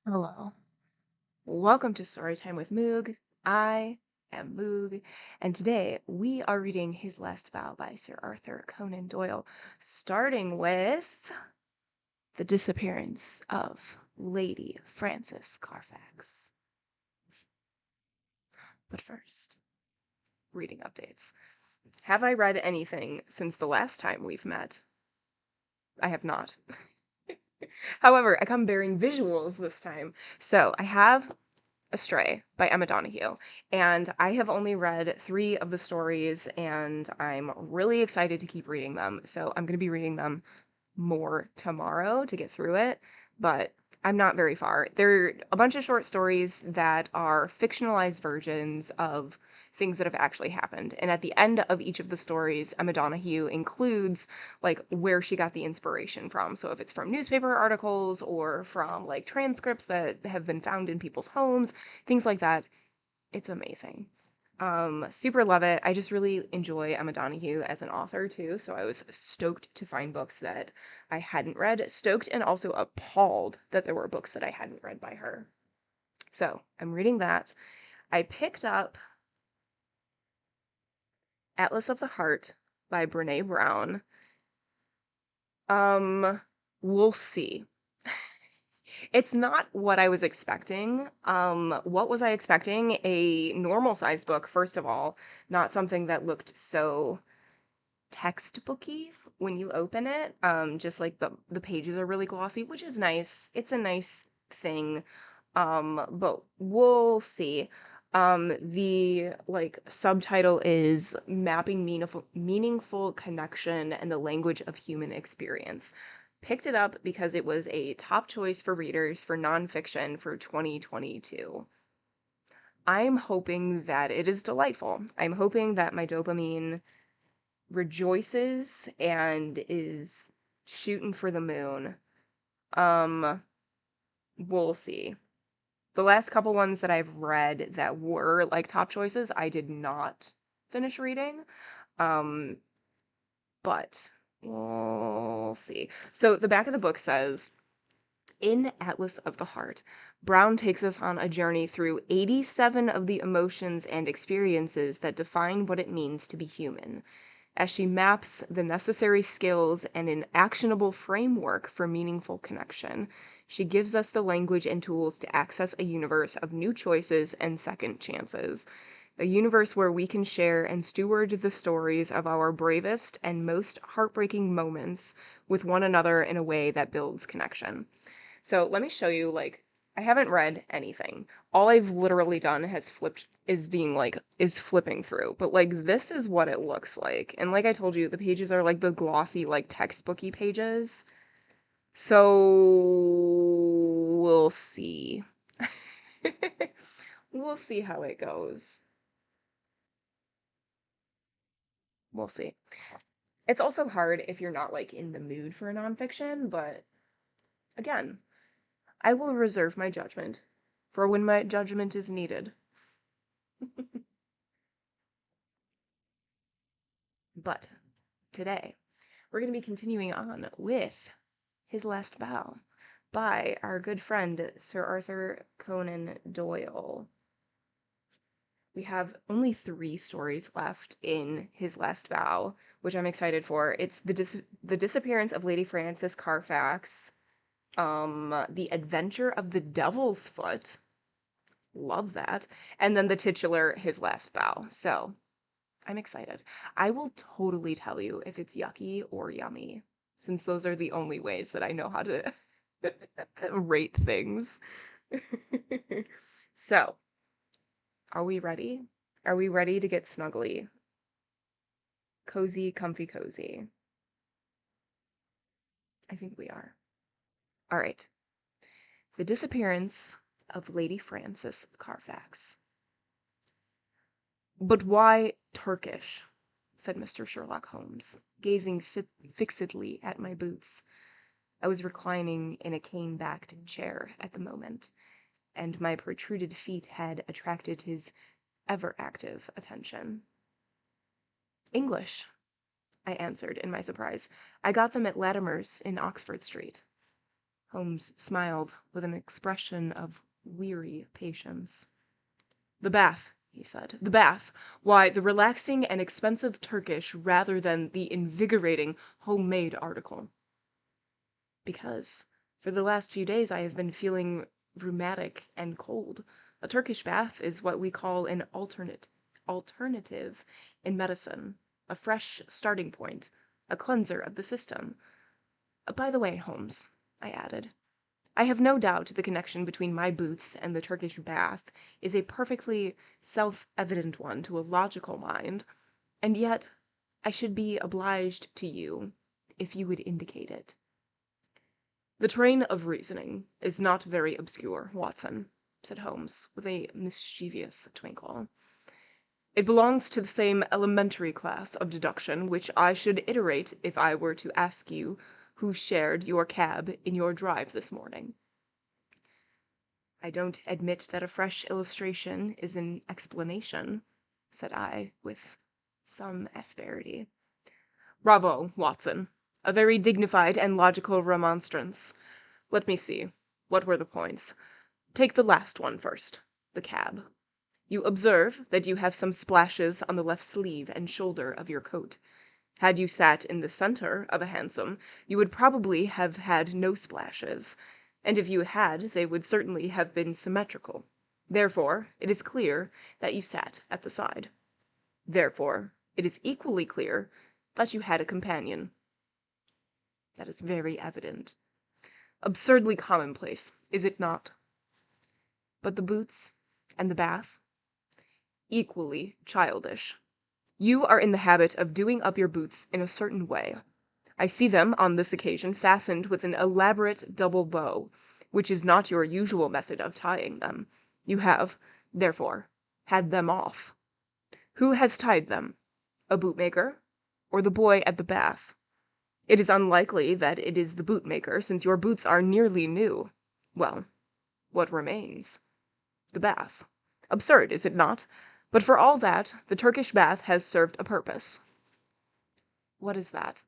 Hello. Welcome to Storytime with Moog. I am Moog, and today we are reading His Last Vow by Sir Arthur Conan Doyle, starting with The Disappearance of Lady Frances Carfax. But first, reading updates. Have I read anything since the last time we've met? I have not. However, I come bearing visuals this time. So I have Astray by Emma Donoghue. And I have only read 3 of the stories, and I'm really excited to keep reading them. So I'm going to be reading them more tomorrow to get through it, but I'm not very far. They're a bunch of short stories that are fictionalized versions of things that have actually happened. And at the end of each of the stories, Emma Donoghue includes like where she got the inspiration from. So if it's from newspaper articles or from like transcripts that have been found in people's homes, things like that. It's amazing. Super love it. I just really enjoy Emma Donoghue as an author too, so I was stoked to find books that I hadn't read, stoked and also appalled that there were books that I hadn't read by her. So I'm reading that. I picked up Atlas of the Heart by Brene Brown. Um, we'll see. It's not what I was expecting. What was I expecting? A normal size book, first of all, not something that looked so textbooky when you open it. Just like the pages are really glossy, which is nice. It's a nice thing. But we'll see. The like subtitle is Mapping Meaningful Connection and the Language of Human Experience. Picked it up because it was a top choice for readers for nonfiction for 2022. I'm hoping that it is delightful. I'm hoping that my dopamine rejoices and is shooting for the moon. Um, we'll see. The last couple ones that I've read that were like top choices, I did not finish reading. Um, but we'll see. So the back of the book says, in Atlas of the Heart, Brown takes us on a journey through 87 of the emotions and experiences that define what it means to be human. As she maps the necessary skills and an actionable framework for meaningful connection, she gives us the language and tools to access a universe of new choices and second chances. A universe where we can share and steward the stories of our bravest and most heartbreaking moments with one another in a way that builds connection. So let me show you, like, I haven't read anything. All I've literally done is flipping through. But like this is what it looks like. And like I told you, the pages are like the glossy, like textbooky pages. So we'll see. We'll see how it goes. We'll see. It's also hard if you're not like in the mood for a nonfiction, but again, I will reserve my judgment for when my judgment is needed. But today, we're going to be continuing on with His Last Vow by our good friend Sir Arthur Conan Doyle. We have only 3 stories left in His Last Vow, which I'm excited for. It's the Disappearance of Lady Frances Carfax, The Adventure of the Devil's Foot, love that, and then the titular His Last Vow. So I'm excited. I will totally tell you if it's yucky or yummy, since those are the only ways that I know how to rate things. So, are we ready? Are we ready to get snuggly? Cozy, comfy, cozy. I think we are. All right. The Disappearance of Lady Frances Carfax. But why Turkish? Said Mr. Sherlock Holmes, gazing fixedly at my boots. I was reclining in a cane-backed chair at the moment, and my protruded feet had attracted his ever-active attention. English, I answered in my surprise. I got them at Latimer's in Oxford Street. Holmes smiled with an expression of weary patience. "The bath," he said. "The bath. Why, the relaxing and expensive Turkish rather than the invigorating homemade article." "Because for the last few days I have been feeling rheumatic and cold. A Turkish bath is what we call an alternative in medicine, a fresh starting point, a cleanser of the system. By the way, Holmes," I added, "I have no doubt the connection between my boots and the Turkish bath is a perfectly self-evident one to a logical mind, and yet I should be obliged to you if you would indicate it." "The train of reasoning is not very obscure, Watson," said Holmes, with a mischievous twinkle. "It belongs to the same elementary class of deduction which I should iterate if I were to ask you who shared your cab in your drive this morning." "I don't admit that a fresh illustration is an explanation," said I, with some asperity. "Bravo, Watson. A very dignified and logical remonstrance. Let me see. What were the points? Take the last one first. The cab. You observe that you have some splashes on the left sleeve and shoulder of your coat. Had you sat in the center of a hansom, you would probably have had no splashes, and if you had, they would certainly have been symmetrical. Therefore, it is clear that you sat at the side. Therefore, it is equally clear that you had a companion." "That is very evident." "Absurdly commonplace, is it not?" "But the boots and the bath?" "Equally childish. You are in the habit of doing up your boots in a certain way. I see them on this occasion fastened with an elaborate double bow, which is not your usual method of tying them. You have, therefore, had them off. Who has tied them? A bootmaker, or the boy at the bath? It is unlikely that it is the bootmaker, since your boots are nearly new. Well, what remains? The bath. Absurd, is it not? But for all that, the Turkish bath has served a purpose." "What is that?"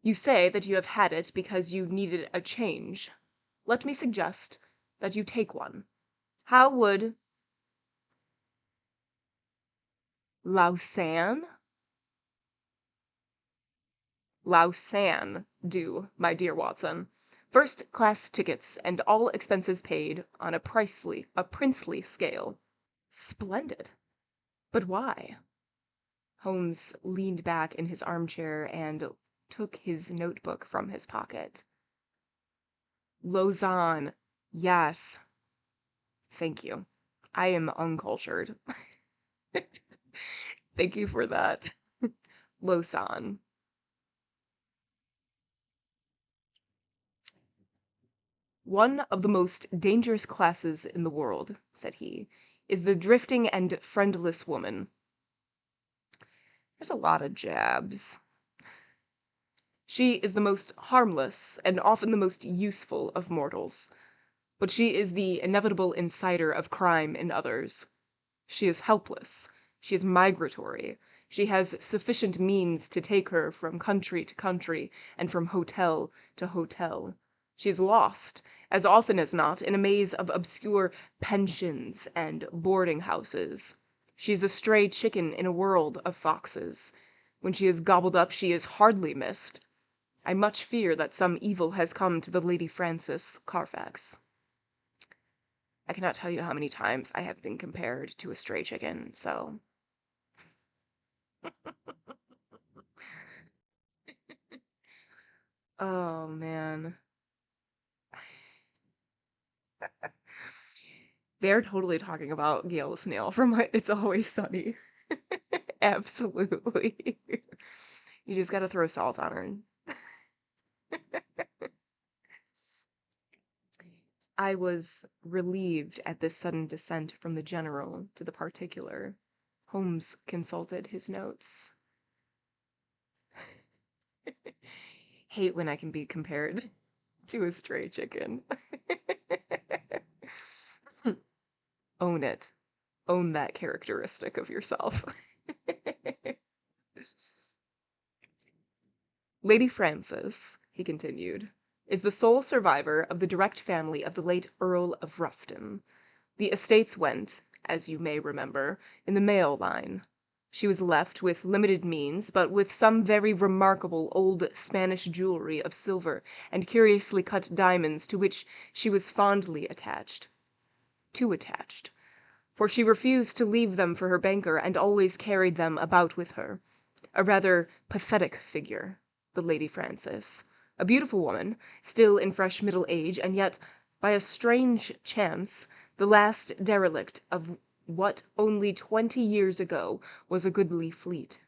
"You say that you have had it because you needed a change. Let me suggest that you take one. How would Lausanne do, my dear Watson? First-class tickets and all expenses paid on a princely scale." "Splendid. But why?" Holmes leaned back in his armchair and took his notebook from his pocket. "Lausanne. Yes. Thank you. I am uncultured." Thank you for that. Lausanne. "One of the most dangerous classes in the world," said he, "is the drifting and friendless woman." There's a lot of jabs. "She is the most harmless and often the most useful of mortals, but she is the inevitable inciter of crime in others. She is helpless. She is migratory. She has sufficient means to take her from country to country and from hotel to hotel. She is lost, as often as not, in a maze of obscure pensions and boarding-houses. She is a stray chicken in a world of foxes. When she is gobbled up, she is hardly missed. I much fear that some evil has come to the Lady Frances Carfax. I cannot tell you how many times I have been compared to a stray chicken, so..." Oh, man. They're totally talking about Gail Snail from It's Always Sunny. Absolutely. You just gotta throw salt on her. I was relieved at this sudden descent from the general to the particular. Holmes consulted his notes. Hate when I can be compared to a stray chicken. Own it. Own that characteristic of yourself. "Lady Frances," he continued, is the sole survivor of the direct family of the late Earl of Ruffton. The estates went, as you may remember, in the male line. She was left with limited means, but with some very remarkable old Spanish jewelry of silver and curiously cut diamonds to which she was fondly attached. Too attached, for she refused to leave them for her banker and always carried them about with her. A rather pathetic figure, the Lady Frances. A beautiful woman, still in fresh middle age, and yet, by a strange chance, the last derelict of what only 20 years ago was a goodly fleet.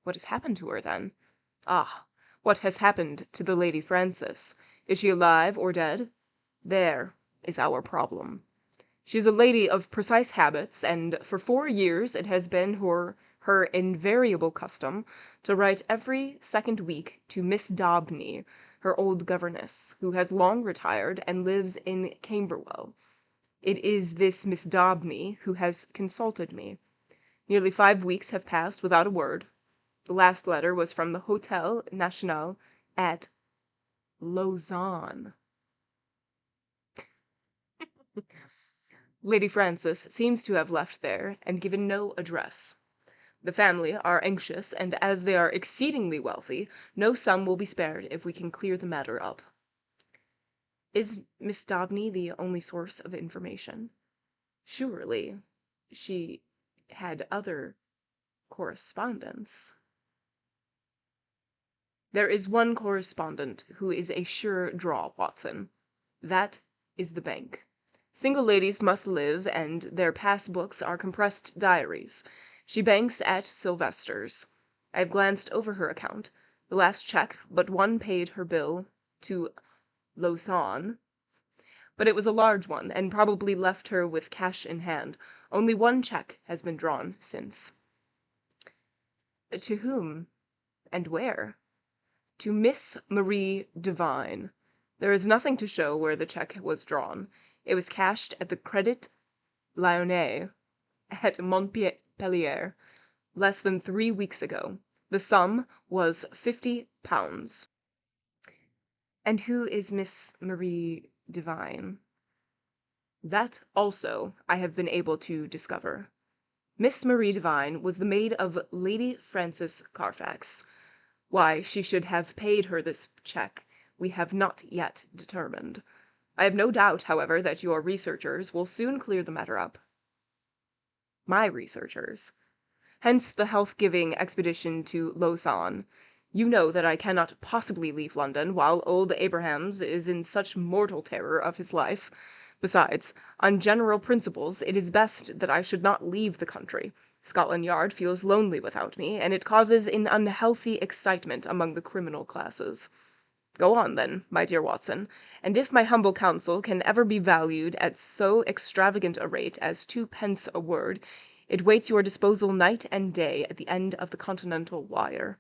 What has happened to her, then? Ah, what has happened to the Lady Frances? Is she alive or dead? There is our problem. She is a lady of precise habits, and for 4 years it has been her invariable custom to write every second week to Miss Daubeny, her old governess, who has long retired and lives in Camberwell. It is this Miss Daubeny who has consulted me. Nearly 5 weeks have passed without a word. The last letter was from the Hotel National at Lausanne. Lady Frances seems to have left there and given no address. The family are anxious, and as they are exceedingly wealthy, no sum will be spared if we can clear the matter up. Is Miss Daubeny the only source of information? Surely she had other correspondents. There is one correspondent who is a sure draw, Watson. That is the bank. Single ladies must live, and their pass-books are compressed diaries. She banks at Sylvester's. I have glanced over her account. The last check but one paid her bill to Lausanne, but it was a large one, and probably left her with cash in hand. Only one check has been drawn since. To whom, and where? To Miss Marie Devine. There is nothing to show where the check was drawn. It was cashed at the Credit Lyonnais at Montpellier less than 3 weeks ago. The sum was £50. And who is Miss Marie Devine? That also I have been able to discover. Miss Marie Devine was the maid of Lady Frances Carfax. Why she should have paid her this check we have not yet determined. I have no doubt, however, that your researchers will soon clear the matter up. My researchers. Hence the health-giving expedition to Lausanne. You know that I cannot possibly leave London while old Abrahams is in such mortal terror of his life. Besides, on general principles, it is best that I should not leave the country. Scotland Yard feels lonely without me, and it causes an unhealthy excitement among the criminal classes. Go on, then, my dear Watson, and if my humble counsel can ever be valued at so extravagant a rate as 2 pence a word, it waits your disposal night and day at the end of the continental wire.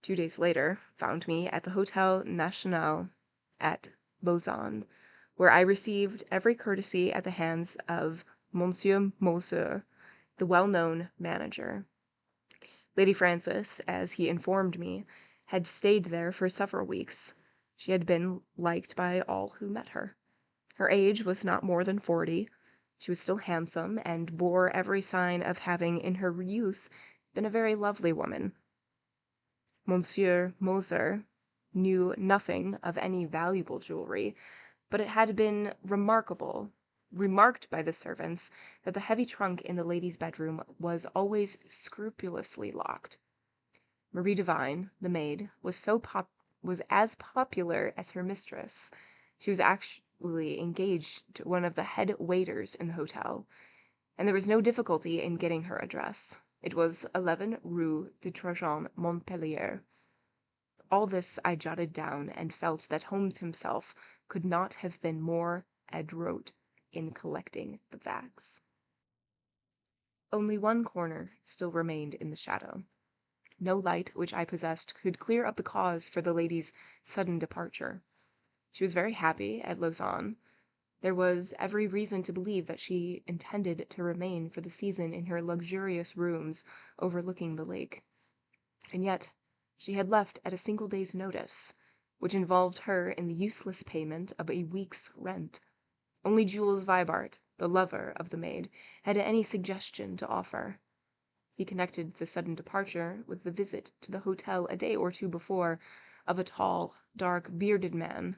2 days later found me at the Hotel National at Lausanne, where I received every courtesy at the hands of Monsieur Moser, the well-known manager. Lady Frances, as he informed me, had stayed there for several weeks. She had been liked by all who met her. Her age was not more than 40. She was still handsome, and bore every sign of having in her youth been a very lovely woman. Monsieur Moser knew nothing of any valuable jewelry, but it had been remarked by the servants, that the heavy trunk in the lady's bedroom was always scrupulously locked. Marie Devine, the maid, was as popular as her mistress. She was actually engaged to one of the head waiters in the hotel, and there was no difficulty in getting her address. It was 11 Rue de Trojan, Montpellier. All this I jotted down, and felt that Holmes himself could not have been more adroit in collecting the facts. Only one corner still remained in the shadow. No light which I possessed could clear up the cause for the lady's sudden departure. She was very happy at Lausanne. There was every reason to believe that she intended to remain for the season in her luxurious rooms overlooking the lake. And yet She had left at a single day's notice, which involved her in the useless payment of a week's rent. Only Jules Vibart, the lover of the maid, had any suggestion to offer. He connected the sudden departure with the visit to the hotel a day or two before of a tall, dark, bearded man.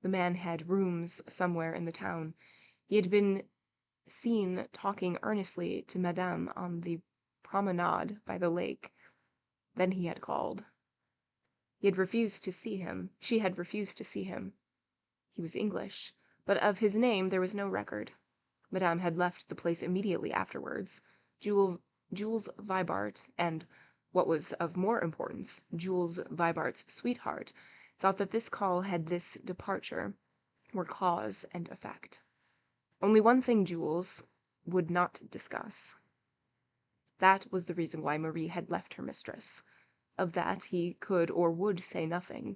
The man had rooms somewhere in the town. He had been seen talking earnestly to Madame on the promenade by the lake. Then he had called. He had refused to see him. She had refused to see him. He was English, but of his name there was no record. Madame had left the place immediately afterwards. Jules Vibart and, what was of more importance, Jules Vibart's sweetheart, thought that this call had this departure were cause and effect. Only one thing Jules would not discuss. That was the reason why Marie had left her mistress. Of that he could or would say nothing.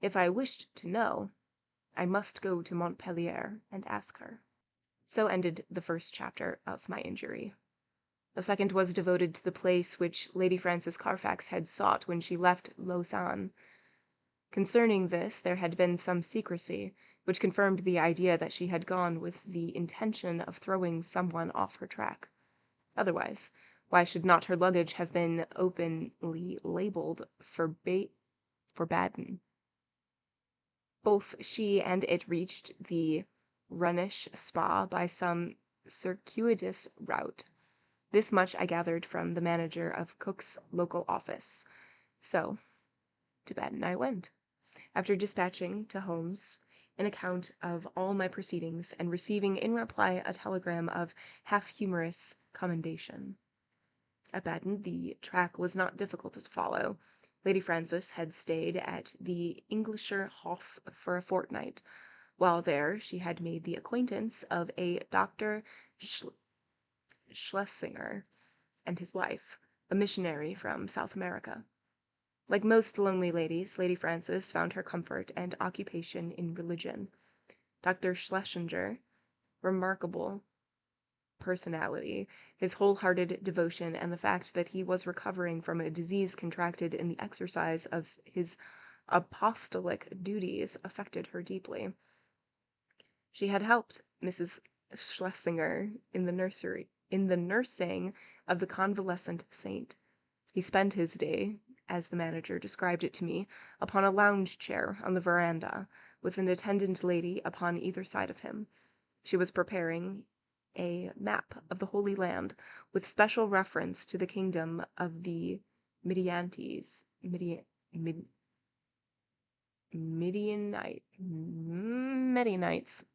If I wished to know, I must go to Montpellier and ask her. So ended the first chapter of my injury. The second was devoted to the place which Lady Frances Carfax had sought when she left Lausanne. Concerning this there had been some secrecy, which confirmed the idea that she had gone with the intention of throwing someone off her track. Otherwise, why should not her luggage have been openly labeled forbidden? Both she and it reached the Rhenish spa by some circuitous route. This much I gathered from the manager of Cook's local office. So, to Baden I went, after dispatching to Holmes an account of all my proceedings and receiving in reply a telegram of half-humorous commendation. At Baden the track was not difficult to follow. Lady Frances had stayed at the Englischer Hof for a fortnight. While there, she had made the acquaintance of a Dr. Schlesinger and his wife, a missionary from South America. Like most lonely ladies, Lady Frances found her comfort and occupation in religion. Dr. Schlesinger, remarkable personality, his wholehearted devotion, and the fact that he was recovering from a disease contracted in the exercise of his apostolic duties affected her deeply. She had helped Mrs. Schlesinger in the nursing of the convalescent saint. He spent his day, as the manager described it to me, upon a lounge chair on the veranda, with an attendant lady upon either side of him. She was preparing a map of the Holy Land, with special reference to the kingdom of the Midianites,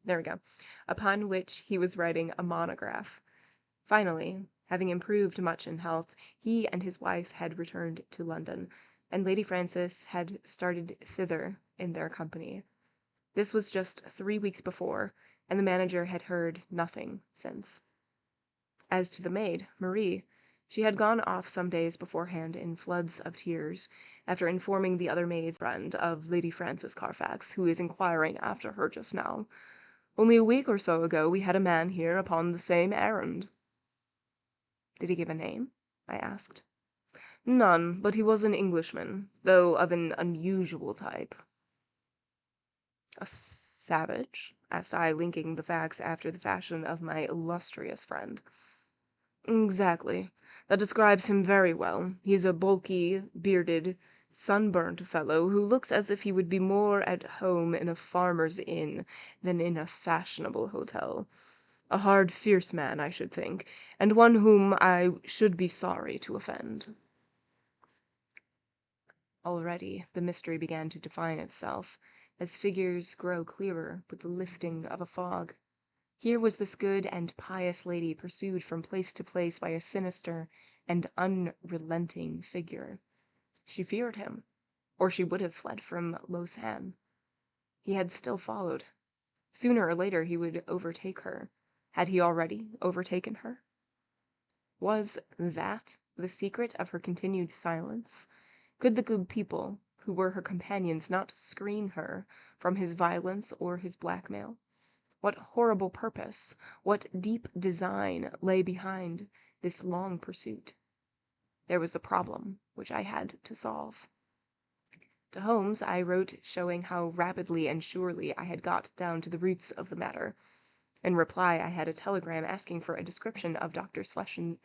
there we go, upon which he was writing a monograph. Finally, having improved much in health, he and his wife had returned to London, and Lady Frances had started thither in their company. This was just 3 weeks before, and the manager had heard nothing since. As to the maid, Marie, she had gone off some days beforehand in floods of tears, after informing the other maid's friend of Lady Frances Carfax, who is inquiring after her just now. Only a week or so ago we had a man here upon the same errand. Did he give a name? I asked. None, but he was an Englishman, though of an unusual type. A savage? Asked I, linking the facts after the fashion of my illustrious friend. Exactly. That describes him very well. He is a bulky, bearded, sunburnt fellow who looks as if he would be more at home in a farmer's inn than in a fashionable hotel. A hard, fierce man, I should think, and one whom I should be sorry to offend. Already the mystery began to define itself, as figures grow clearer with the lifting of a fog. Here was this good and pious lady pursued from place to place by a sinister and unrelenting figure. She feared him, or she would have fled from Lausanne. He had still followed. Sooner or later he would overtake her. Had he already overtaken her? Was that the secret of her continued silence? Could the good people, who were her companions, not screen her from his violence or his blackmail? What horrible purpose, what deep design lay behind this long pursuit? There was the problem, which I had to solve. To Holmes, I wrote showing how rapidly and surely I had got down to the roots of the matter. In reply, I had a telegram asking for a description of Dr. Schlesinger's.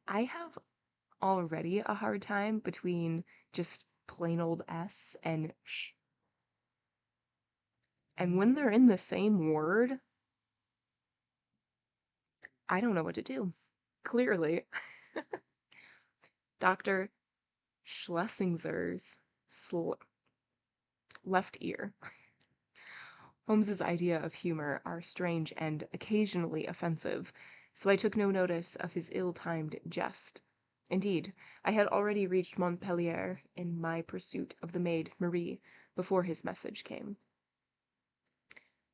I have already a hard time between just plain old S and sh. And when they're in the same word, I don't know what to do. Clearly. Dr. Schlesinger's left ear. Holmes's idea of humor are strange and occasionally offensive, so I took no notice of his ill-timed jest. Indeed, I had already reached Montpellier in my pursuit of the maid Marie before his message came.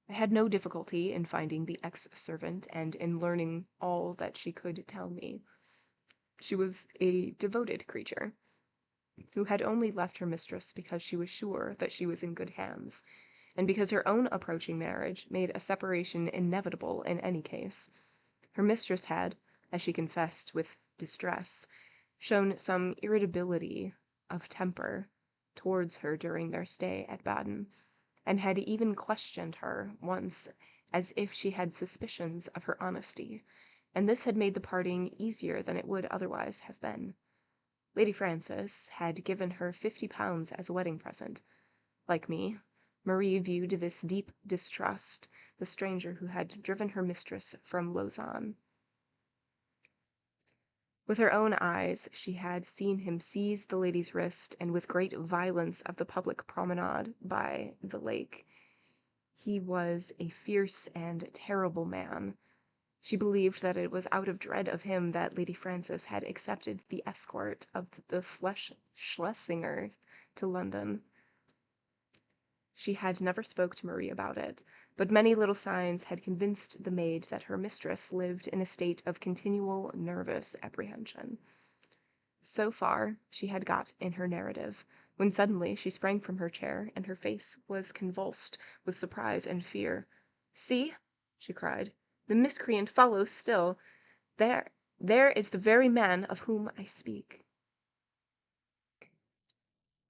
I had no difficulty in finding the ex-servant and in learning all that she could tell me. She was a devoted creature, who had only left her mistress because she was sure that she was in good hands, and because her own approaching marriage made a separation inevitable in any case. Her mistress had, as she confessed with distress, shown some irritability of temper towards her during their stay at Baden, and had even questioned her once as if she had suspicions of her honesty, and this had made the parting easier than it would otherwise have been. Lady Frances had given her £50 as a wedding present. Like me, Marie viewed this deep distrust, the stranger who had driven her mistress from Lausanne. With her own eyes she had seen him seize the lady's wrist, and with great violence of the public promenade by the lake. He was a fierce and terrible man. She believed that it was out of dread of him that Lady Frances had accepted the escort of the Schlesingers to London. She had never spoke to Marie about it, but many little signs had convinced the maid that her mistress lived in a state of continual nervous apprehension. So far she had got in her narrative, when suddenly she sprang from her chair, and her face was convulsed with surprise and fear. "See!" she cried. "The miscreant follows still. There is the very man of whom I speak."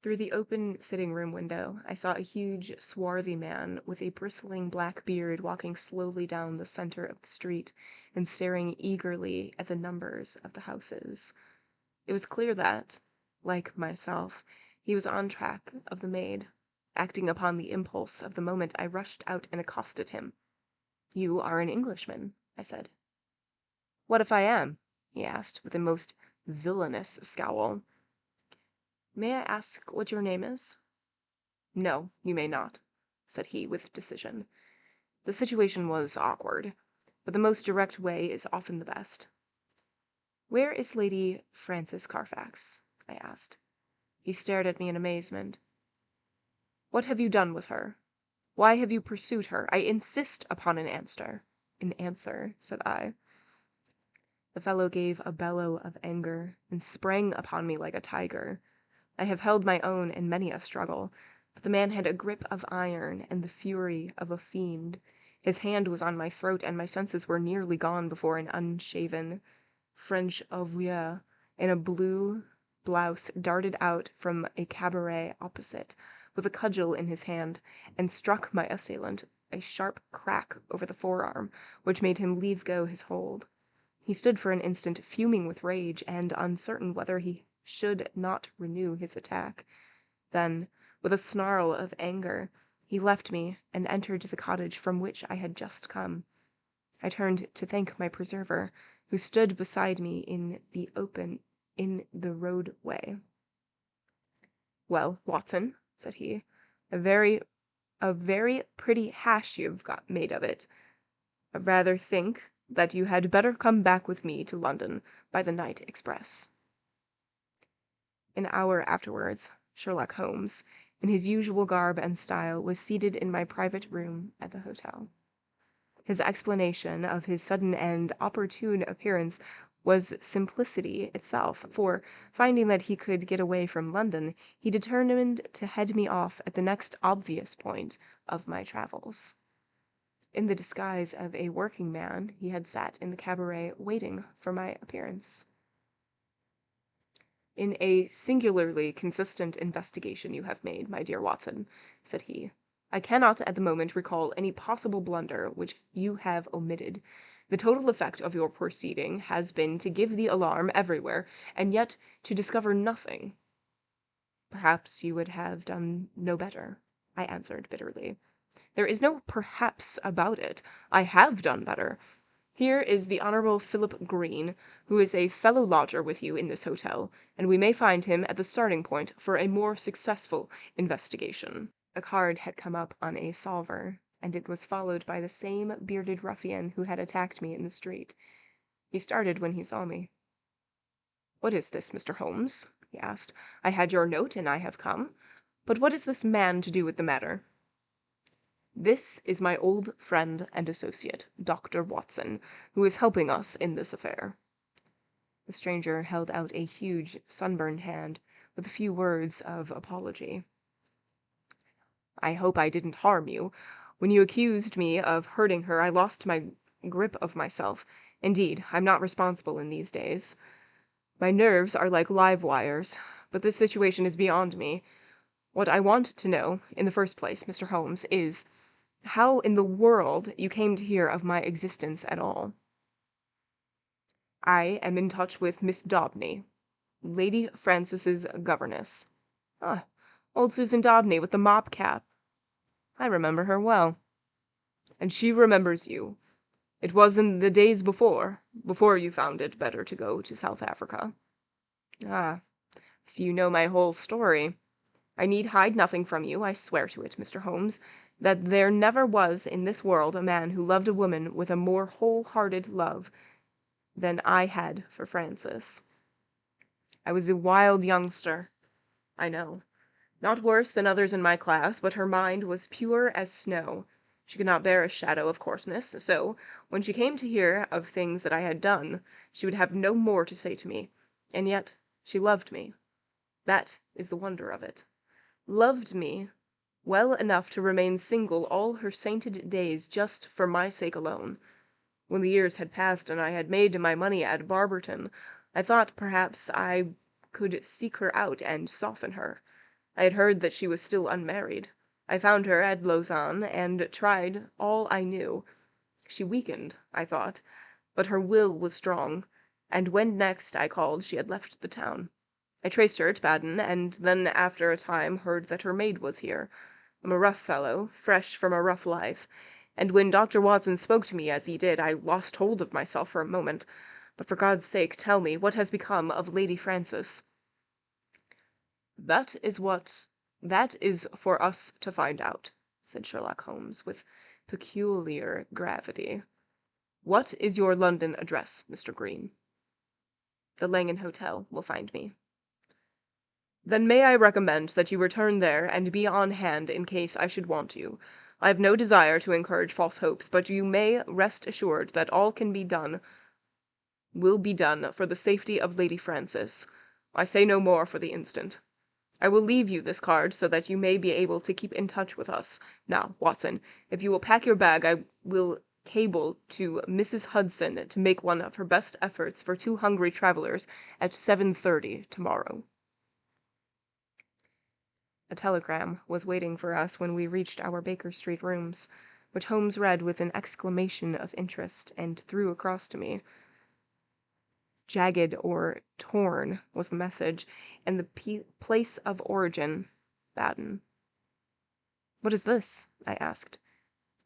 Through the open sitting-room window, I saw a huge, swarthy man with a bristling black beard walking slowly down the center of the street and staring eagerly at the numbers of the houses. It was clear that, like myself, he was on track of the maid. Acting upon the impulse of the moment, I rushed out and accosted him. "You are an Englishman," I said. "What if I am?" he asked, with a most villainous scowl. "May I ask what your name is?" "No, you may not," said he with decision. The situation was awkward, but the most direct way is often the best. "Where is Lady Frances Carfax?" I asked. He stared at me in amazement. "What have you done with her? Why have you pursued her? I insist upon an answer." "An answer," said I. The fellow gave a bellow of anger and sprang upon me like a tiger. I have held my own in many a struggle, but the man had a grip of iron and the fury of a fiend. His hand was on my throat, and my senses were nearly gone before an unshaven French ouvrier in a blue blouse darted out from a cabaret opposite, with a cudgel in his hand, and struck my assailant a sharp crack over the forearm, which made him leave go his hold. He stood for an instant fuming with rage, and uncertain whether he should not renew his attack. Then, with a snarl of anger, he left me and entered the cottage from which I had just come. I turned to thank my preserver, who stood beside me in the roadway. "Well, Watson," said he, a very pretty hash you've got made of it. I rather think that you had better come back with me to London by the night express." An hour afterwards, Sherlock Holmes, in his usual garb and style, was seated in my private room at the hotel. His explanation of his sudden and opportune appearance was simplicity itself, for, finding that he could get away from London, he determined to head me off at the next obvious point of my travels. In the disguise of a working man, he had sat in the cabaret waiting for my appearance. "In a singularly consistent investigation you have made, my dear Watson," said he. "I cannot at the moment recall any possible blunder which you have omitted. The total effect of your proceeding has been to give the alarm everywhere, and yet to discover nothing." "Perhaps you would have done no better," I answered bitterly. "There is no perhaps about it. I have done better. Here is the Honorable Philip Green, who is a fellow lodger with you in this hotel, and we may find him at the starting point for a more successful investigation." A card had come up on a salver, and it was followed by the same bearded ruffian who had attacked me in the street. He started when he saw me. "What is this, Mr. Holmes?" he asked. "I had your note, and I have come. But what has this man to do with the matter?" "This is my old friend and associate, Dr. Watson, who is helping us in this affair." The stranger held out a huge, sunburned hand, with a few words of apology. "I hope I didn't harm you. When you accused me of hurting her, I lost my grip of myself. Indeed, I'm not responsible in these days. My nerves are like live wires, but this situation is beyond me. What I want to know, in the first place, Mr. Holmes, is how in the world you came to hear of my existence at all." "I am in touch with Miss Daubeny, Lady Frances's governess." "Ah, old Susan Daubeny with the mop cap. I remember her well." "And she remembers you. It was in the days before you found it better to go to South Africa." "Ah, so you know my whole story. I need hide nothing from you, I swear to it, Mr. Holmes, that there never was in this world a man who loved a woman with a more whole-hearted love than I had for Frances. I was a wild youngster, I know, not worse than others in my class, but her mind was pure as snow. She could not bear a shadow of coarseness, so, when she came to hear of things that I had done, she would have no more to say to me. And yet she loved me. That is the wonder of it. Loved me well enough to remain single all her sainted days just for my sake alone. When the years had passed and I had made my money at Barberton, I thought perhaps I could seek her out and soften her. I had heard that she was still unmarried. I found her at Lausanne and tried all I knew. She weakened, I thought, but her will was strong, and when next I called she had left the town. I traced her to Baden, and then after a time heard that her maid was here. I'm a rough fellow, fresh from a rough life, and when Dr. Watson spoke to me as he did, I lost hold of myself for a moment. But for God's sake, tell me what has become of Lady Frances." That is for us to find out," said Sherlock Holmes, with peculiar gravity. "What is your London address, Mr. Green?" "The Langham Hotel will find me." "Then may I recommend that you return there and be on hand in case I should want you. I have no desire to encourage false hopes, but you may rest assured that all can be done will be done for the safety of Lady Frances. I say no more for the instant. I will leave you this card so that you may be able to keep in touch with us. Now, Watson, if you will pack your bag, I will cable to Mrs. Hudson to make one of her best efforts for 2 hungry travelers at 7:30 tomorrow." A telegram was waiting for us when we reached our Baker Street rooms, which Holmes read with an exclamation of interest and threw across to me. "Jagged or torn" was the message, and the place of origin, Baden. "What is this?" I asked.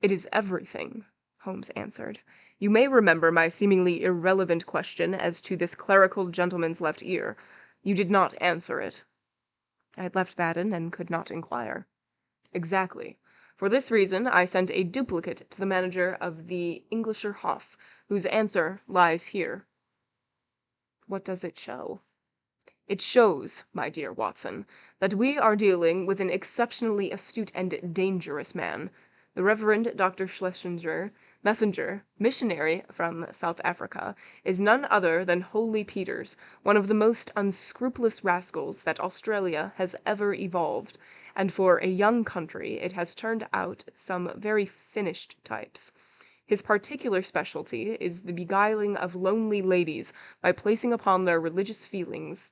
"It is everything," Holmes answered. "You may remember my seemingly irrelevant question as to this clerical gentleman's left ear. You did not answer it." "I had left Baden and could not inquire." "Exactly. For this reason I sent a duplicate to the manager of the Englischer Hof, whose answer lies here." "What does it show?" "It shows, my dear Watson, that we are dealing with an exceptionally astute and dangerous man. The Reverend Dr. Schlesinger, missionary from South Africa, is none other than Holy Peters, one of the most unscrupulous rascals that Australia has ever evolved, and for a young country it has turned out some very finished types. His particular specialty is the beguiling of lonely ladies by playing upon their religious feelings,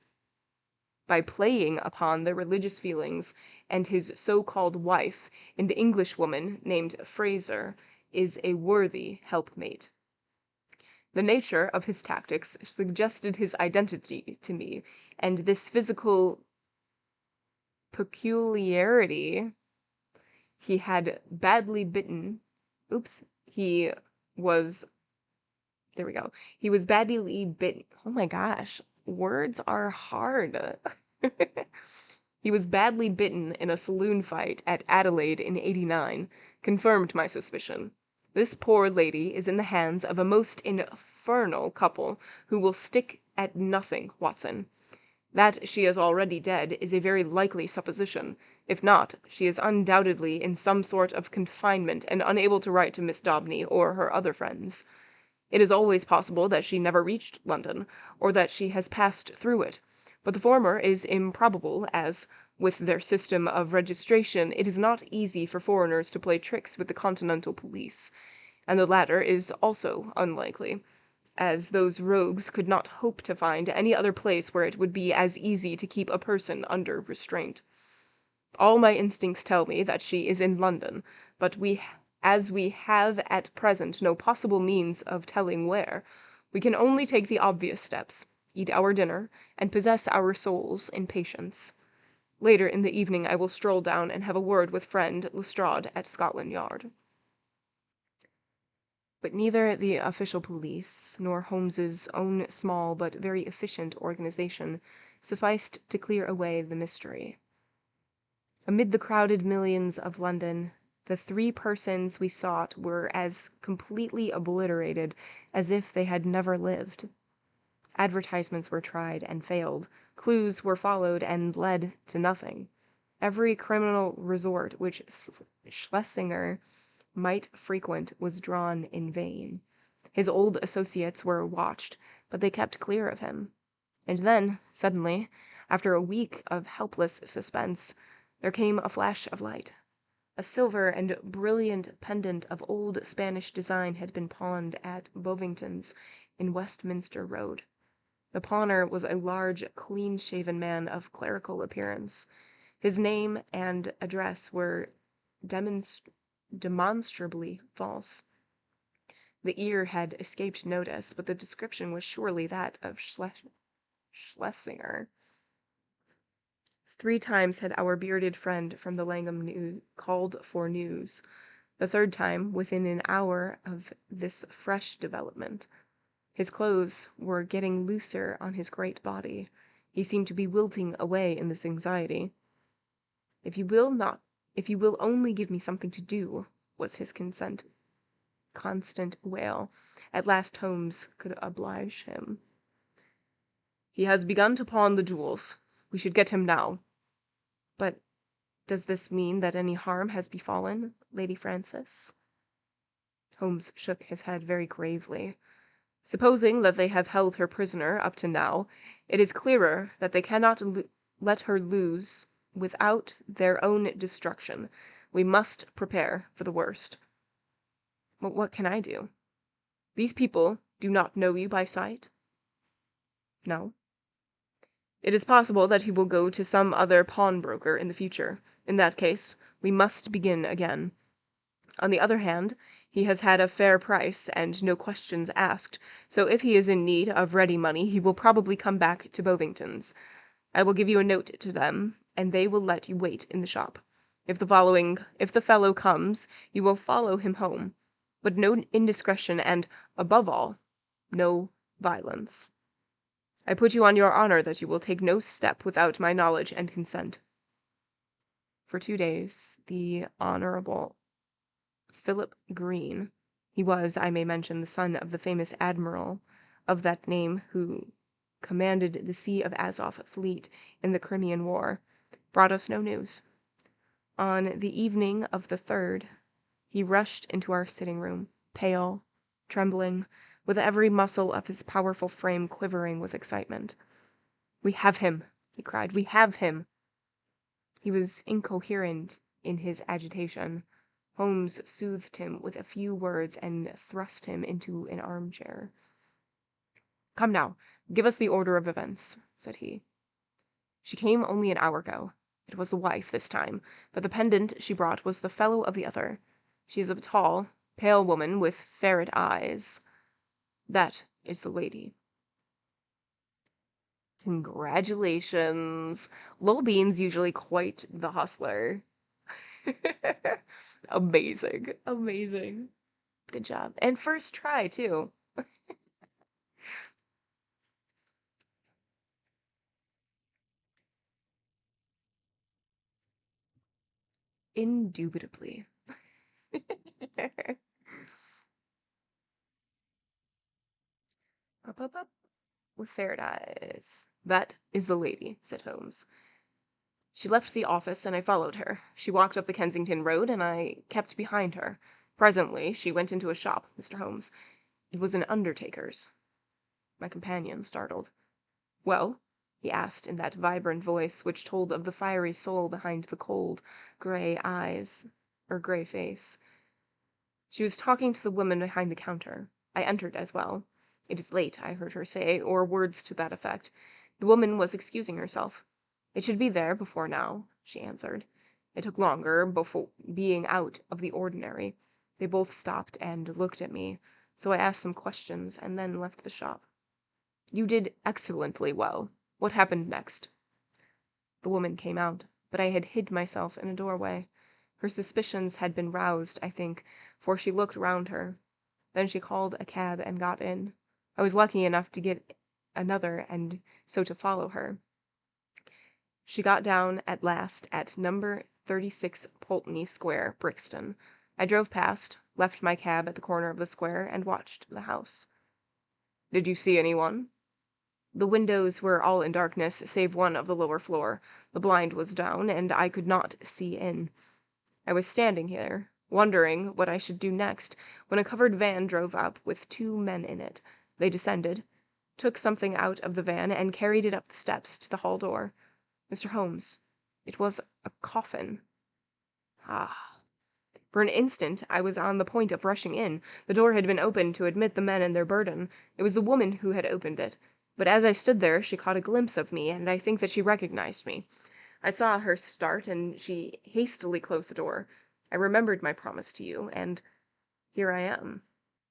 and his so-called wife, an Englishwoman named Fraser, is a worthy helpmate. The nature of his tactics suggested his identity to me, and this physical peculiarity he had badly bitten. He was. There we go. He was badly bitten. Oh my gosh. Words are hard. He was badly bitten in a saloon fight at Adelaide in '89, confirmed my suspicion. This poor lady is in the hands of a most infernal couple who will stick at nothing, Watson. That she is already dead is a very likely supposition. If not, she is undoubtedly in some sort of confinement and unable to write to Miss Daubeny or her other friends. It is always possible that she never reached London, or that she has passed through it, but the former is improbable, as, with their system of registration, it is not easy for foreigners to play tricks with the continental police, and the latter is also unlikely, as those rogues could not hope to find any other place where it would be as easy to keep a person under restraint. All my instincts tell me that she is in London, but as we have at present no possible means of telling where, we can only take the obvious steps, eat our dinner, and possess our souls in patience. Later in the evening I will stroll down and have a word with friend Lestrade at Scotland Yard. But neither the official police nor Holmes's own small but very efficient organization sufficed to clear away the mystery. Amid the crowded millions of London, the 3 persons we sought were as completely obliterated as if they had never lived. Advertisements were tried and failed. Clues were followed and led to nothing. Every criminal resort which Schlesinger might frequent was drawn in vain. His old associates were watched, but they kept clear of him. And then, suddenly, after a week of helpless suspense, there came a flash of light. A silver and brilliant pendant of old Spanish design had been pawned at Bovington's in Westminster Road. The pawner was a large, clean-shaven man of clerical appearance. His name and address were demonstrably false. The ear had escaped notice, but the description was surely that of Schlesinger. 3 times had our bearded friend from the Langham News called for news, the 3rd time within an hour of this fresh development. His clothes were getting looser on his great body. He seemed to be wilting away in this anxiety. If you will only give me something to do, was his constant wail. At last Holmes could oblige him. He has begun to pawn the jewels. We should get him now. But does this mean that any harm has befallen Lady Frances? Holmes shook his head very gravely. Supposing that they have held her prisoner up to now, it is clearer that they cannot let her loose without their own destruction. We must prepare for the worst. But what can I do? These people do not know you by sight? No. It is possible that he will go to some other pawnbroker in the future. In that case, we must begin again. On the other hand, he has had a fair price and no questions asked, so if he is in need of ready money he will probably come back to Bovington's. I will give you a note to them, and they will let you wait in the shop. If the fellow comes, you will follow him home, but no indiscretion and, above all, no violence. I put you on your honor that you will take no step without my knowledge and consent. For 2 days, the Honorable Philip Green, he was, I may mention, the son of the famous admiral of that name who commanded the Sea of Azov fleet in the Crimean War, brought us no news. On the evening of the 3rd, he rushed into our sitting room, pale, trembling, with every muscle of his powerful frame quivering with excitement. "We have him!" he cried. "We have him!" He was incoherent in his agitation. Holmes soothed him with a few words and thrust him into an armchair. "Come now, give us the order of events," said he. "She came only an hour ago. It was the wife this time, but the pendant she brought was the fellow of the other. She is a tall, pale woman with ferret eyes. That is the lady." Congratulations. Lil Bean's usually quite the hustler. Amazing. Amazing. Good job. And first try, too. Indubitably. Up, up, up. With ferret eyes. "That is the lady," said Holmes. "She left the office, and I followed her. She walked up the Kensington Road, and I kept behind her. Presently she went into a shop, Mr. Holmes. It was an undertaker's." My companion startled. "Well?" he asked in that vibrant voice which told of the fiery soul behind the cold, gray eyes, or gray face. "She was talking to the woman behind the counter. I entered as well. 'It is late,' I heard her say, or words to that effect. The woman was excusing herself. 'It should be there before now,' she answered. It took longer, before being out of the ordinary. They both stopped and looked at me, so I asked some questions and then left the shop." "You did excellently well. What happened next?" "The woman came out, but I had hid myself in a doorway. Her suspicions had been roused, I think, for she looked round her. Then she called a cab and got in. I was lucky enough to get another and so to follow her. She got down at last at number 36 Pulteney Square, Brixton. I drove past, left my cab at the corner of the square, and watched the house." "Did you see anyone?" "The windows were all in darkness, save one of the lower floor. The blind was down, and I could not see in. I was standing here, wondering what I should do next, when a covered van drove up with two men in it. They descended, took something out of the van, and carried it up the steps to the hall door. Mr. Holmes, it was a coffin." Ah. For an instant I was on the point of rushing in. The door had been opened to admit the men and their burden. It was the woman who had opened it. But as I stood there she caught a glimpse of me, and I think that she recognized me. I saw her start, and she hastily closed the door. I remembered my promise to you, and here I am."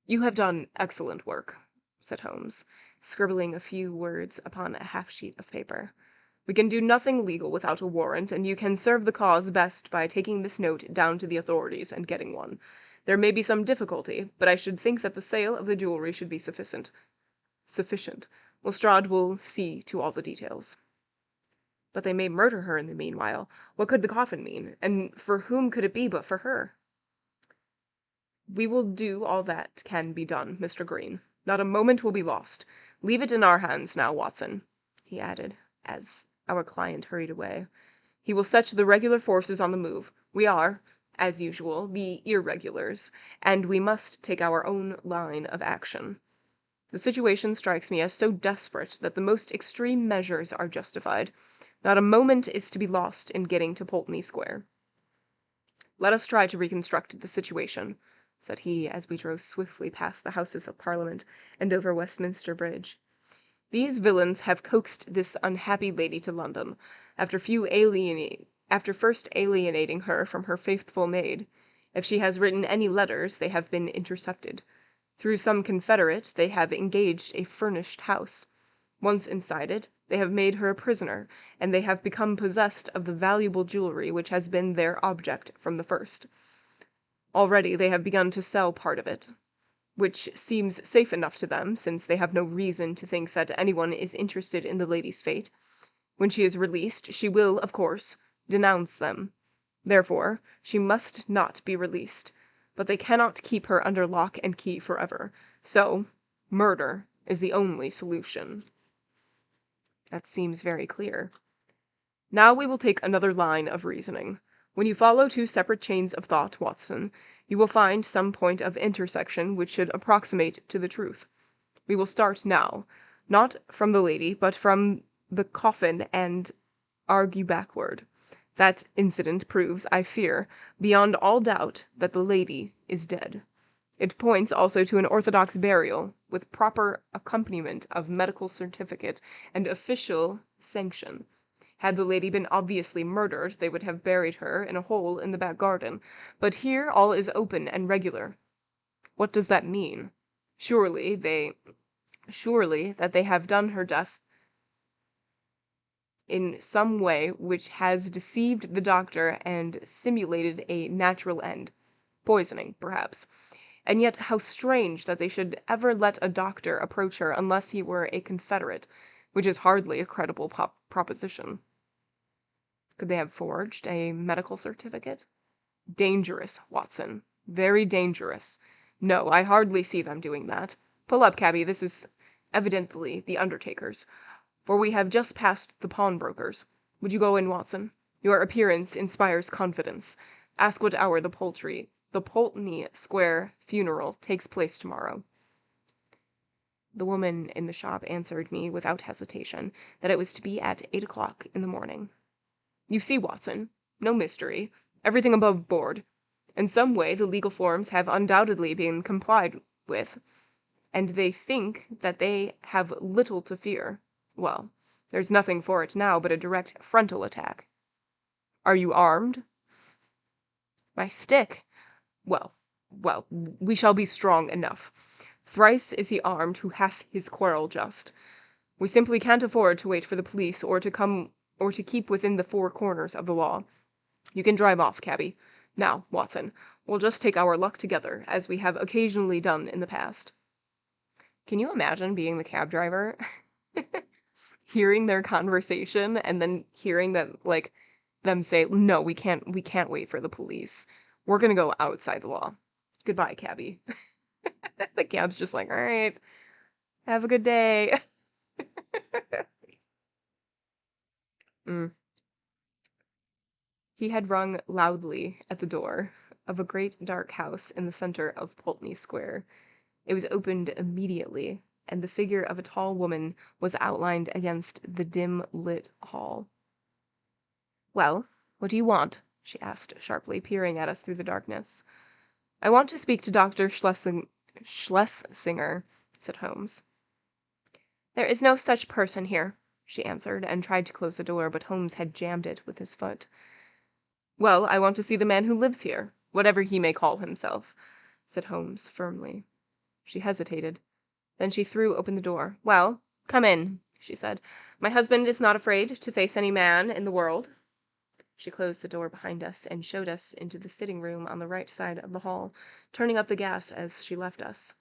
"You have done excellent work," said Holmes, scribbling a few words upon a half-sheet of paper. "We can do nothing legal without a warrant, and you can serve the cause best by taking this note down to the authorities and getting one. There may be some difficulty, but I should think that the sale of the jewelry should be sufficient. Lestrade will see to all the details." "But they may murder her in the meanwhile. What could the coffin mean? And for whom could it be but for her?" "We will do all that can be done, Mr. Green. Not a moment will be lost. Leave it in our hands now, Watson," he added, as our client hurried away. "He will set the regular forces on the move. We are, as usual, the irregulars, and we must take our own line of action. The situation strikes me as so desperate that the most extreme measures are justified. Not a moment is to be lost in getting to Pulteney Square. Let us try to reconstruct the situation," said he, as we drove swiftly past the Houses of Parliament and over Westminster Bridge. "These villains have coaxed this unhappy lady to London, after first alienating her from her faithful maid. If she has written any letters, they have been intercepted. Through some confederate, they have engaged a furnished house. Once inside it, they have made her a prisoner, and they have become possessed of the valuable jewelry which has been their object from the first. Already they have begun to sell part of it, which seems safe enough to them, since they have no reason to think that anyone is interested in the lady's fate. When she is released, she will, of course, denounce them. Therefore, she must not be released. But they cannot keep her under lock and key forever. So, murder is the only solution." That seems very clear. "Now we will take another line of reasoning. When you follow two separate chains of thought, Watson, you will find some point of intersection which should approximate to the truth. We will start now, not from the lady, but from the coffin, and argue backward. That incident proves, I fear, beyond all doubt, that the lady is dead. It points also to an orthodox burial, with proper accompaniment of medical certificate and official sanction. Had the lady been obviously murdered, they would have buried her in a hole in the back garden. But here all is open and regular. What does that mean? Surely that they have done her death in some way which has deceived the doctor and simulated a natural end. Poisoning, perhaps. And yet how strange that they should ever let a doctor approach her unless he were a confederate, which is hardly a credible proposition. Could they have forged a medical certificate? Dangerous, Watson. Very dangerous. No, I hardly see them doing that. Pull up, cabby. This is evidently the undertaker's, for we have just passed the pawnbroker's. Would you go in, Watson? Your appearance inspires confidence. Ask what hour the Pulteney Square funeral takes place tomorrow. The woman in the shop answered me without hesitation that it was to be at 8 o'clock in the morning. You see, Watson, no mystery, everything above board. In some way the legal forms have undoubtedly been complied with, and they think that they have little to fear. Well, there's nothing for it now but a direct frontal attack. Are you armed? My stick? Well, we shall be strong enough. Thrice is he armed who hath his quarrel just. We simply can't afford to wait for the police or to keep within the four corners of the law. You can drive off, cabby. Now, Watson, we'll just take our luck together, as we have occasionally done in the past. Can you imagine being the cab driver? Hearing their conversation and then hearing that, like, them say, no, we can't wait for the police. We're gonna go outside the law. Goodbye, cabby. The cab's just like, all right, have a good day. He had rung loudly at the door of a great dark house in the center of Pulteney Square. It was opened immediately, and the figure of a tall woman was outlined against the dim-lit hall. Well, what do you want? She asked sharply, peering at us through the darkness. I want to speak to Dr. Schlesinger, said Holmes. There is no such person here, she answered, and tried to close the door, but Holmes had jammed it with his foot. Well, I want to see the man who lives here, whatever he may call himself, said Holmes firmly. She hesitated. Then she threw open the door. Well, come in, she said. My husband is not afraid to face any man in the world. She closed the door behind us and showed us into the sitting room on the right side of the hall, turning up the gas as she left us.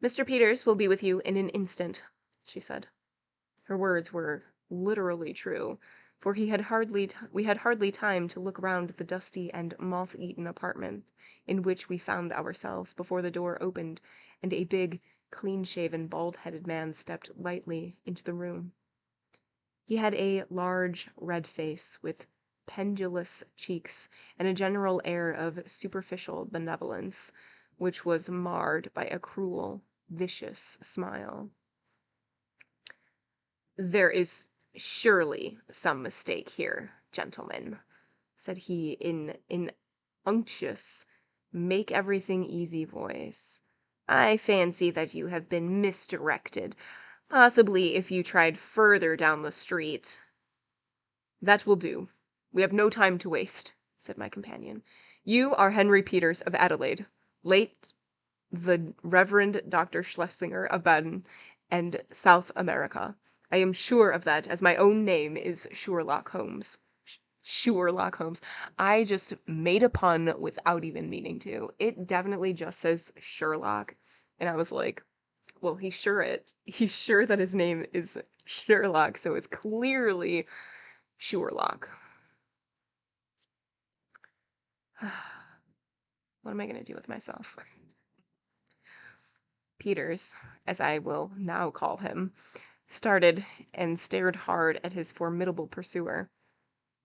Mr. Peters will be with you in an instant, she said. Her words were literally true, for we had hardly time to look round the dusty and moth-eaten apartment in which we found ourselves before the door opened and a big, clean-shaven, bald-headed man stepped lightly into the room. He had a large, red face with pendulous cheeks and a general air of superficial benevolence, which was marred by a cruel, vicious smile. There is surely some mistake here, gentlemen, said he in an unctuous, make-everything-easy voice. I fancy that you have been misdirected. Possibly if you tried further down the street. That will do. We have no time to waste, said my companion. You are Henry Peters of Adelaide, late the Reverend Dr. Schlesinger of Baden and South America. I am sure of that, as my own name is Sherlock Holmes. Sherlock Holmes. I just made a pun without even meaning to. It definitely just says Sherlock. And I was like, well, he's sure that his name is Sherlock, so it's clearly Sherlock. What am I going to do with myself? Peters, as I will now call him, started and stared hard at his formidable pursuer.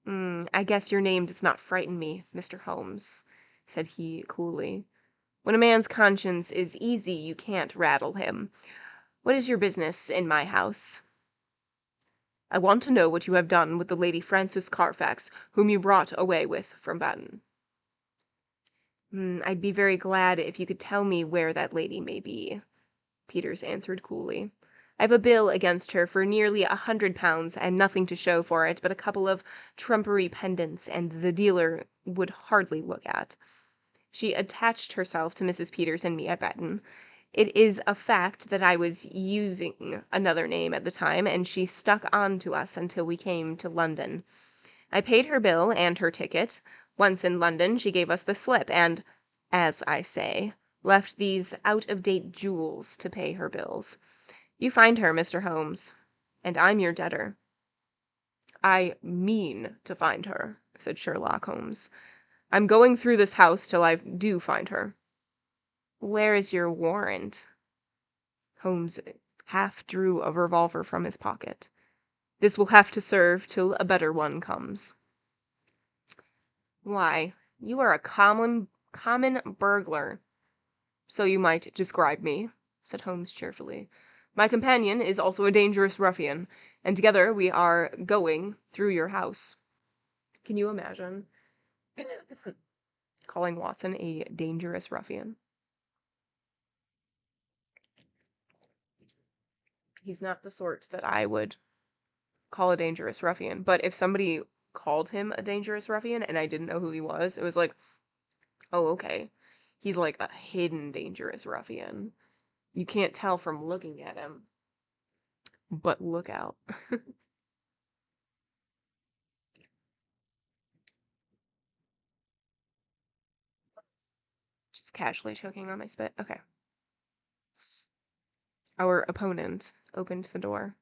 I guess your name does not frighten me, Mr. Holmes, said he coolly. When a man's conscience is easy, you can't rattle him. What is your business in my house? I want to know what you have done with the Lady Frances Carfax, whom you brought away with from Baden. I'd be very glad if you could tell me where that lady may be, Peters answered coolly. I've a bill against her for nearly £100, and nothing to show for it but a couple of trumpery pendants, and the dealer would hardly look at. She attached herself to Mrs. Peters and me at Baden. It is a fact that I was using another name at the time, and she stuck on to us until we came to London. I paid her bill and her ticket. Once in London, she gave us the slip, and, as I say, left these out-of-date jewels to pay her bills. You find her, Mr. Holmes, and I'm your debtor. I mean to find her, said Sherlock Holmes. I'm going through this house till I do find her. Where is your warrant? Holmes half drew a revolver from his pocket. This will have to serve till a better one comes. Why, you are a common burglar. So you might describe me, said Holmes cheerfully. My companion is also a dangerous ruffian, and together we are going through your house. Can you imagine calling Watson a dangerous ruffian? He's not the sort that I would call a dangerous ruffian, but if somebody called him a dangerous ruffian and I didn't know who he was, it was like, oh, okay. He's like a hidden dangerous ruffian. You can't tell from looking at him. But look out. Just casually choking on my spit. Okay. Our opponent opened the door.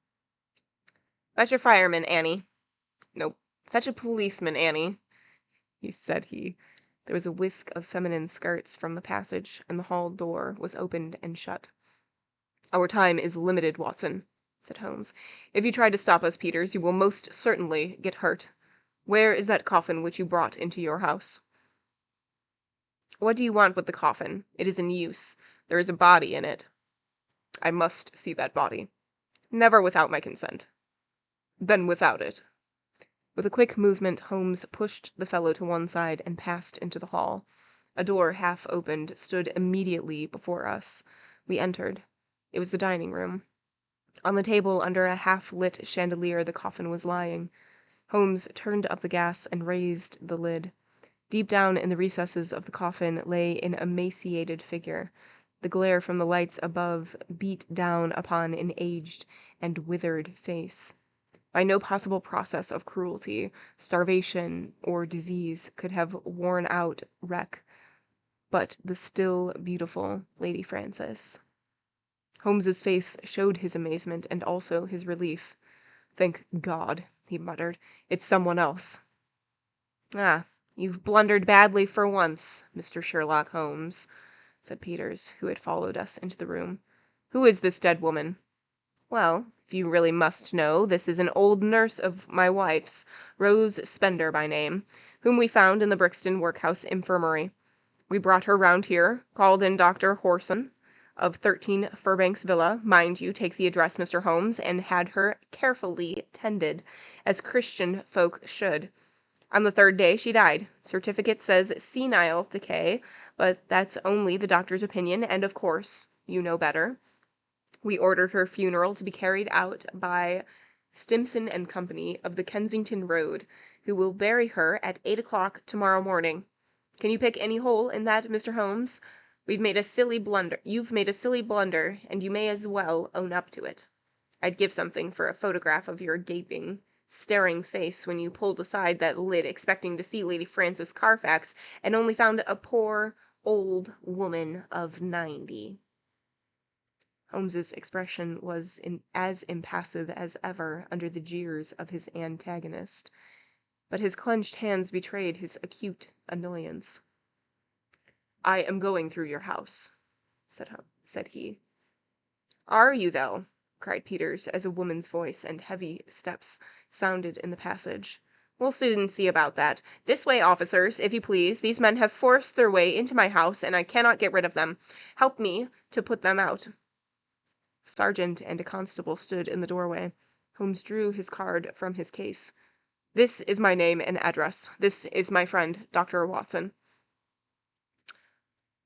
Fetch a fireman, Annie. Nope. Fetch a policeman, Annie, said he. There was a whisk of feminine skirts from the passage, and the hall door was opened and shut. Our time is limited, Watson, said Holmes. If you try to stop us, Peters, you will most certainly get hurt. Where is that coffin which you brought into your house? What do you want with the coffin? It is in use. There is a body in it. I must see that body. Never without my consent. Then without it. With a quick movement, Holmes pushed the fellow to one side and passed into the hall. A door, half opened, stood immediately before us. We entered. It was the dining room. On the table, under a half-lit chandelier, the coffin was lying. Holmes turned up the gas and raised the lid. Deep down in the recesses of the coffin lay an emaciated figure. The glare from the lights above beat down upon an aged and withered face. By no possible process of cruelty, starvation, or disease could have worn out wreck, but the still beautiful Lady Frances. Holmes's face showed his amazement and also his relief. Thank God, he muttered. It's someone else. Ah, you've blundered badly for once, Mr. Sherlock Holmes, said Peters, who had followed us into the room. Who is this dead woman? Well, if you really must know, this is an old nurse of my wife's, Rose Spender by name, whom we found in the Brixton workhouse infirmary. We brought her round here, called in Dr. Horson, of 13 Furbanks Villa, mind you, take the address, Mr. Holmes, and had her carefully tended, as Christian folk should. On the third day she died. Certificate says senile decay, but that's only the doctor's opinion, and of course you know better. We ordered her funeral to be carried out by Stimson and Company of the Kensington Road, who will bury her at 8 o'clock tomorrow morning. Can you pick any hole in that, Mr. Holmes? You've made a silly blunder, and you may as well own up to it. I'd give something for a photograph of your gaping, staring face when you pulled aside that lid expecting to see Lady Frances Carfax and only found a poor old woman of 90. Holmes's expression was as impassive as ever under the jeers of his antagonist, but his clenched hands betrayed his acute annoyance. I am going through your house, said he. Are you, though? Cried Peters, as a woman's voice and heavy steps sounded in the passage. We'll soon see about that. This way, officers, if you please. These men have forced their way into my house, and I cannot get rid of them. Help me to put them out. A sergeant and a constable stood in the doorway. Holmes drew his card from his case. "This is my name and address. This is my friend, Dr. Watson."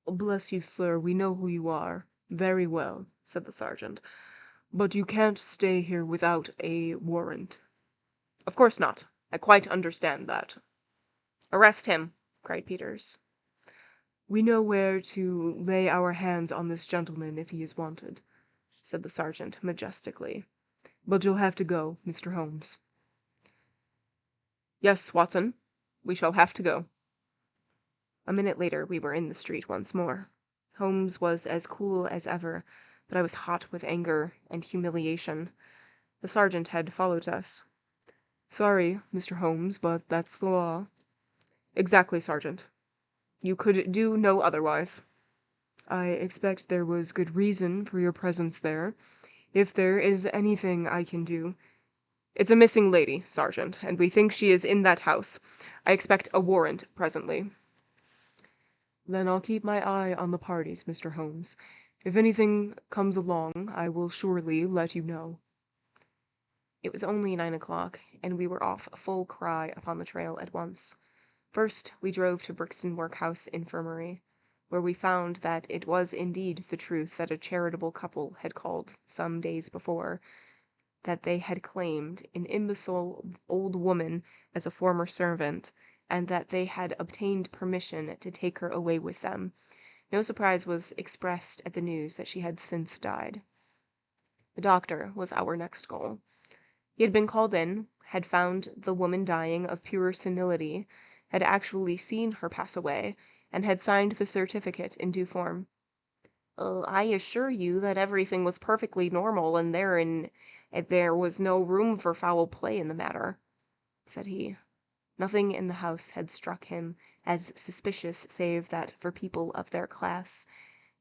"Bless you, sir, we know who you are. Very well," said the sergeant. "But you can't stay here without a warrant." "Of course not. I quite understand that." "Arrest him," cried Peters. "We know where to lay our hands on this gentleman if he is wanted," said the sergeant majestically. "But you'll have to go, Mr. Holmes." "Yes, Watson, we shall have to go." A minute later we were in the street once more. Holmes was as cool as ever, but I was hot with anger and humiliation. The sergeant had followed us. "Sorry, Mr. Holmes, but that's the law." "Exactly, Sergeant. You could do no otherwise." "I expect there was good reason for your presence there. If there is anything I can do—" "It's a missing lady, Sergeant, and we think she is in that house. I expect a warrant presently." "Then I'll keep my eye on the parties, Mr. Holmes. If anything comes along, I will surely let you know." It was only 9 o'clock, and we were off full cry upon the trail at once. First, we drove to Brixton Workhouse Infirmary, where we found that it was indeed the truth that a charitable couple had called some days before, that they had claimed an imbecile old woman as a former servant, and that they had obtained permission to take her away with them. No surprise was expressed at the news that she had since died. The doctor was our next goal. He had been called in, had found the woman dying of pure senility, had actually seen her pass away, and had signed the certificate in due form. "I assure you that everything was perfectly normal, and there was no room for foul play in the matter," said he. Nothing in the house had struck him as suspicious save that for people of their class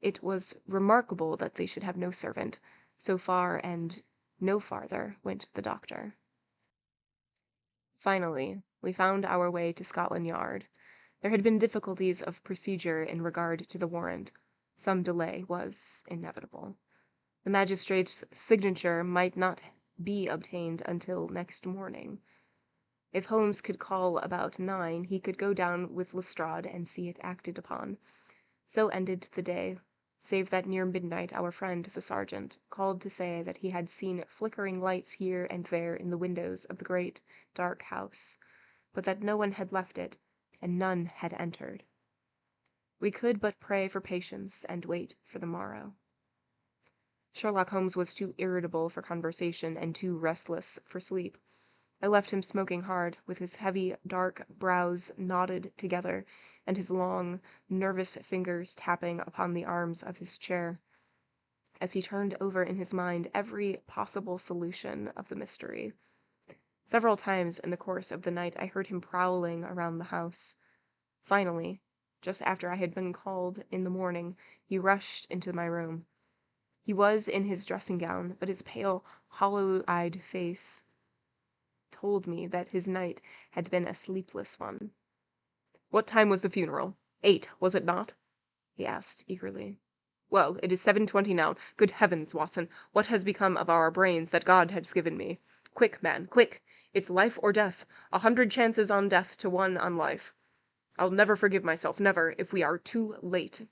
it was remarkable that they should have no servant. So far and no farther went the doctor. Finally, we found our way to Scotland Yard. There had been difficulties of procedure in regard to the warrant. Some delay was inevitable. The magistrate's signature might not be obtained until next morning. If Holmes could call about 9, he could go down with Lestrade and see it acted upon. So ended the day, save that near midnight our friend the sergeant called to say that he had seen flickering lights here and there in the windows of the great, dark house, but that no one had left it, and none had entered. We could but pray for patience and wait for the morrow. Sherlock Holmes was too irritable for conversation and too restless for sleep. I left him smoking hard, with his heavy, dark brows knotted together, and his long, nervous fingers tapping upon the arms of his chair, as he turned over in his mind every possible solution of the mystery. Several times in the course of the night I heard him prowling around the house. Finally, just after I had been called in the morning, he rushed into my room. He was in his dressing gown, but his pale, hollow-eyed face told me that his night had been a sleepless one. "What time was the funeral? 8, was it not?" he asked eagerly. "Well, it is 7:20 now. Good heavens, Watson, what has become of our brains that God has given me? Quick, man, quick! It's life or death. 100 chances on death to 1 on life. I'll never forgive myself, never, if we are too late."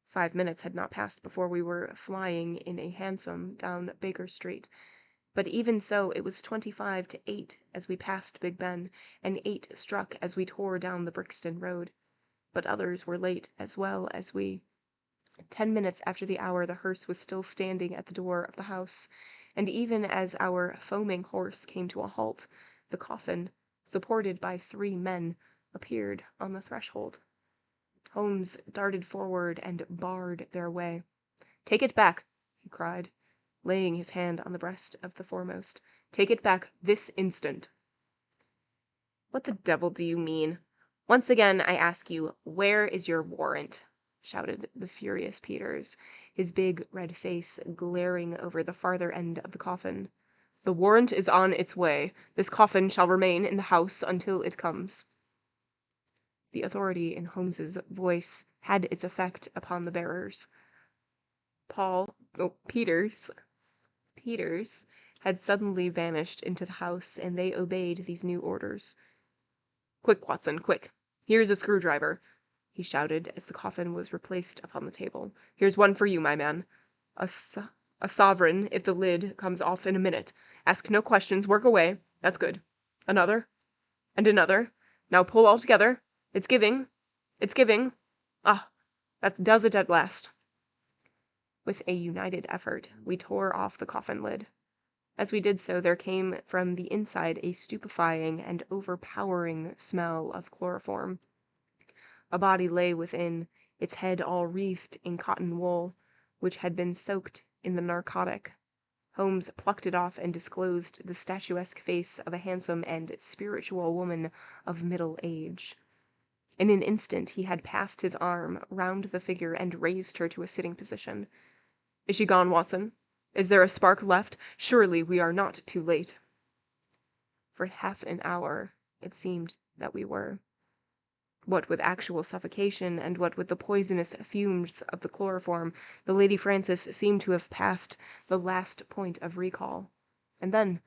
5 minutes had not passed before we were flying in a hansom down Baker Street. But even so, it was 25 to 8 as we passed Big Ben, and 8 struck as we tore down the Brixton Road. But others were late as well as we. 10 minutes after the hour the hearse was still standing at the door of the house, and even as our foaming horse came to a halt, the coffin, supported by 3 men, appeared on the threshold. Holmes darted forward and barred their way. "Take it back," he cried, laying his hand on the breast of the foremost. "Take it back this instant." "What the devil do you mean? Once again I ask you, where is your warrant?" shouted the furious Peters, his big red face glaring over the farther end of the coffin. "The warrant is on its way. This coffin shall remain in the house until it comes." The authority in Holmes's voice had its effect upon the bearers. Peters had suddenly vanished into the house, and they obeyed these new orders. "Quick, Watson, quick! Here's a screwdriver," he shouted as the coffin was replaced upon the table. "Here's one for you, my man. A sovereign if the lid comes off in a minute. Ask no questions, work away. That's good. Another. And another. Now pull all together. It's giving. It's giving. Ah, that does it at last." With a united effort, we tore off the coffin lid. As we did so, there came from the inside a stupefying and overpowering smell of chloroform. A body lay within, its head all wreathed in cotton wool, which had been soaked in the narcotic. Holmes plucked it off and disclosed the statuesque face of a handsome and spiritual woman of middle age. In an instant he had passed his arm round the figure and raised her to a sitting position. "Is she gone, Watson? Is there a spark left? Surely we are not too late." For half an hour it seemed that we were. What with actual suffocation, and what with the poisonous fumes of the chloroform, the Lady Frances seemed to have passed the last point of recall. And then,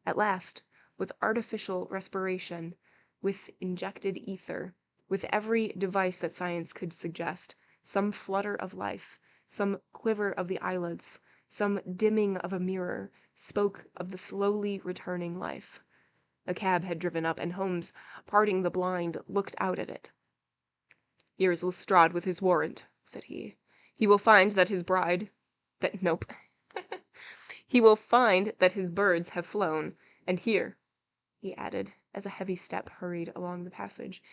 at last, with artificial respiration, with injected ether, with every device that science could suggest, some flutter of life, some quiver of the eyelids, some dimming of a mirror, spoke of the slowly returning life. A cab had driven up, and Holmes, parting the blind, looked out at it. "Here is Lestrade with his warrant," said he. "He will find that his bride... Nope. He will find that his birds have flown, and here," he added, as a heavy step hurried along the passage,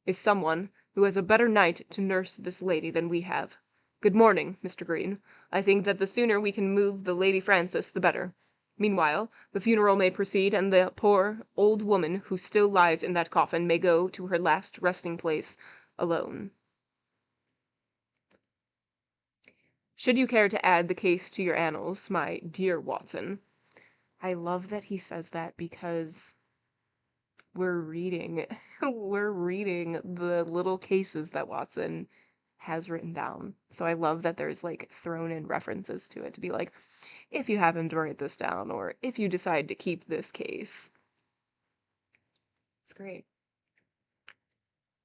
"is someone who has a better night to nurse this lady than we have. Good morning, Mr. Green. I think that the sooner we can move the Lady Frances the better. Meanwhile, the funeral may proceed, and the poor old woman who still lies in that coffin may go to her last resting-place alone. Should you care to add the case to your annals, my dear Watson." I love that he says that because we're reading we're reading the little cases that Watson has written down. So I love that there's like thrown in references to it to be like, if you happen to write this down, or if you decide to keep this case. It's great.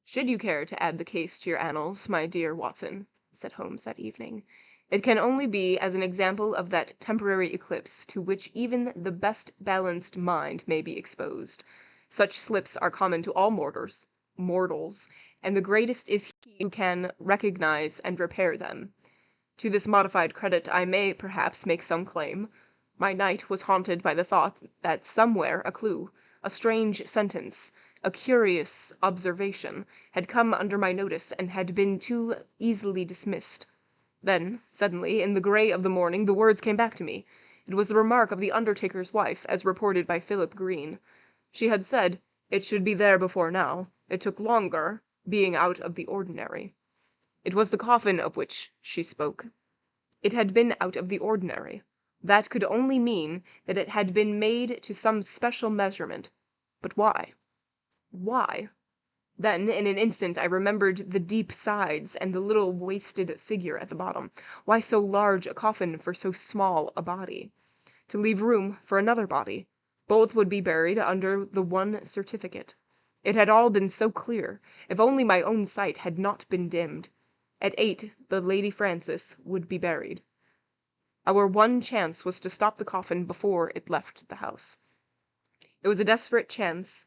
"Should you care to add the case to your annals, my dear Watson," said Holmes that evening, "it can only be as an example of that temporary eclipse to which even the best balanced mind may be exposed. Such slips are common to all mortals, and the greatest is he who can recognize and repair them. To this modified credit I may, perhaps, make some claim. My night was haunted by the thought that somewhere a clue, a strange sentence, a curious observation, had come under my notice and had been too easily dismissed. Then, suddenly, in the grey of the morning, the words came back to me. It was the remark of the undertaker's wife, as reported by Philip Green. She had said, 'It should be there before now. It took longer, being out of the ordinary.' It was the coffin of which she spoke. It had been out of the ordinary. That could only mean that it had been made to some special measurement. But why? Why? Then, in an instant, I remembered the deep sides and the little wasted figure at the bottom. Why so large a coffin for so small a body? To leave room for another body. Both would be buried under the one certificate. It had all been so clear. If only my own sight had not been dimmed. At 8, the Lady Frances would be buried. Our one chance was to stop the coffin before it left the house. It was a desperate chance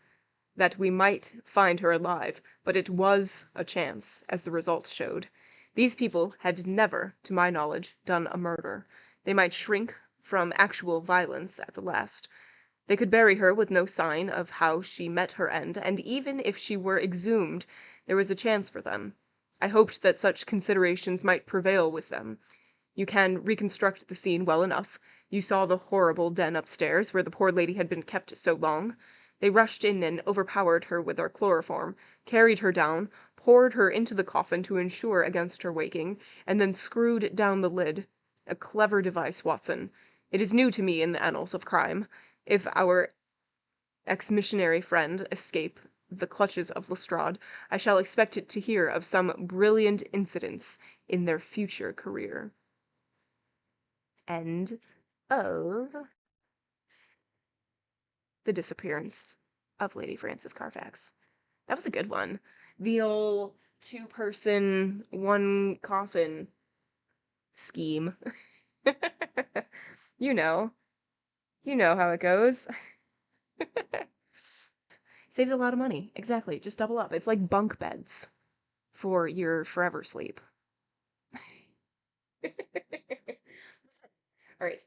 that we might find her alive, but it was a chance, as the results showed. These people had never, to my knowledge, done a murder. They might shrink from actual violence at the last. They could bury her with no sign of how she met her end, and even if she were exhumed, there was a chance for them. I hoped that such considerations might prevail with them. You can reconstruct the scene well enough. You saw the horrible den upstairs, where the poor lady had been kept so long. They rushed in and overpowered her with their chloroform, carried her down, poured her into the coffin to insure against her waking, and then screwed down the lid. A clever device, Watson. It is new to me in the annals of crime. If our ex-missionary friend escape the clutches of Lestrade, I shall expect to hear of some brilliant incidents in their future career. End of The Disappearance of Lady Frances Carfax. That was a good one. The old two-person, one coffin scheme. You know. You know how it goes. Saves a lot of money. Exactly. Just double up. It's like bunk beds for your forever sleep. All right.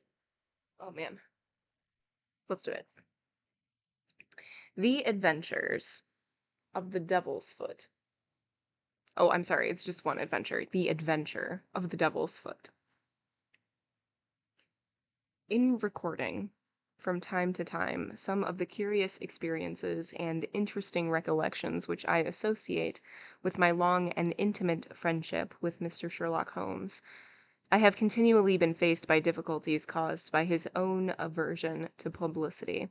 Oh man. Let's do it. The Adventures of the Devil's Foot. Oh, I'm sorry. It's just one adventure. The Adventure of the Devil's Foot. In recording, from time to time, some of the curious experiences and interesting recollections which I associate with my long and intimate friendship with Mr. Sherlock Holmes, I have continually been faced by difficulties caused by his own aversion to publicity.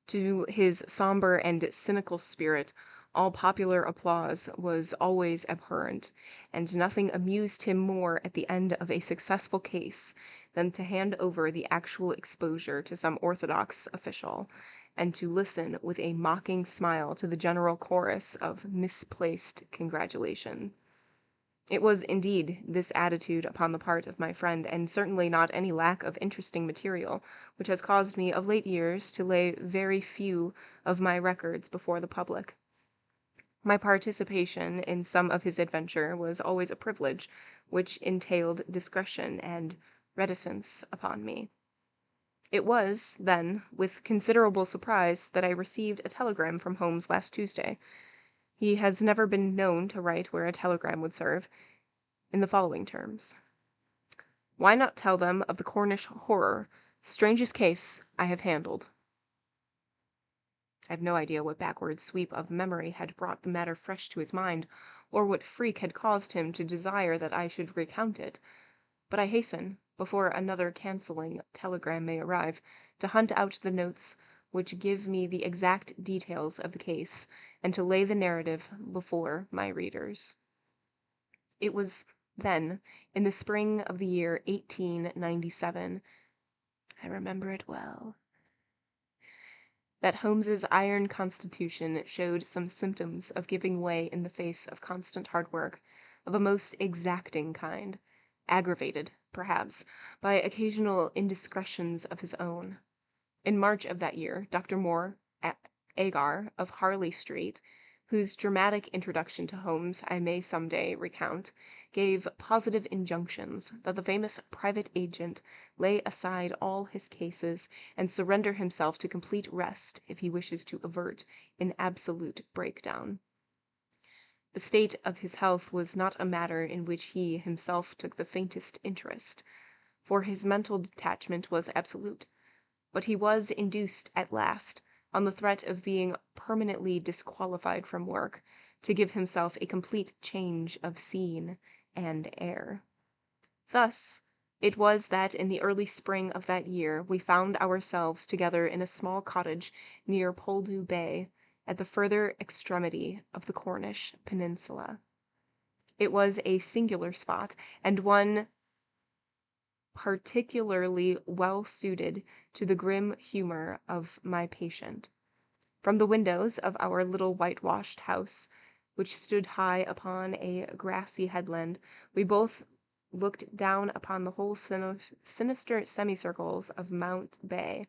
To his somber and cynical spirit, all popular applause was always abhorrent, and nothing amused him more at the end of a successful case than to hand over the actual exposure to some orthodox official, and to listen with a mocking smile to the general chorus of misplaced congratulation. It was indeed this attitude upon the part of my friend, and certainly not any lack of interesting material, which has caused me of late years to lay very few of my records before the public. My participation in some of his adventure was always a privilege, which entailed discretion and reticence upon me. It was, then, with considerable surprise that I received a telegram from Holmes last Tuesday. He has never been known to write where a telegram would serve, in the following terms: "Why not tell them of the Cornish horror? Strangest case I have handled." I have no idea what backward sweep of memory had brought the matter fresh to his mind, or what freak had caused him to desire that I should recount it, but I hasten, before another cancelling telegram may arrive, to hunt out the notes which give me the exact details of the case, and to lay the narrative before my readers. It was then, in the spring of the year 1897, I remember it well, that Holmes's iron constitution showed some symptoms of giving way in the face of constant hard work, of a most exacting kind, aggravated, perhaps, by occasional indiscretions of his own. In March of that year, Dr. Moore, Agar, of Harley Street, whose dramatic introduction to Holmes I may some day recount, gave positive injunctions that the famous private agent lay aside all his cases and surrender himself to complete rest if he wishes to avert an absolute breakdown. The state of his health was not a matter in which he himself took the faintest interest, for his mental detachment was absolute, but he was induced at last, on the threat of being permanently disqualified from work, to give himself a complete change of scene and air. Thus it was that in the early spring of that year we found ourselves together in a small cottage near Poldhu Bay, at the further extremity of the Cornish peninsula. It was a singular spot, and one particularly well suited to the grim humor of my patient. From the windows of our little whitewashed house, which stood high upon a grassy headland, we both looked down upon the whole sinister semicircles of Mount Bay,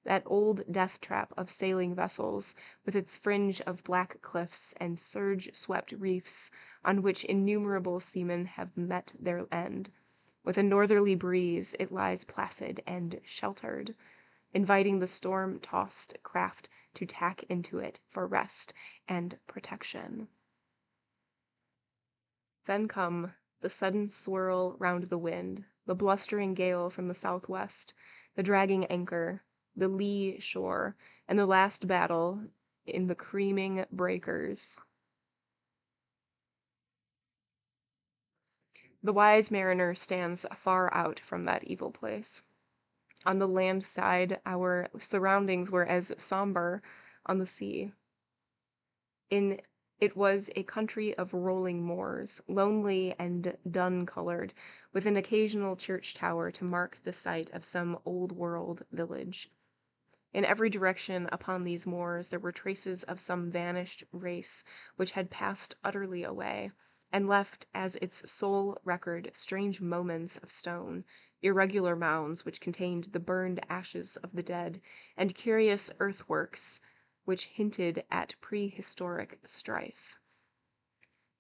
that old death-trap of sailing vessels, with its fringe of black cliffs and surge-swept reefs on which innumerable seamen have met their end. With a northerly breeze it lies placid and sheltered, inviting the storm-tossed craft to tack into it for rest and protection. Then come the sudden swirl round the wind, the blustering gale from the southwest, the dragging anchor, the lee shore, and the last battle in the creaming breakers. The wise mariner stands far out from that evil place. On the land side, our surroundings were as somber on the sea. It was a country of rolling moors, lonely and dun-colored, with an occasional church tower to mark the site of some old-world village. In every direction upon these moors there were traces of some vanished race which had passed utterly away, and left as its sole record strange monuments of stone, irregular mounds which contained the burned ashes of the dead, and curious earthworks which hinted at prehistoric strife.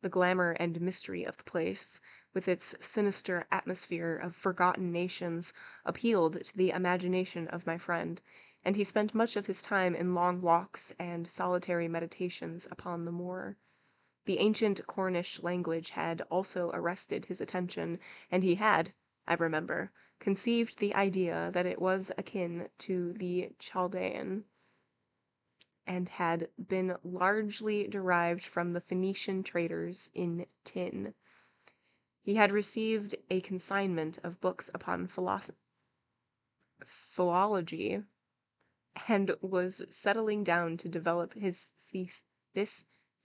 The glamour and mystery of the place, with its sinister atmosphere of forgotten nations, appealed to the imagination of my friend, and he spent much of his time in long walks and solitary meditations upon the moor. The ancient Cornish language had also arrested his attention, and he had, I remember, conceived the idea that it was akin to the Chaldean, and had been largely derived from the Phoenician traders in tin. He had received a consignment of books upon philology, and was settling down to develop this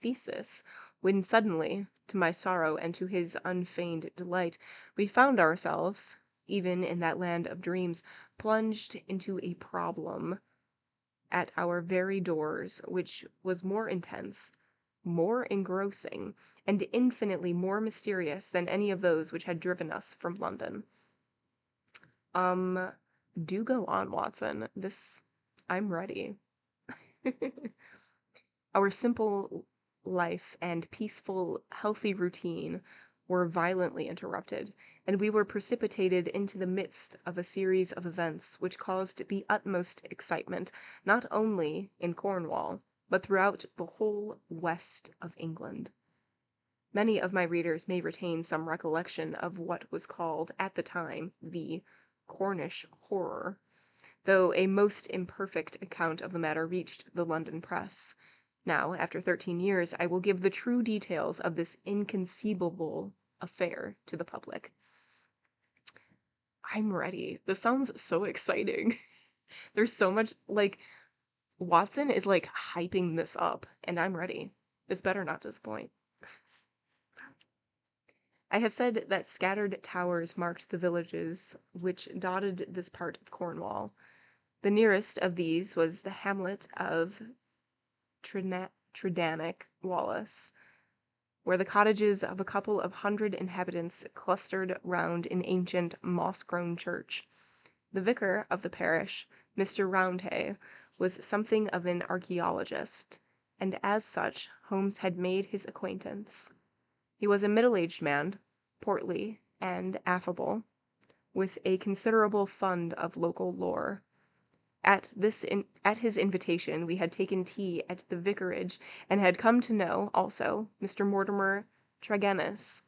thesis, when suddenly, to my sorrow and to his unfeigned delight, we found ourselves, even in that land of dreams, plunged into a problem at our very doors, which was more intense, more engrossing, and infinitely more mysterious than any of those which had driven us from London. Do go on, Watson. I'm ready. Our simple life and peaceful, healthy routine were violently interrupted, and we were precipitated into the midst of a series of events which caused the utmost excitement, not only in Cornwall, but throughout the whole west of England. Many of my readers may retain some recollection of what was called, at the time, the Cornish horror, though a most imperfect account of the matter reached the London press. Now, after 13 years, I will give the true details of this inconceivable affair to the public. I'm ready. This sounds so exciting. There's so much, Watson is, hyping this up, and I'm ready. This better not disappoint. I have said that scattered towers marked the villages which dotted this part of Cornwall. The nearest of these was the hamlet of Tredannick Wallace, where the cottages of a couple of hundred inhabitants clustered round an ancient moss-grown church. The vicar of the parish, Mr. Roundhay, was something of an archaeologist, and as such Holmes had made his acquaintance. He was a middle-aged man, portly and affable, with a considerable fund of local lore. At his invitation, we had taken tea at the vicarage, and had come to know, also, Mr. Mortimer Tregennis,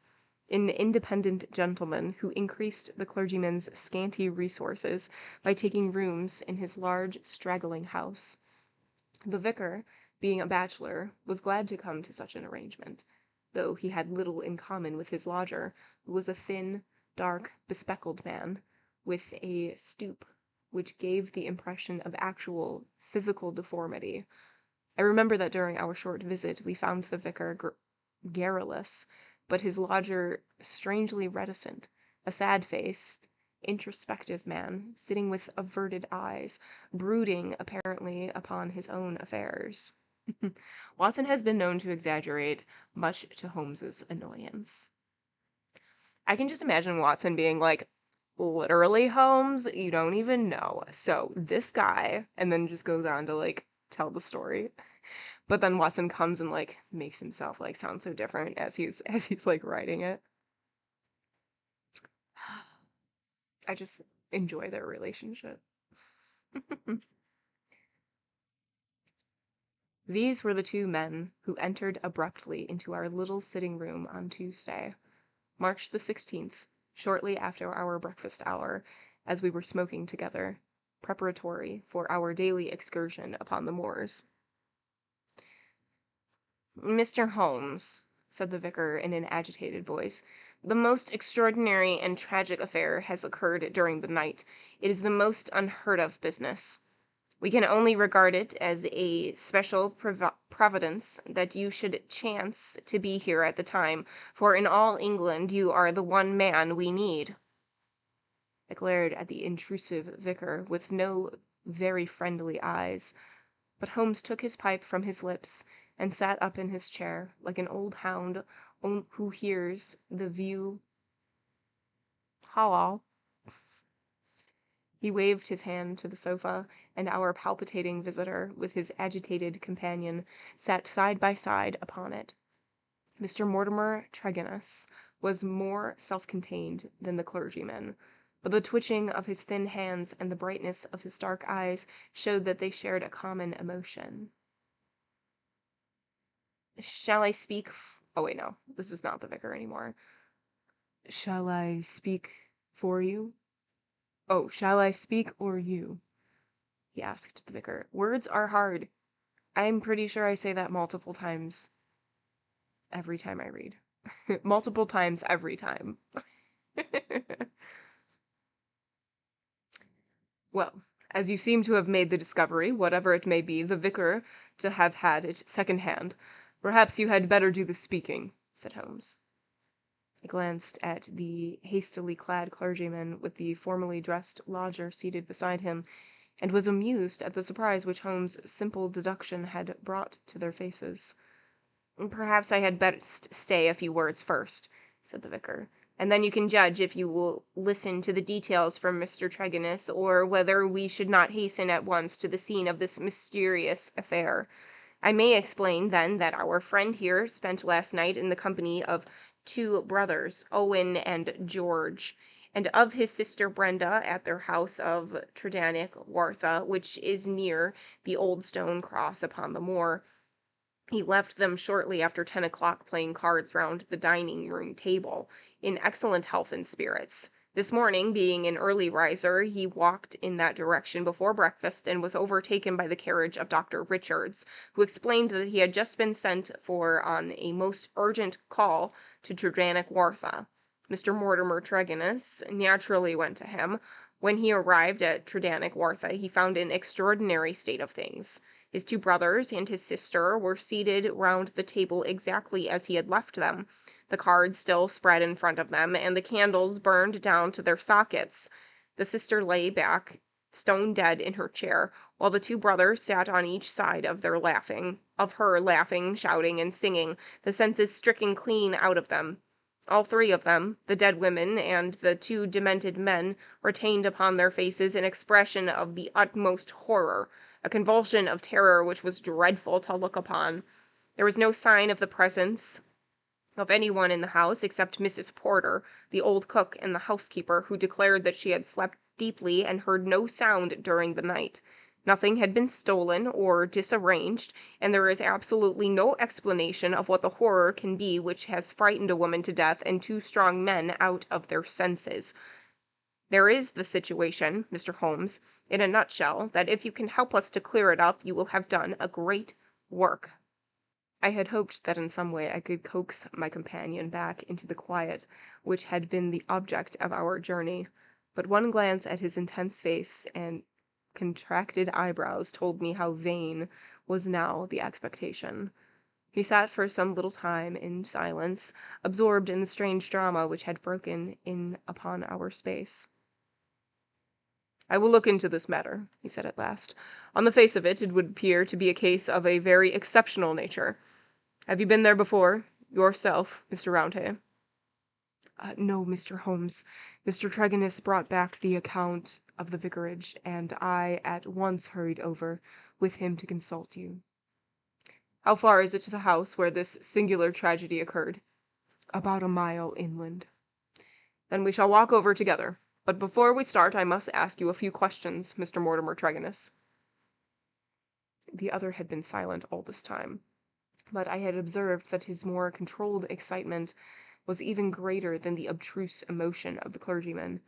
an independent gentleman who increased the clergyman's scanty resources by taking rooms in his large, straggling house. The vicar, being a bachelor, was glad to come to such an arrangement, though he had little in common with his lodger, who was a thin, dark, bespectacled man, with a stoop which gave the impression of actual physical deformity. I remember that during our short visit we found the vicar garrulous, but his lodger strangely reticent, a sad-faced, introspective man, sitting with averted eyes, brooding apparently upon his own affairs. Watson has been known to exaggerate, much to Holmes's annoyance. I can just imagine Watson being like, literally, Holmes, you don't even know. So this guy, and then just goes on to tell the story. But then Watson comes and makes himself sound so different as he's writing it. I just enjoy their relationship. These were the two men who entered abruptly into our little sitting room on Tuesday, March the 16th, shortly after our breakfast hour, as we were smoking together, preparatory for our daily excursion upon the moors. "Mr. Holmes," said the vicar in an agitated voice, "the most extraordinary and tragic affair has occurred during the night. It is the most unheard of business. We can only regard it as a special providence that you should chance to be here at the time, for in all England you are the one man we need." I glared at the intrusive vicar with no very friendly eyes. But Holmes took his pipe from his lips and sat up in his chair, like an old hound who hears the view. Halal. He waved his hand to the sofa, and our palpitating visitor, with his agitated companion, sat side by side upon it. Mr. Mortimer Tregennis was more self-contained than the clergyman, but the twitching of his thin hands and the brightness of his dark eyes showed that they shared a common emotion. Shall I speak? Oh, wait, no. This is not the vicar anymore. Shall I speak for you? Oh, shall I speak or you? He asked the vicar. Words are hard. I'm pretty sure I say that multiple times every time I read. Multiple times every time. Well, as you seem to have made the discovery, whatever it may be, the vicar to have had it second-hand, perhaps you had better do the speaking, said Holmes. I glanced at the hastily clad clergyman with the formally dressed lodger seated beside him, and was amused at the surprise which Holmes' simple deduction had brought to their faces. Perhaps I had best say a few words first, said the vicar, and then you can judge if you will listen to the details from Mr. Tregennis, or whether we should not hasten at once to the scene of this mysterious affair. I may explain, then, that our friend here spent last night in the company of two brothers, Owen and George, and of his sister Brenda at their house of Tredannick, Wartha, which is near the old stone cross upon the moor. He left them shortly after 10 o'clock playing cards round the dining-room table, in excellent health and spirits. This morning, being an early riser, he walked in that direction before breakfast and was overtaken by the carriage of Dr. Richards, who explained that he had just been sent for on a most urgent call to Tredannick Wartha. Mr. Mortimer Tregennis naturally went to him. When he arrived at Tredannick Wartha, he found an extraordinary state of things. His two brothers and his sister were seated round the table exactly as he had left them, the cards still spread in front of them, and the candles burned down to their sockets. The sister lay back, stone dead in her chair, while the two brothers sat on each side of her laughing, shouting, and singing, the senses stricken clean out of them. All three of them, the dead women and the two demented men, retained upon their faces an expression of the utmost horror, a convulsion of terror which was dreadful to look upon. There was no sign of the presence of anyone in the house except Mrs. Porter, the old cook and the housekeeper, who declared that she had slept deeply and heard no sound during the night. Nothing had been stolen or disarranged, and there is absolutely no explanation of what the horror can be which has frightened a woman to death and two strong men out of their senses. There is the situation, Mr. Holmes, in a nutshell, that if you can help us to clear it up, you will have done a great work. I had hoped that in some way I could coax my companion back into the quiet which had been the object of our journey, but one glance at his intense face and contracted eyebrows told me how vain was now the expectation. He sat for some little time in silence, absorbed in the strange drama which had broken in upon our space. I will look into this matter, he said at last. On the face of it, it would appear to be a case of a very exceptional nature. Have you been there before, yourself, Mr. Roundhay? No, Mr. Holmes. Mr. Tregennis brought back the account of the vicarage, and I at once hurried over with him to consult you. How far is it to the house where this singular tragedy occurred? About a mile inland. Then we shall walk over together. But before we start, I must ask you a few questions, Mr. Mortimer Tregennis. The other had been silent all this time, but I had observed that his more controlled excitement was even greater than the abstruse emotion of the clergyman.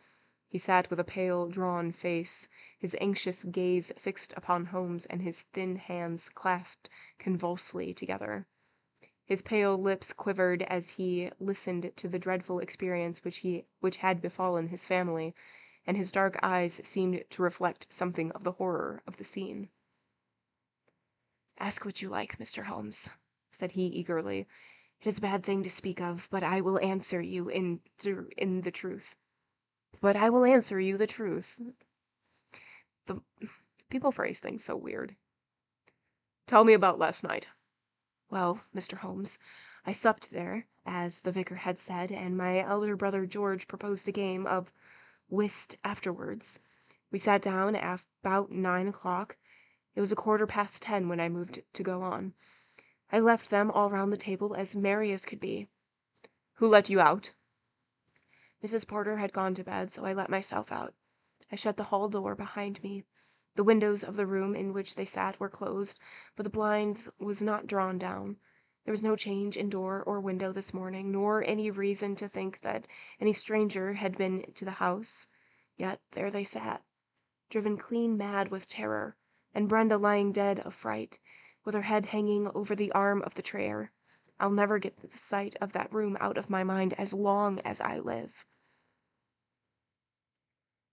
He sat with a pale, drawn face, his anxious gaze fixed upon Holmes, and his thin hands clasped convulsively together. His pale lips quivered as he listened to the dreadful experience which had befallen his family, and his dark eyes seemed to reflect something of the horror of the scene. "Ask what you like, Mr. Holmes," said he eagerly. "It is a bad thing to speak of, but I will answer you in the truth. The People phrase things so weird. Tell me about last night. Well, Mr. Holmes, I supped there, as the vicar had said, and my elder brother George proposed a game of whist afterwards. We sat down at about 9 o'clock. It was 10:15 when I moved to go on. I left them all round the table as merry as could be. Who let you out? Mrs. Porter had gone to bed, so I let myself out. I shut the hall door behind me. The windows of the room in which they sat were closed, but the blind was not drawn down. There was no change in door or window this morning, nor any reason to think that any stranger had been to the house. Yet there they sat, driven clean mad with terror, and Brenda lying dead of fright, with her head hanging over the arm of the chair. I'll never get the sight of that room out of my mind as long as I live.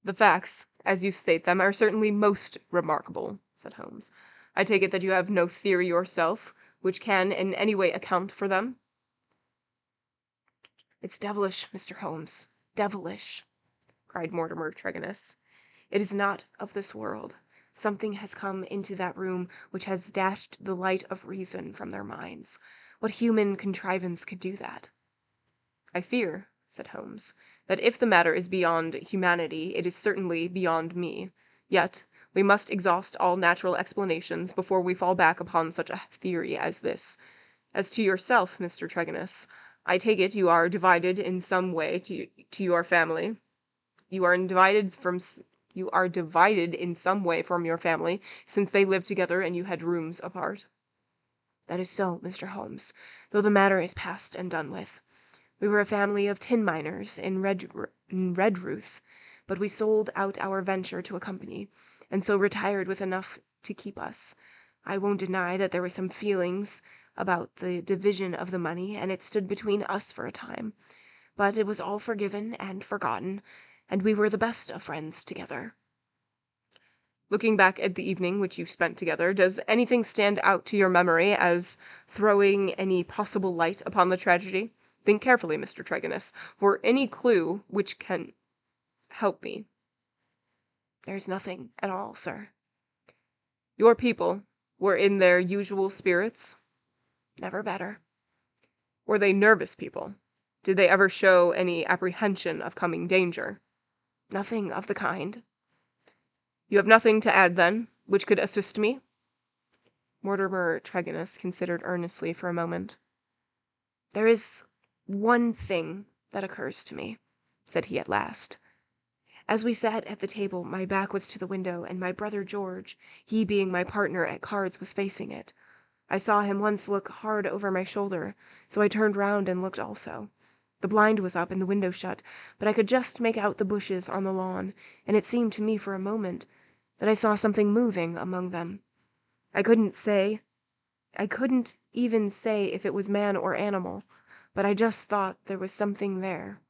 The facts, as you state them, are certainly most remarkable, said Holmes. I take it that you have no theory yourself, which can in any way account for them? It's devilish, Mr. Holmes, devilish, cried Mortimer Tregennis. It is not of this world. Something has come into that room which has dashed the light of reason from their minds. What human contrivance could do that? I fear, said Holmes, that if the matter is beyond humanity, it is certainly beyond me. Yet we must exhaust all natural explanations before we fall back upon such a theory as this. As to yourself, Mr. Tregennis, I take it you are divided in some way to your family. You are divided in some way from your family, since they lived together and you had rooms apart. That is so, Mr. Holmes, though the matter is past and done with. We were a family of tin miners in Redruth, but we sold out our venture to a company, and so retired with enough to keep us. I won't deny that there were some feelings about the division of the money, and it stood between us for a time. But it was all forgiven and forgotten, and we were the best of friends together. Looking back at the evening which you spent together, does anything stand out to your memory as throwing any possible light upon the tragedy? Think carefully, Mr. Tregennis, for any clue which can help me. There's nothing at all, sir. Your people were in their usual spirits? Never better. Were they nervous people? Did they ever show any apprehension of coming danger? Nothing of the kind. You have nothing to add, then, which could assist me? Mortimer Tregennis considered earnestly for a moment. There is one thing that occurs to me, said he at last. As we sat at the table, my back was to the window, and my brother George, he being my partner at cards, was facing it. I saw him once look hard over my shoulder, so I turned round and looked also. The blind was up and the window shut, but I could just make out the bushes on the lawn, and it seemed to me for a moment that I saw something moving among them. I couldn't even say if it was man or animal, but I just thought there was something there.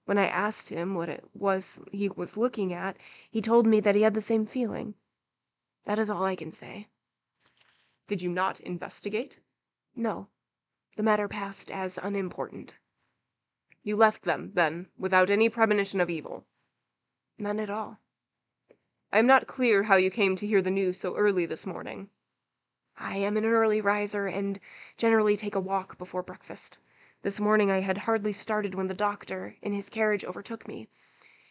When I asked him what it was he was looking at, he told me that he had the same feeling. That is all I can say. Did you not investigate? No. The matter passed as unimportant. You left them, then, without any premonition of evil? None at all. I am not clear how you came to hear the news so early this morning. I am an early riser and generally take a walk before breakfast. This morning I had hardly started when the doctor, in his carriage, overtook me.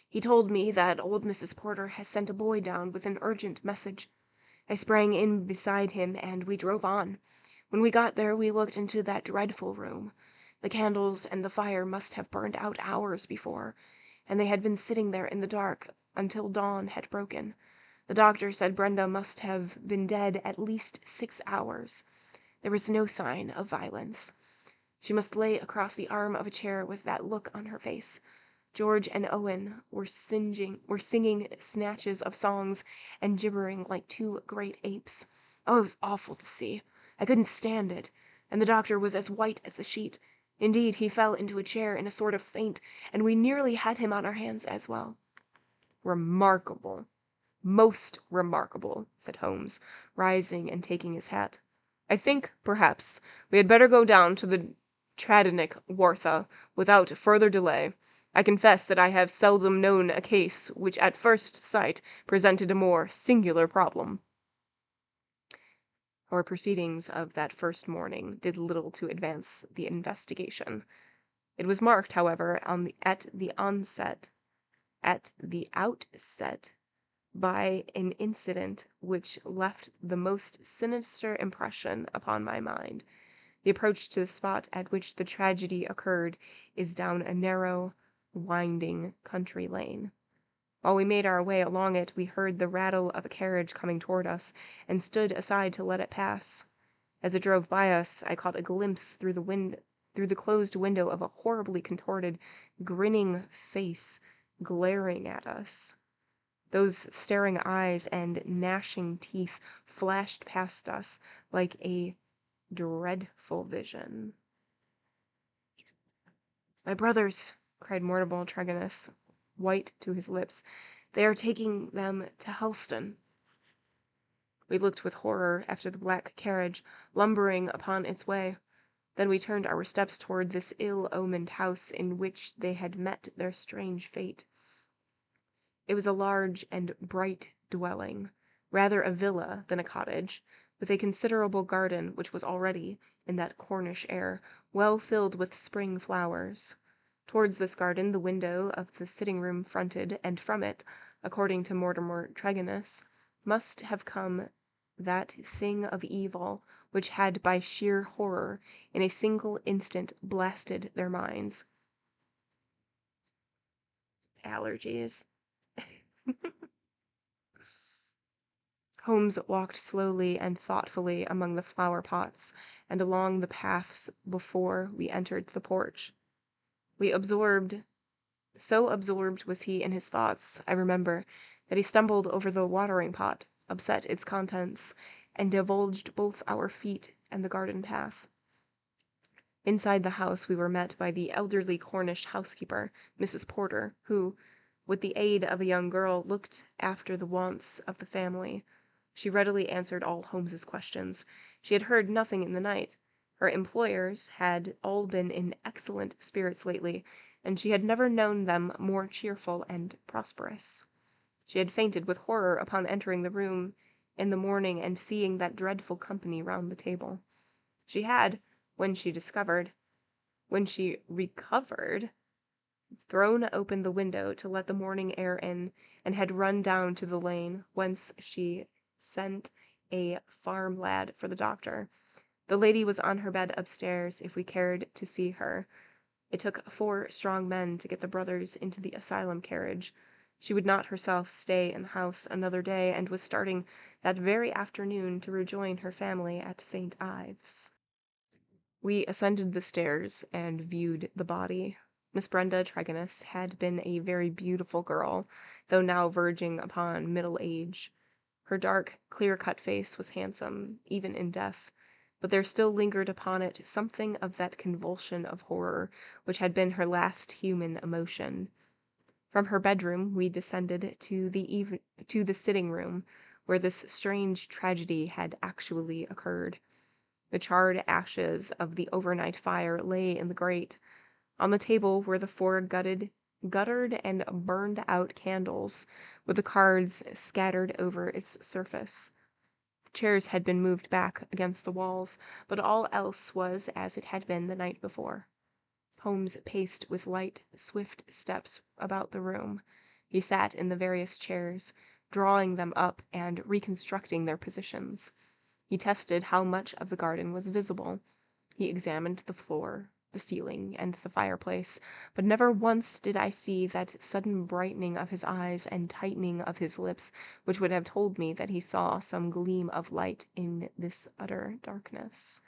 He told me that old Mrs. Porter has sent a boy down with an urgent message. I sprang in beside him, and we drove on. When we got there, we looked into that dreadful room. The candles and the fire must have burned out hours before, and they had been sitting there in the dark until dawn had broken. The doctor said Brenda must have been dead at least 6 hours. There was no sign of violence. She must lay across the arm of a chair with that look on her face. George and Owen were singing snatches of songs and gibbering like two great apes. Oh, it was awful to see. I couldn't stand it, and the doctor was as white as a sheet. Indeed, he fell into a chair in a sort of faint, and we nearly had him on our hands as well. Remarkable. Most remarkable, said Holmes, rising and taking his hat. I think, perhaps, we had better go down to the Tradenick Wartha without further delay. I confess that I have seldom known a case which at first sight presented a more singular problem. Our proceedings of that first morning did little to advance the investigation. It was marked, however, at the outset, by an incident which left the most sinister impression upon my mind. The approach to the spot at which the tragedy occurred is down a narrow, winding country lane. While we made our way along it, we heard the rattle of a carriage coming toward us, and stood aside to let it pass. As it drove by us, I caught a glimpse through the closed window of a horribly contorted, grinning face glaring at us. Those staring eyes and gnashing teeth flashed past us like a dreadful vision. "My brothers!" cried Mortimer Tregonnis, white to his lips. "They are taking them to Helston." We looked with horror after the black carriage lumbering upon its way. Then we turned our steps toward this ill-omened house in which they had met their strange fate. It was a large and bright dwelling, rather a villa than a cottage, with a considerable garden which was already, in that Cornish air, well filled with spring flowers. Towards this garden the window of the sitting-room fronted, and from it, according to Mortimer Tregonnis, must have come that thing of evil which had by sheer horror in a single instant blasted their minds. Allergies. Holmes walked slowly and thoughtfully among the flower pots and along the paths before we entered the porch. So absorbed was he in his thoughts, I remember, that he stumbled over the watering pot, upset its contents, and divulged both our feet and the garden path. Inside the house we were met by the elderly Cornish housekeeper, Mrs. Porter, who, with the aid of a young girl, looked after the wants of the family. She readily answered all Holmes's questions. She had heard nothing in the night. Her employers had all been in excellent spirits lately, and she had never known them more cheerful and prosperous. She had fainted with horror upon entering the room in the morning and seeing that dreadful company round the table. She had, when she recovered, thrown open the window to let the morning air in, and had run down to the lane, whence she sent a farm lad for the doctor. The lady was on her bed upstairs if we cared to see her. It took 4 strong men to get the brothers into the asylum carriage. She would not herself stay in the house another day, and was starting that very afternoon to rejoin her family at St. Ives. We ascended the stairs and viewed the body. Miss Brenda Tregonnis had been a very beautiful girl, though now verging upon middle age. Her dark, clear-cut face was handsome, even in death, but there still lingered upon it something of that convulsion of horror which had been her last human emotion. From her bedroom we descended to the sitting-room, where this strange tragedy had actually occurred. The charred ashes of the overnight fire lay in the grate. On the table were the 4 guttered and burned-out candles, with the cards scattered over its surface. The chairs had been moved back against the walls, but all else was as it had been the night before. Holmes paced with light, swift steps about the room. He sat in the various chairs, drawing them up and reconstructing their positions. He tested how much of the garden was visible. He examined the floor, the ceiling, and the fireplace, but never once did I see that sudden brightening of his eyes and tightening of his lips which would have told me that he saw some gleam of light in this utter darkness.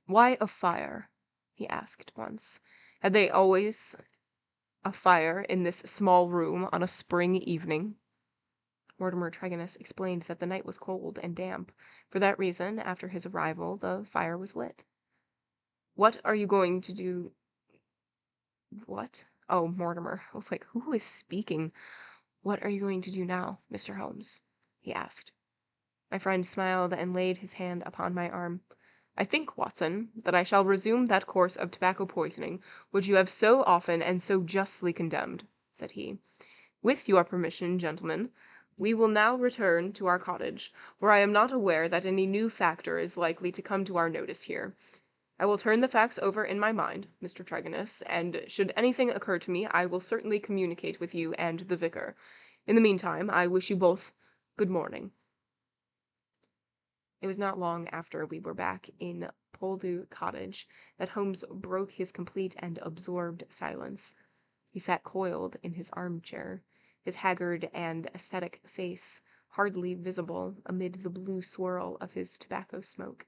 "Why a fire?" he asked once. "Had they always a fire in this small room on a spring evening?" Mortimer Tregonnis explained that the night was cold and damp. For that reason, after his arrival, the fire was lit. "What are you going to do?" "What? Oh, Mortimer." I was like, who is speaking? "What are you going to do now, Mr. Holmes?" he asked. My friend smiled and laid his hand upon my arm. I think, Watson, that I shall resume that course of tobacco poisoning which you have so often and so justly condemned, said he. With your permission, gentlemen, we will now return to our cottage, for I am not aware that any new factor is likely to come to our notice here. I will turn the facts over in my mind, Mr. Tregonnis, and should anything occur to me, I will certainly communicate with you and the vicar. In the meantime, I wish you both good morning. It was not long after we were back in Poldu Cottage that Holmes broke his complete and absorbed silence. He sat coiled in his armchair, his haggard and ascetic face hardly visible amid the blue swirl of his tobacco smoke,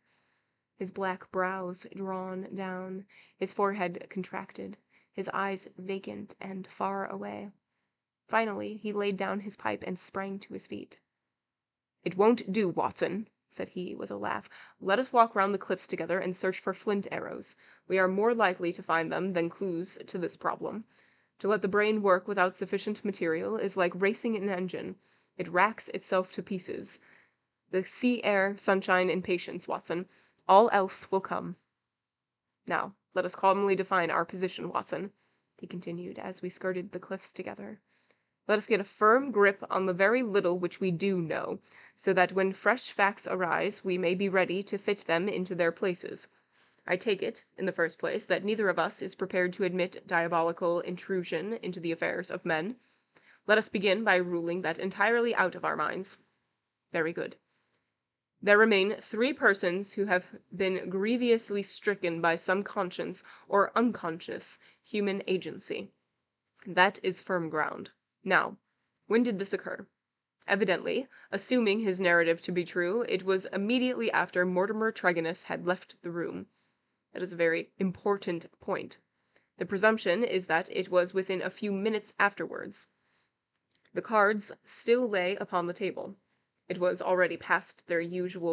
his black brows drawn down, his forehead contracted, his eyes vacant and far away. Finally, he laid down his pipe and sprang to his feet. "It won't do, Watson," said he, with a laugh. "Let us walk round the cliffs together and search for flint arrows. We are more likely to find them than clues to this problem. To let the brain work without sufficient material is like racing an engine. It racks itself to pieces. The sea air, sunshine, and patience, Watson. All else will come. Now, let us calmly define our position, Watson," he continued, as we skirted the cliffs together. "Let us get a firm grip on the very little which we do know, so that when fresh facts arise we may be ready to fit them into their places. I take it, in the first place, that neither of us is prepared to admit diabolical intrusion into the affairs of men. Let us begin by ruling that entirely out of our minds. Very good. There remain 3 persons who have been grievously stricken by some conscious or unconscious human agency. That is firm ground. Now, when did this occur? Evidently, assuming his narrative to be true, it was immediately after Mortimer Tregonnis had left the room. That is a very important point. The presumption is that it was within a few minutes afterwards. The cards still lay upon the table. It was already past their usual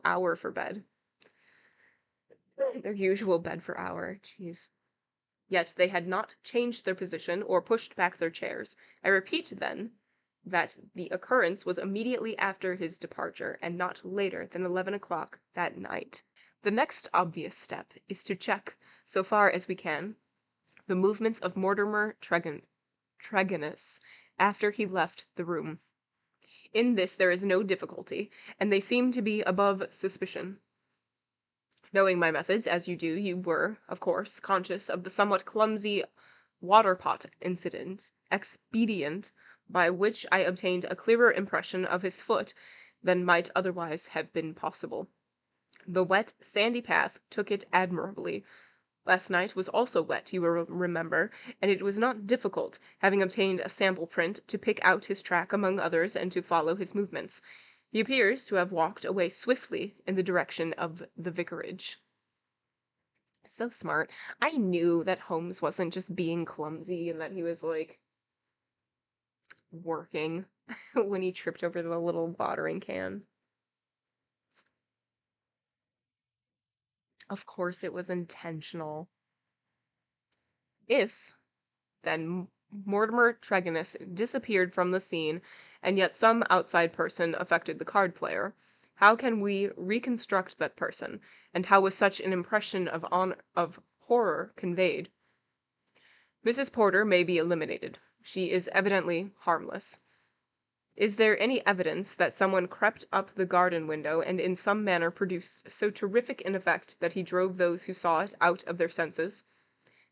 hour for bed. Their usual bed for hour. Jeez. Yet they had not changed their position or pushed back their chairs. I repeat, then, that the occurrence was immediately after his departure, and not later than 11 o'clock that night. The next obvious step is to check, so far as we can, the movements of Mortimer Tregonnis after he left the room. In this there is no difficulty, and they seem to be above suspicion. Knowing my methods, as you do, you were, of course, conscious of the somewhat clumsy water-pot expedient by which I obtained a clearer impression of his foot than might otherwise have been possible. The wet, sandy path took it admirably. Last night was also wet, you will remember, and it was not difficult, having obtained a sample print, to pick out his track among others and to follow his movements. He appears to have walked away swiftly in the direction of the vicarage. So smart. I knew that Holmes wasn't just being clumsy and that he was, like, working when he tripped over the little watering can. Of course it was intentional. If, then, Mortimer Tregonnis disappeared from the scene, and yet some outside person affected the card player, how can we reconstruct that person, and how was such an impression of horror conveyed? Mrs. Porter may be eliminated. She is evidently harmless. Is there any evidence that someone crept up the garden window and in some manner produced so terrific an effect that he drove those who saw it out of their senses?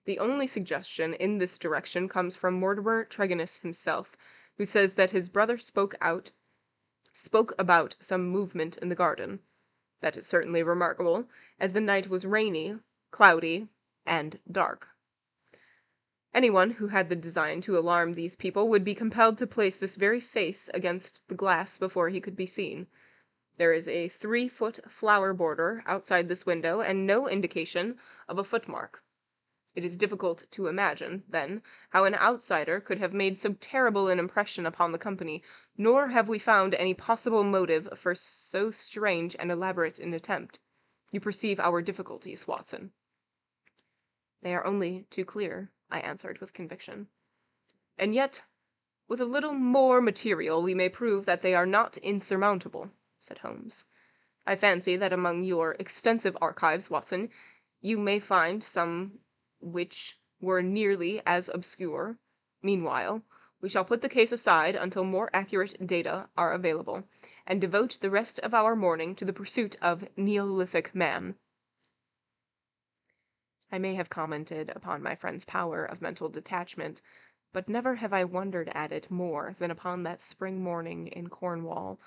The only suggestion in this direction comes from Mortimer Tregonnis himself, who says that his brother spoke about some movement in the garden. That is certainly remarkable, as the night was rainy, cloudy, and dark. Anyone who had the design to alarm these people would be compelled to place this very face against the glass before he could be seen. There is a 3-foot flower border outside this window, and no indication of a footmark. It is difficult to imagine, then, how an outsider could have made so terrible an impression upon the company, nor have we found any possible motive for so strange and elaborate an attempt. You perceive our difficulties, Watson. They are only too clear, I answered with conviction. And yet, with a little more material we may prove that they are not insurmountable, said Holmes. I fancy that among your extensive archives, Watson, you may find some which were nearly as obscure. Meanwhile, we shall put the case aside until more accurate data are available, and devote the rest of our morning to the pursuit of Neolithic man. I may have commented upon my friend's power of mental detachment, but never have I wondered at it more than upon that spring morning in Cornwall,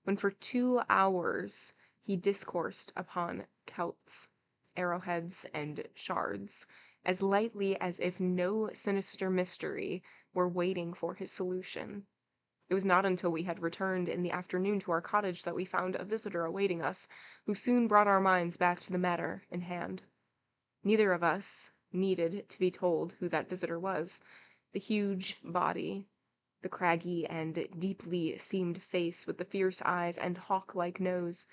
when for 2 hours he discoursed upon celts, arrowheads, and shards, as lightly as if no sinister mystery were waiting for his solution. It was not until we had returned in the afternoon to our cottage that we found a visitor awaiting us, who soon brought our minds back to the matter in hand. Neither of us needed to be told who that visitor was. The huge body, the craggy and deeply seamed face with the fierce eyes and hawk-like nose,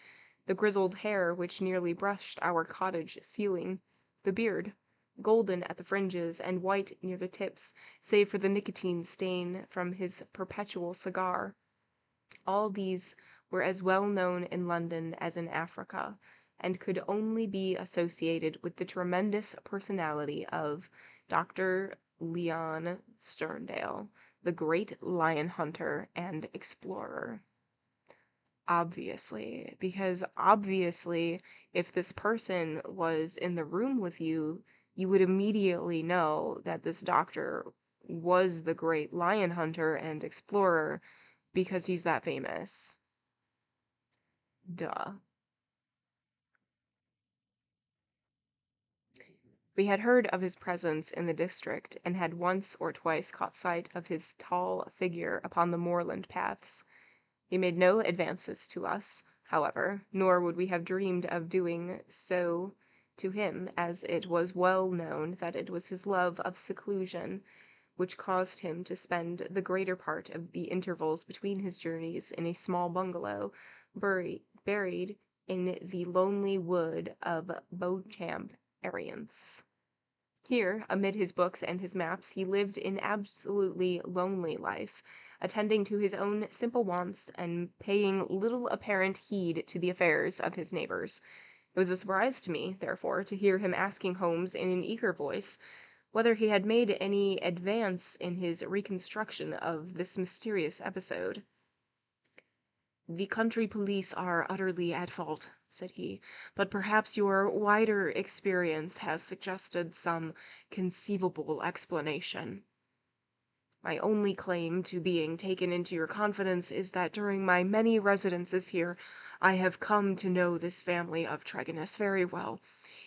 the grizzled hair which nearly brushed our cottage ceiling, the beard, golden at the fringes and white near the tips, save for the nicotine stain from his perpetual cigar. All these were as well known in London as in Africa, and could only be associated with the tremendous personality of Dr. Leon Sterndale, the great lion hunter and explorer. Obviously, because obviously, if this person was in the room with you, you would immediately know that this doctor was the great lion hunter and explorer because he's that famous. Duh. We had heard of his presence in the district, and had once or twice caught sight of his tall figure upon the moorland paths. He made no advances to us, however, nor would we have dreamed of doing so to him, as it was well known that it was his love of seclusion which caused him to spend the greater part of the intervals between his journeys in a small bungalow, buried in the lonely wood of Beauchamp Arians. Here, amid his books and his maps, he lived in absolutely lonely life, attending to his own simple wants and paying little apparent heed to the affairs of his neighbors. It was a surprise to me, therefore, to hear him asking Holmes in an eager voice whether he had made any advance in his reconstruction of this mysterious episode. "The country police are utterly at fault," said he, "but perhaps your wider experience has suggested some conceivable explanation. My only claim to being taken into your confidence is that during my many residences here I have come to know this family of Tregonnis very well.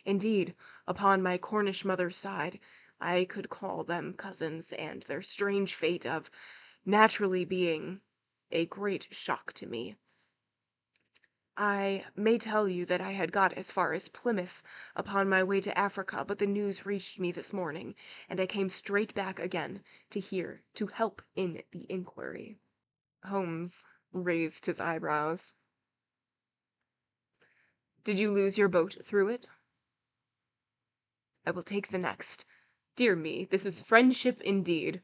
Indeed, upon my Cornish mother's side, I could call them cousins, and their strange fate of naturally being a great shock to me. I may tell you that I had got as far as Plymouth upon my way to Africa, but the news reached me this morning, and I came straight back again to help in the inquiry." Holmes raised his eyebrows. "Did you lose your boat through it?" "I will take the next. Dear me, this is friendship indeed."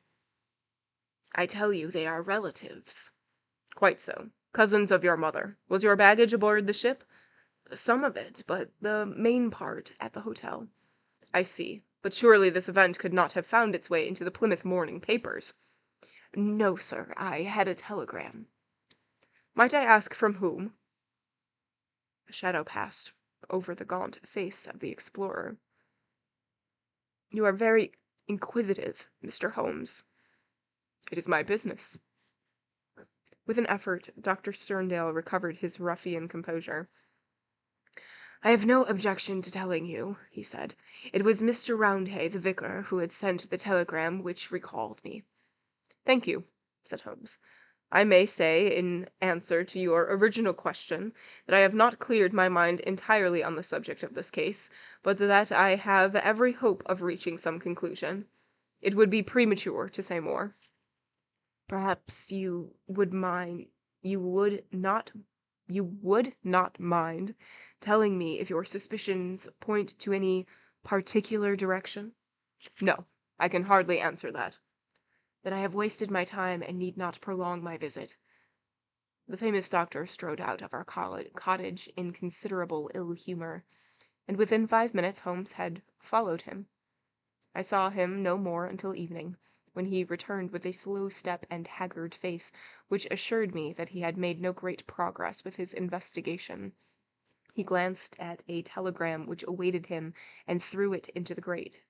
"I tell you they are relatives." "Quite so. Cousins of your mother. Was your baggage aboard the ship?" "Some of it, but the main part at the hotel." "I see. But surely this event could not have found its way into the Plymouth morning papers." "No, sir. I had a telegram." "Might I ask from whom?" A shadow passed over the gaunt face of the explorer. "You are very inquisitive, Mr. Holmes." "It is my business." With an effort, Dr. Sterndale recovered his ruffian composure. "I have no objection to telling you," he said. "It was Mr. Roundhay, the vicar, who had sent the telegram which recalled me." "Thank you," said Holmes. "I may say, in answer to your original question, that I have not cleared my mind entirely on the subject of this case, but that I have every hope of reaching some conclusion. It would be premature to say more." "Perhaps you would not mind telling me if your suspicions point to any particular direction?" "No, I can hardly answer that." "Then I have wasted my time and need not prolong my visit." The famous doctor strode out of our cottage in considerable ill humor, and within 5 minutes Holmes had followed him. I saw him no more until evening, when he returned with a slow step and haggard face, which assured me that he had made no great progress with his investigation. He glanced at a telegram which awaited him and threw it into the grate.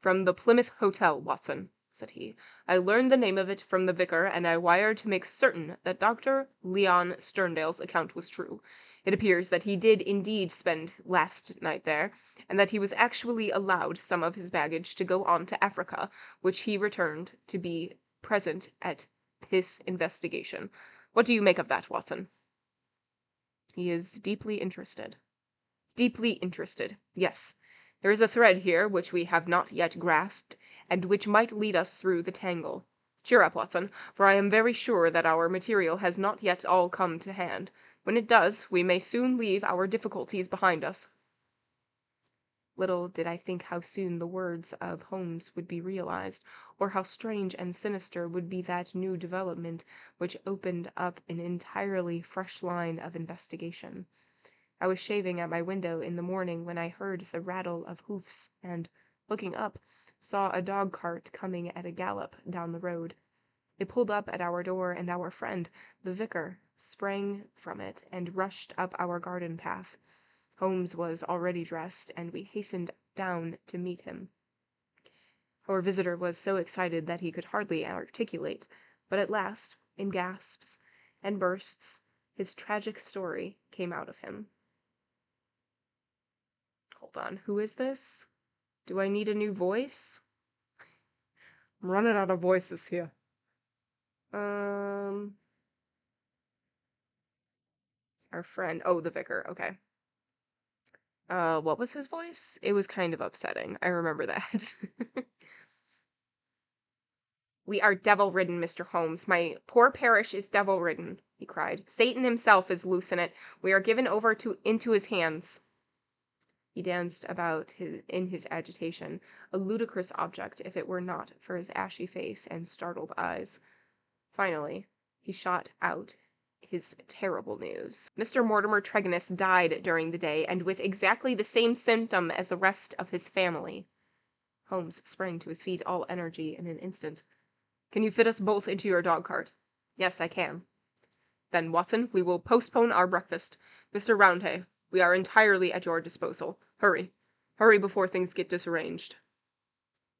"From the Plymouth Hotel, Watson," said he. "I learned the name of it from the vicar, and I wired to make certain that Dr. Leon Sterndale's account was true. It appears that he did indeed spend last night there, and that he was actually allowed some of his baggage to go on to Africa, which he returned to be present at this investigation. What do you make of that, Watson?" "He is deeply interested." "Deeply interested. Yes. There is a thread here which we have not yet grasped, and which might lead us through the tangle. Cheer up, Watson, for I am very sure that our material has not yet all come to hand. When it does, we may soon leave our difficulties behind us." Little did I think how soon the words of Holmes would be realized, or how strange and sinister would be that new development which opened up an entirely fresh line of investigation. I was shaving at my window in the morning when I heard the rattle of hoofs and, looking up, saw a dog-cart coming at a gallop down the road. It pulled up at our door, and our friend, the vicar, sprang from it and rushed up our garden path. Holmes was already dressed, and we hastened down to meet him. Our visitor was so excited that he could hardly articulate, but at last, in gasps and bursts, his tragic story came out of him. Hold on, who is this? Do I need a new voice? I'm running out of voices here. Our friend. Oh, the vicar. Okay. What was his voice? It was kind of upsetting. I remember that. "We are devil-ridden, Mr. Holmes. My poor parish is devil-ridden," he cried. "Satan himself is loose in it. We are given over into his hands." He danced about in his agitation, a ludicrous object if it were not for his ashy face and startled eyes. Finally, he shot out his terrible news. "Mr. Mortimer Tregennis died during the day, and with exactly the same symptom as the rest of his family." Holmes sprang to his feet, all energy, in an instant. "Can you fit us both into your dog-cart?" "Yes, I can." "Then, Watson, we will postpone our breakfast. Mr. Roundhay, we are entirely at your disposal. Hurry. Hurry before things get disarranged."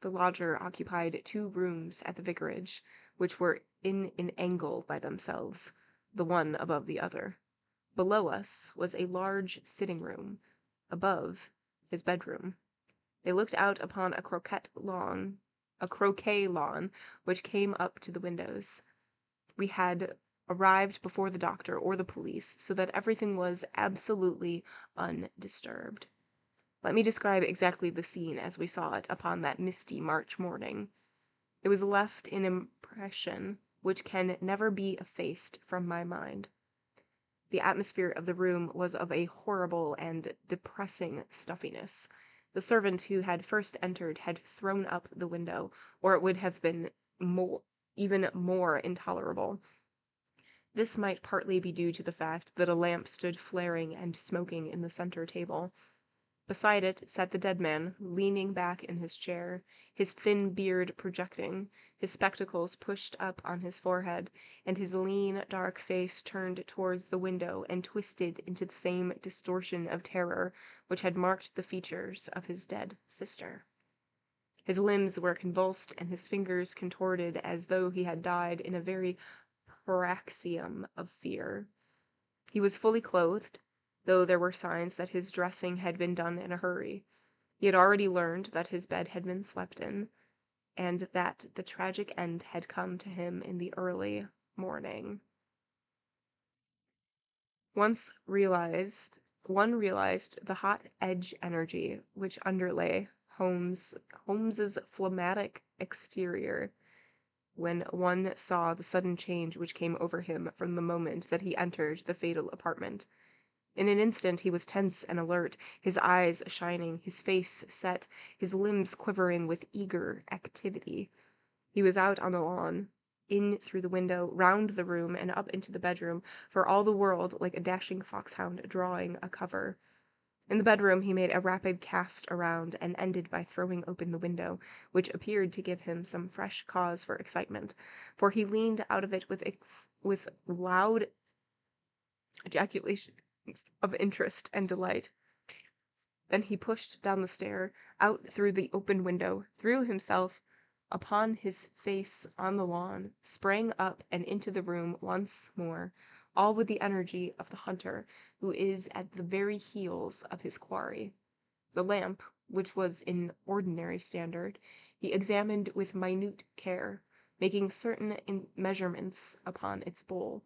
The lodger occupied 2 rooms at the vicarage, which were in an angle by themselves, the one above the other. Below us was a large sitting-room, above, his bedroom. They looked out upon a croquet lawn which came up to the windows. We had arrived before the doctor or the police, so that everything was absolutely undisturbed. Let me describe exactly the scene as we saw it upon that misty March morning. It was left an impression which can never be effaced from my mind. The atmosphere of the room was of a horrible and depressing stuffiness. The servant who had first entered had thrown up the window, or it would have been even more intolerable. This might partly be due to the fact that a lamp stood flaring and smoking in the center table. Beside it sat the dead man, leaning back in his chair, his thin beard projecting, his spectacles pushed up on his forehead, and his lean, dark face turned towards the window and twisted into the same distortion of terror which had marked the features of his dead sister. His limbs were convulsed and his fingers contorted as though he had died in a very paroxysm of fear. He was fully clothed, though there were signs that his dressing had been done in a hurry. He had already learned that his bed had been slept in, and that the tragic end had come to him in the early morning. One realized the hot edge energy which underlay Holmes's phlegmatic exterior when one saw the sudden change which came over him from the moment that he entered the fatal apartment. In an instant he was tense and alert, his eyes shining, his face set, his limbs quivering with eager activity. He was out on the lawn, in through the window, round the room, and up into the bedroom, for all the world like a dashing foxhound drawing a cover. In the bedroom he made a rapid cast around, and ended by throwing open the window, which appeared to give him some fresh cause for excitement, for he leaned out of it with loud ejaculations of interest and delight. Then he pushed down the stair, out through the open window, threw himself upon his face on the lawn, sprang up and into the room once more, all with the energy of the hunter who is at the very heels of his quarry. The lamp, which was in ordinary standard, he examined with minute care, making certain measurements upon its bowl.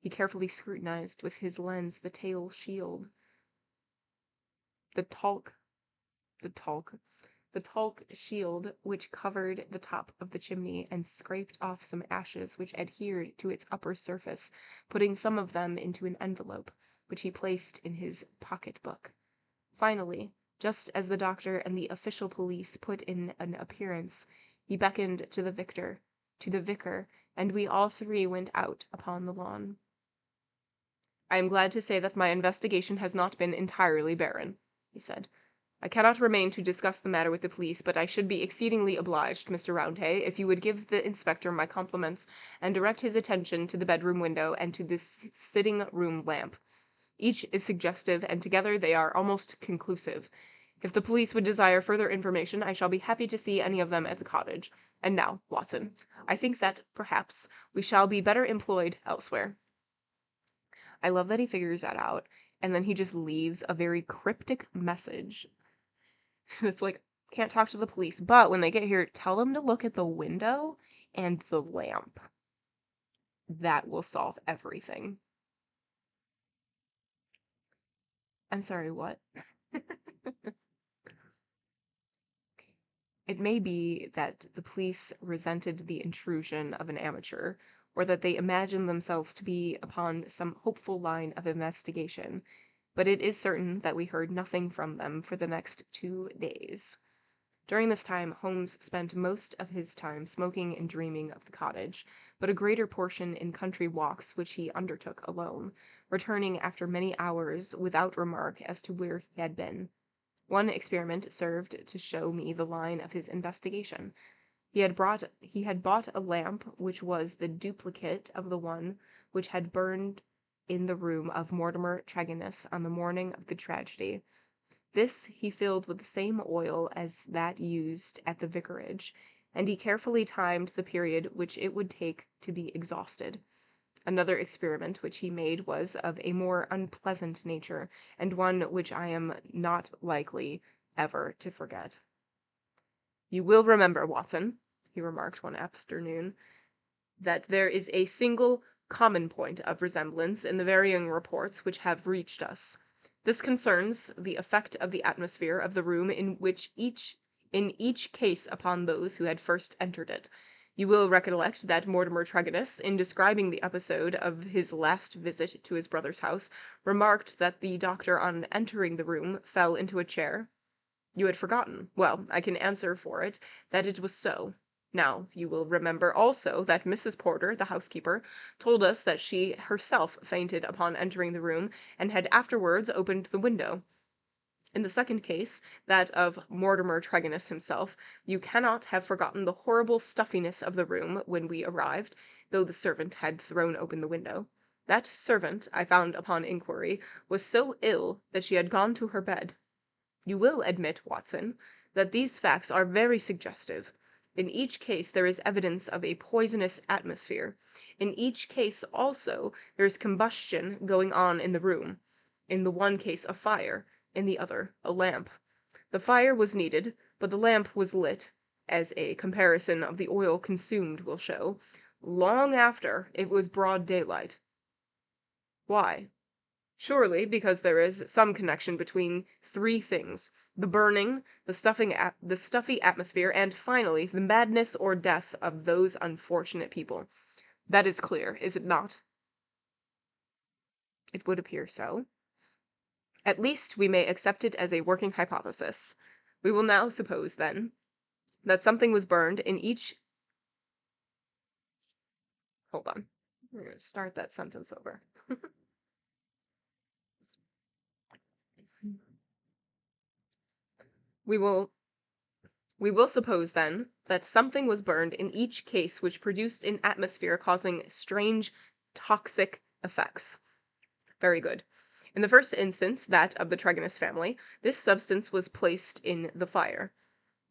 He carefully scrutinized with his lens the tail shield, the talc the talc, the talc shield which covered the top of the chimney, and scraped off some ashes which adhered to its upper surface, putting some of them into an envelope, which he placed in his pocket-book. Finally, just as the doctor and the official police put in an appearance, he beckoned to the vicar, and we all three went out upon the lawn. "I am glad to say that my investigation has not been entirely barren," he said. "I cannot remain to discuss the matter with the police, but I should be exceedingly obliged, Mr. Roundhay, if you would give the inspector my compliments, and direct his attention to the bedroom window and to this sitting-room lamp. Each is suggestive, and together they are almost conclusive. If the police would desire further information, I shall be happy to see any of them at the cottage. And now, Watson, I think that, perhaps, we shall be better employed elsewhere." I love that he figures that out, and then he just leaves a very cryptic message. It's like, can't talk to the police, but when they get here, tell them to look at the window and the lamp. That will solve everything. I'm sorry, what? It may be that the police resented the intrusion of an amateur, or that they imagined themselves to be upon some hopeful line of investigation, but it is certain that we heard nothing from them for the next 2 days. During this time Holmes spent most of his time smoking and dreaming of the cottage, but a greater portion in country walks which he undertook alone, returning after many hours without remark as to where he had been. One experiment served to show me the line of his investigation. He had bought a lamp which was the duplicate of the one which had burned in the room of Mortimer Tregennis on the morning of the tragedy. This he filled with the same oil as that used at the vicarage, and he carefully timed the period which it would take to be exhausted. Another experiment which he made was of a more unpleasant nature, and one which I am not likely ever to forget. "You will remember, Watson," he remarked one afternoon, "that there is a single common point of resemblance in the varying reports which have reached us. This concerns the effect of the atmosphere of the room in each case upon those who had first entered it. You will recollect that Mortimer Tregennis, in describing the episode of his last visit to his brother's house, remarked that the doctor on entering the room fell into a chair. You had forgotten. Well, I can answer for it that it was so. Now, you will remember also that Mrs. Porter, the housekeeper, told us that she herself fainted upon entering the room, and had afterwards opened the window. In the second case, that of Mortimer Tregennis himself, you cannot have forgotten the horrible stuffiness of the room when we arrived, though the servant had thrown open the window. That servant, I found upon inquiry, was so ill that she had gone to her bed. You will admit, Watson, that these facts are very suggestive. In each case there is evidence of a poisonous atmosphere. In each case, also, there is combustion going on in the room. In the one case a fire, in the other a lamp. The fire was needed, but the lamp was lit, as a comparison of the oil consumed will show, long after it was broad daylight. Why? Surely because there is some connection between 3 things: the burning, the stuffy atmosphere, and finally the madness or death of those unfortunate people. That is clear, is it not? It would appear so. At least we may accept it as a working hypothesis. We will now suppose, then, that something was burned in each Hold on. We're going to start that sentence over. We will We will suppose, then, that something was burned in each case which produced an atmosphere causing strange toxic effects. Very good. In the first instance, that of the Tregonus family, this substance was placed in the fire.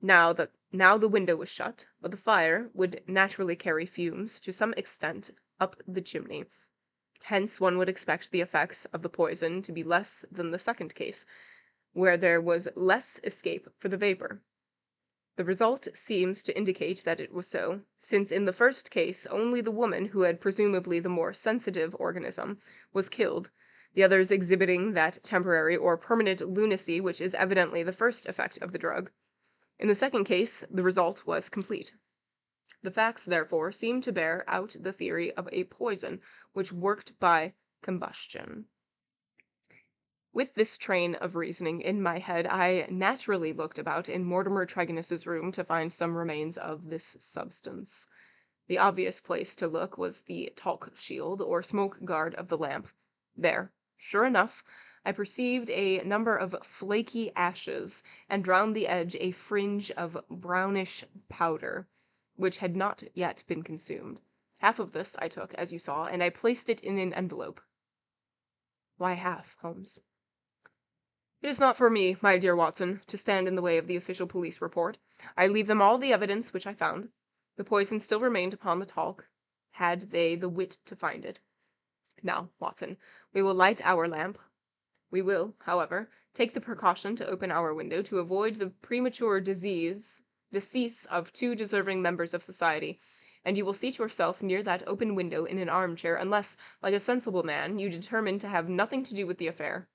Now the window was shut, but the fire would naturally carry fumes to some extent up the chimney. Hence one would expect the effects of the poison to be less than the second case, where there was less escape for the vapor. The result seems to indicate that it was so, since in the first case only the woman, who had presumably the more sensitive organism, was killed, the others exhibiting that temporary or permanent lunacy which is evidently the first effect of the drug. In the second case, the result was complete. The facts, therefore, seem to bear out the theory of a poison which worked by combustion. With this train of reasoning in my head, I naturally looked about in Mortimer Tregonus's room to find some remains of this substance. The obvious place to look was the talc shield, or smoke guard of the lamp. There, sure enough, I perceived a number of flaky ashes, and round the edge a fringe of brownish powder, which had not yet been consumed. Half of this I took, as you saw, and I placed it in an envelope. Why half, Holmes? It is not for me, my dear Watson, to stand in the way of the official police report. I leave them all the evidence which I found. The poison still remained upon the talc, had they the wit to find it. Now, Watson, we will light our lamp. We will, however, take the precaution to open our window to avoid the premature decease of two deserving members of society, and you will seat yourself near that open window in an armchair, unless, like a sensible man, you determine to have nothing to do with the affair.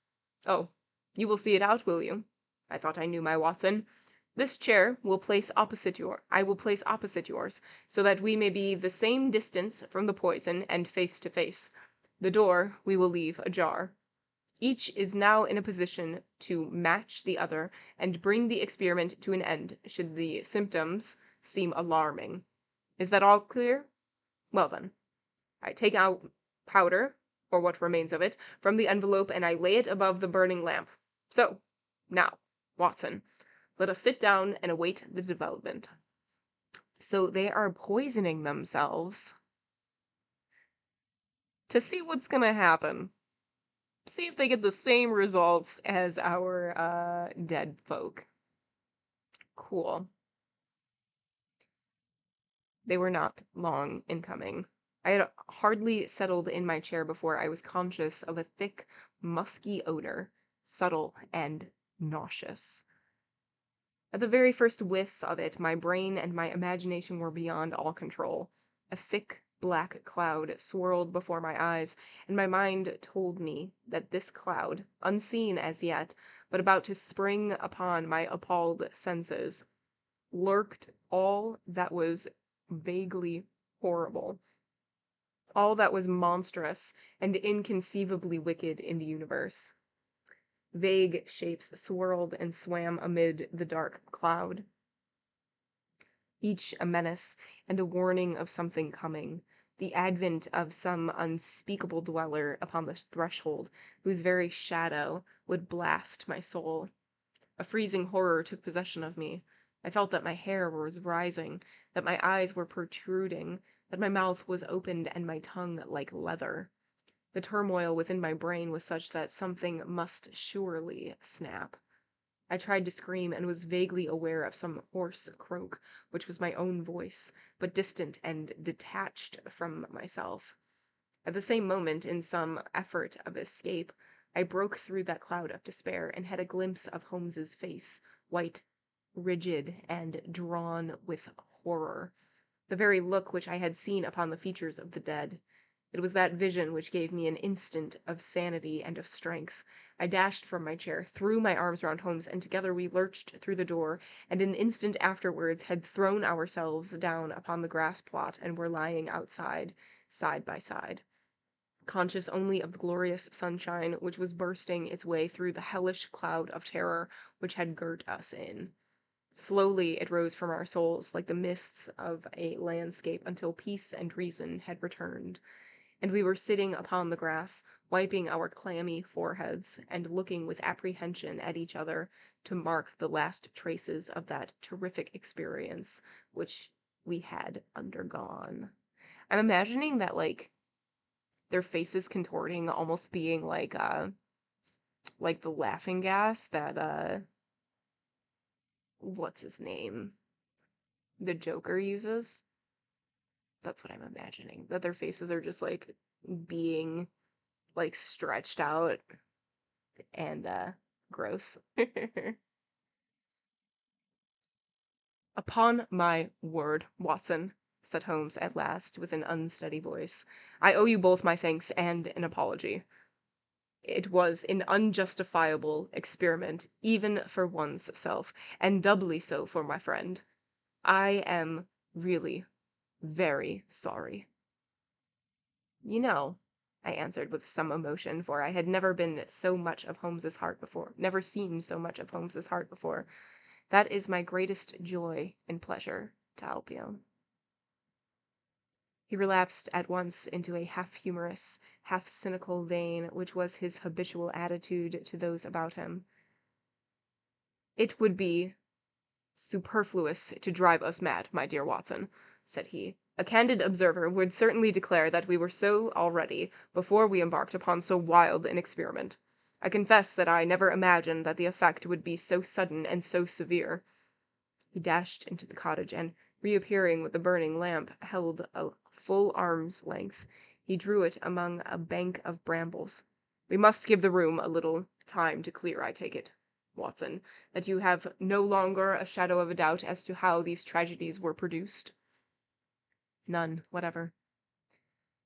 Oh, you will see it out, will you? I thought I knew my Watson. This chair I will place opposite yours, so that we may be the same distance from the poison and face to face. The door we will leave ajar. Each is now in a position to match the other and bring the experiment to an end, should the symptoms seem alarming. Is that all clear? Well then, I take out powder, or what remains of it, from the envelope, and I lay it above the burning lamp. So, now, Watson, let us sit down and await the development. So they are poisoning themselves to see what's gonna happen. See if they get the same results as our dead folk. Cool. They were not long in coming. I had hardly settled in my chair before I was conscious of a thick, musky odor, subtle and nauseous. At the very first whiff of it, my brain and my imagination were beyond all control. A thick, black cloud swirled before my eyes, and my mind told me that this cloud, unseen as yet, but about to spring upon my appalled senses, lurked all that was vaguely horrible, all that was monstrous and inconceivably wicked in the universe. Vague shapes swirled and swam amid the dark cloud, each a menace and a warning of something coming, the advent of some unspeakable dweller upon the threshold, whose very shadow would blast my soul. A freezing horror took possession of me. I felt that my hair was rising, that my eyes were protruding, that my mouth was opened and my tongue like leather. The turmoil within my brain was such that something must surely snap. I tried to scream, and was vaguely aware of some hoarse croak, which was my own voice, but distant and detached from myself. At the same moment, in some effort of escape, I broke through that cloud of despair, and had a glimpse of Holmes's face, white, rigid, and drawn with horror, the very look which I had seen upon the features of the dead. It was that vision which gave me an instant of sanity and of strength. I dashed from my chair, threw my arms round Holmes, and together we lurched through the door, and an instant afterwards had thrown ourselves down upon the grass plot, and were lying outside, side by side, conscious only of the glorious sunshine which was bursting its way through the hellish cloud of terror which had girt us in. Slowly it rose from our souls like the mists of a landscape until peace and reason had returned, and we were sitting upon the grass, wiping our clammy foreheads, and looking with apprehension at each other to mark the last traces of that terrific experience which we had undergone. I'm imagining that, like, their faces contorting, almost being like the laughing gas that what's his name? The Joker uses. That's what I'm imagining. That their faces are just like being like stretched out and gross. Upon my word, Watson, said Holmes at last, with an unsteady voice, I owe you both my thanks and an apology. It was an unjustifiable experiment, even for one's self, and doubly so for my friend. I am really very sorry. You know, I answered with some emotion, for I had never been so much of Holmes's heart before, never seen so much of Holmes's heart before. That is my greatest joy and pleasure to help you. He relapsed at once into a half-humorous, half-cynical vein, which was his habitual attitude to those about him. It would be superfluous to drive us mad, my dear Watson, said he. A candid observer would certainly declare that we were so already, before we embarked upon so wild an experiment. I confess that I never imagined that the effect would be so sudden and so severe. He dashed into the cottage, and, reappearing with the burning lamp held a full arm's length, he drew it among a bank of brambles. We must give the room a little time to clear, I take it, Watson, that you have no longer a shadow of a doubt as to how these tragedies were produced. None whatever.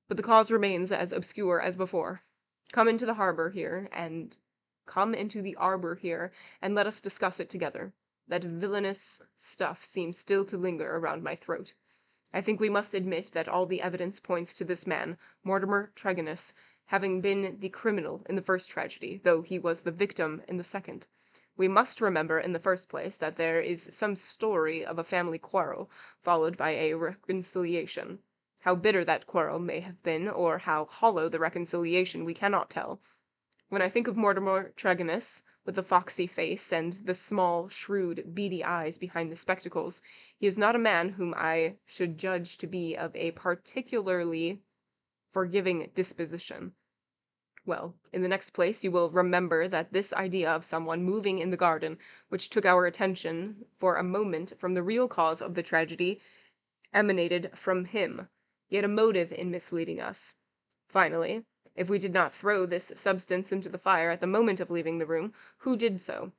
But the cause remains as obscure as before. Come into the arbor here, and let us discuss it together. That villainous stuff seems still to linger around my throat. I think we must admit that all the evidence points to this man, Mortimer Tregennis, having been the criminal in the first tragedy, though he was the victim in the second. We must remember, in the first place, that there is some story of a family quarrel, followed by a reconciliation. How bitter that quarrel may have been, or how hollow the reconciliation, we cannot tell. When I think of Mortimer Tregennis, with the foxy face and the small, shrewd, beady eyes behind the spectacles, he is not a man whom I should judge to be of a particularly forgiving disposition. Well, in the next place, you will remember that this idea of someone moving in the garden, which took our attention for a moment from the real cause of the tragedy, emanated from him. He had a motive in misleading us. Finally, if we did not throw this substance into the fire at the moment of leaving the room, who did so?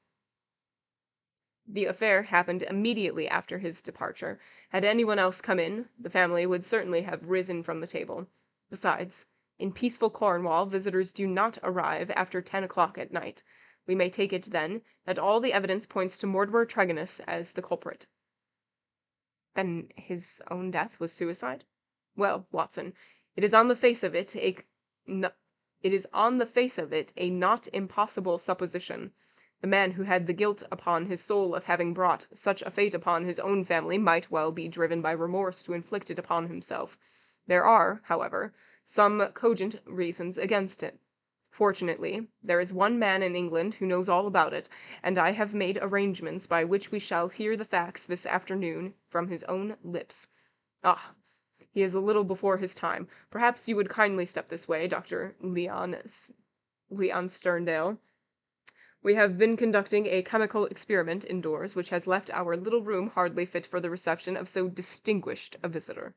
The affair happened immediately after his departure. Had anyone else come in, the family would certainly have risen from the table. Besides, in peaceful Cornwall, visitors do not arrive after 10 o'clock at night. We may take it, then, that all the evidence points to Mortimer Tregennis as the culprit. Then his own death was suicide? Well, Watson, it is on the face of it a not impossible supposition. The man who had the guilt upon his soul of having brought such a fate upon his own family might well be driven by remorse to inflict it upon himself. There are, however, some cogent reasons against it. Fortunately, there is one man in England who knows all about it, and I have made arrangements by which we shall hear the facts this afternoon from his own lips. Ah, he is a little before his time. Perhaps you would kindly step this way, Dr. Leon Sterndale. We have been conducting a chemical experiment indoors, which has left our little room hardly fit for the reception of so distinguished a visitor.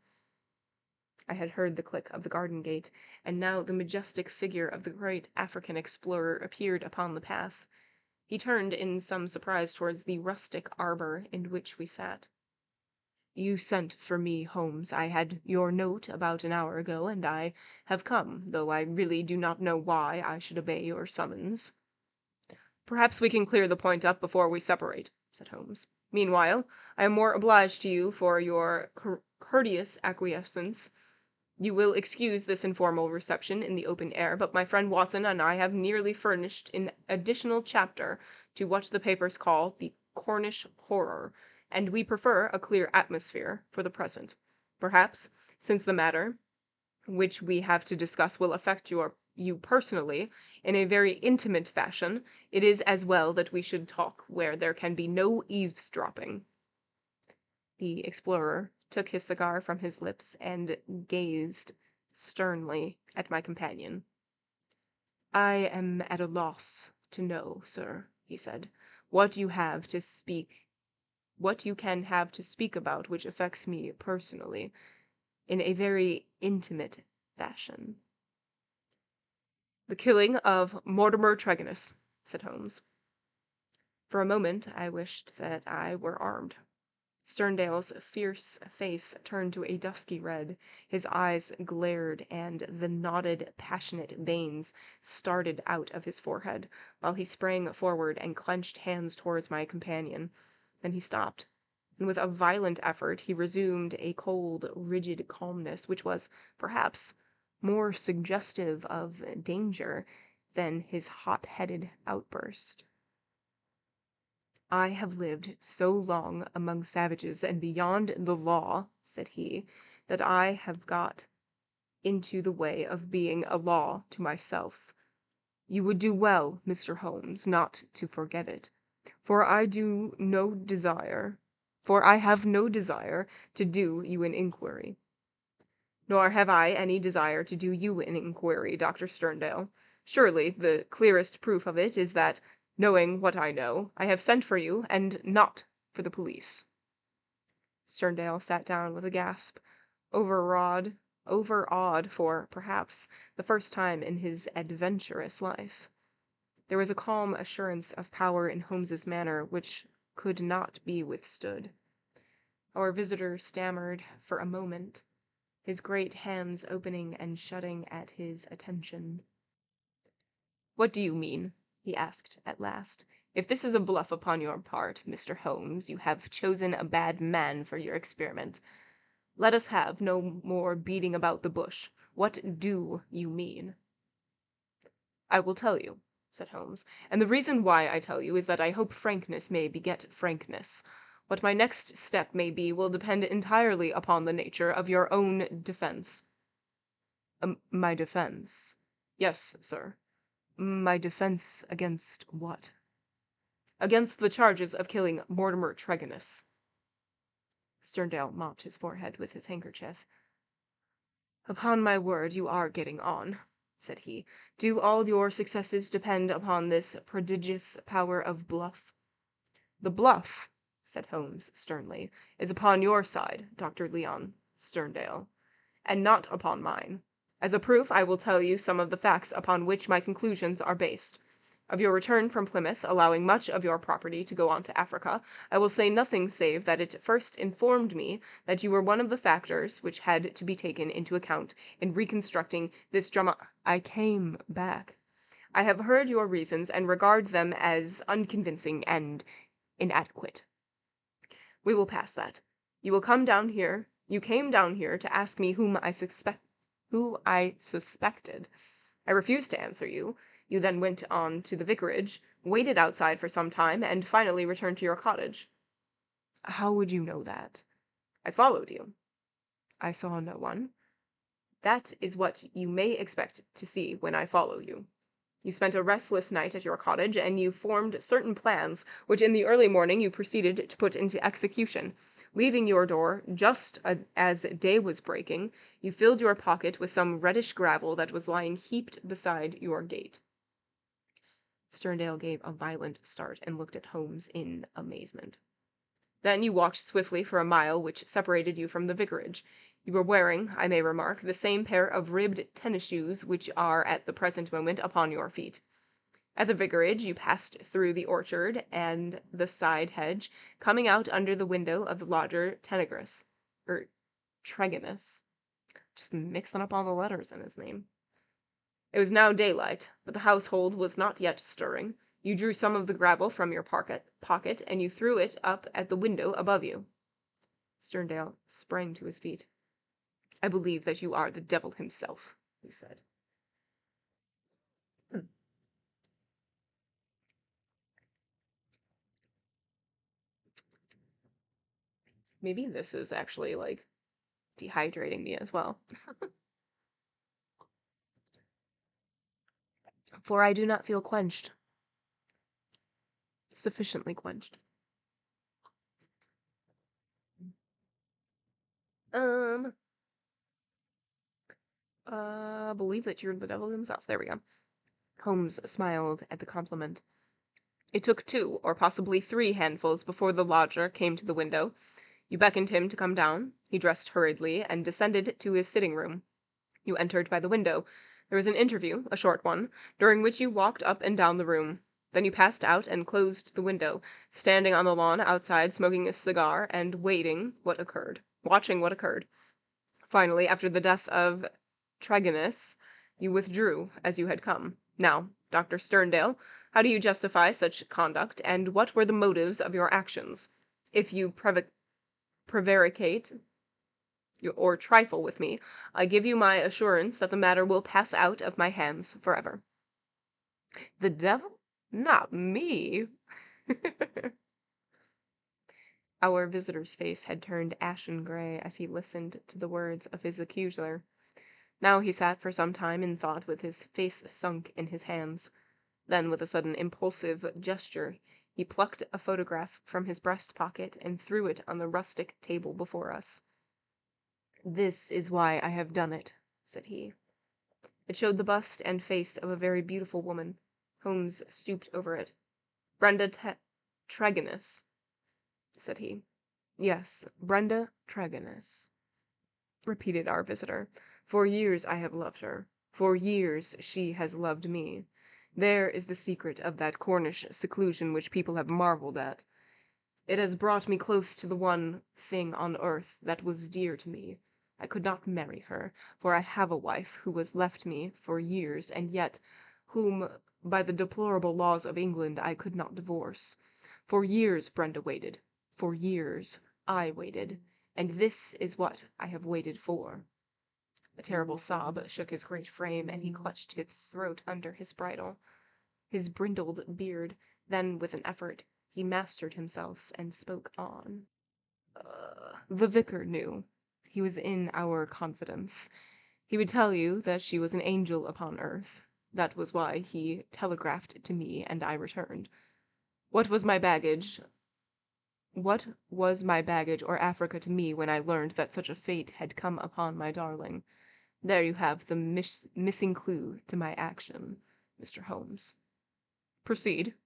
I had heard the click of the garden gate, and now the majestic figure of the great African explorer appeared upon the path. He turned in some surprise towards the rustic arbor in which we sat. You sent for me, Holmes. I had your note about an hour ago, and I have come, though I really do not know why I should obey your summons. Perhaps we can clear the point up before we separate, said Holmes. Meanwhile, I am more obliged to you for your courteous acquiescence. You will excuse this informal reception in the open air, but my friend Watson and I have nearly furnished an additional chapter to what the papers call the Cornish horror, and we prefer a clear atmosphere for the present. Perhaps, since the matter which we have to discuss will affect you personally in a very intimate fashion, it is as well that we should talk where there can be no eavesdropping." The explorer took his cigar from his lips and gazed sternly at my companion. "I am at a loss to know, sir," he said, "what you can have to speak about which affects me personally, in a very intimate fashion." "The killing of Mortimer Tregennis," said Holmes. For a moment I wished that I were armed. Sterndale's fierce face turned to a dusky red, his eyes glared, and the knotted, passionate veins started out of his forehead, while he sprang forward and clenched hands towards my companion. Then he stopped, and with a violent effort he resumed a cold, rigid calmness which was, perhaps, more suggestive of danger than his hot-headed outburst. "I have lived so long among savages and beyond the law," said he, "that I have got into the way of being a law to myself. You would do well, Mr. Holmes, not to forget it, for I have no desire to do you an inquiry." "Nor have I any desire to do you an inquiry, Dr. Sterndale. Surely the clearest proof of it is that, knowing what I know, I have sent for you and not for the police." Sterndale sat down with a gasp, overawed for, perhaps, the first time in his adventurous life. There was a calm assurance of power in Holmes's manner which could not be withstood. Our visitor stammered for a moment, his great hands opening and shutting at his attention. "What do you mean?" he asked at last. "If this is a bluff upon your part, Mr. Holmes, you have chosen a bad man for your experiment. Let us have no more beating about the bush. What do you mean?" "I will tell you," said Holmes, "and the reason why I tell you is that I hope frankness may beget frankness. What my next step may be will depend entirely upon the nature of your own defense." "My defense?" "Yes, sir." "My defense against what?" "Against the charges of killing Mortimer Tregennis." Sterndale mopped his forehead with his handkerchief. "Upon my word, you are getting on," said he. "Do all your successes depend upon this prodigious power of bluff?" "The bluff," said Holmes sternly, "is upon your side, Dr. Leon Sterndale, and not upon mine. As a proof, I will tell you some of the facts upon which my conclusions are based. Of your return from Plymouth, allowing much of your property to go on to Africa, I will say nothing save that it first informed me that you were one of the factors which had to be taken into account in reconstructing this drama. I came back. I have heard your reasons and regard them as unconvincing and inadequate. We will pass that. You came down here to ask me who I suspected. I refused to answer you. You then went on to the vicarage, waited outside for some time, and finally returned to your cottage." "How would you know that?" "I followed you." "I saw no one." "That is what you may expect to see when I follow you. You spent a restless night at your cottage, and you formed certain plans, which in the early morning you proceeded to put into execution. Leaving your door just as day was breaking, you filled your pocket with some reddish gravel that was lying heaped beside your gate." Sterndale gave a violent start and looked at Holmes in amazement. "Then you walked swiftly for a mile which separated you from the vicarage. You were wearing, I may remark, the same pair of ribbed tennis shoes which are at the present moment upon your feet. At the vicarage you passed through the orchard and the side hedge, coming out under the window of the lodger Tregennis. Just mixing up all the letters in his name. It was now daylight, but the household was not yet stirring. You drew some of the gravel from your pocket, and you threw it up at the window above you." Sterndale sprang to his feet. "I believe that you are the devil himself," he said. Maybe this is actually, like, dehydrating me as well. For I do not feel quenched. Sufficiently quenched. Um, believe that you're the devil himself. There we go. Holmes smiled at the compliment. It took 2, or possibly 3 handfuls before the lodger came to the window. You beckoned him to come down. He dressed hurriedly and descended to his sitting room. You entered by the window. There was an interview, a short one, during which you walked up and down the room. Then you passed out and closed the window, standing on the lawn outside smoking a cigar and watching what occurred. Finally, after the death of Tregennis, you withdrew as you had come. Now, Dr. Sterndale, how do you justify such conduct, and what were the motives of your actions? If you prevaricate or trifle with me, I give you my assurance that the matter will pass out of my hands forever. The devil? Not me. Our visitor's face had turned ashen gray as he listened to the words of his accuser. Now he sat for some time in thought with his face sunk in his hands. Then, with a sudden impulsive gesture, he plucked a photograph from his breast pocket and threw it on the rustic table before us. "This is why I have done it," said he. It showed the bust and face of a very beautiful woman. Holmes stooped over it. "Brenda Tregennis," said he. "Yes, Brenda Tregennis," repeated our visitor. "For years I have loved her. For years she has loved me. There is the secret of that Cornish seclusion which people have marveled at. It has brought me close to the one thing on earth that was dear to me. I could not marry her, for I have a wife who was left me for years, and yet whom, by the deplorable laws of England, I could not divorce. For years Brenda waited. For years I waited. And this is what I have waited for." A terrible sob shook his great frame, and he clutched his throat under his bridle. His brindled beard, then, with an effort, he mastered himself and spoke on. "The vicar knew. He was in our confidence. He would tell you that she was an angel upon earth. That was why he telegraphed to me, and I returned. What was my baggage or Africa to me when I learned that such a fate had come upon my darling? There you have the missing clue to my action, Mr. Holmes." "Proceed,"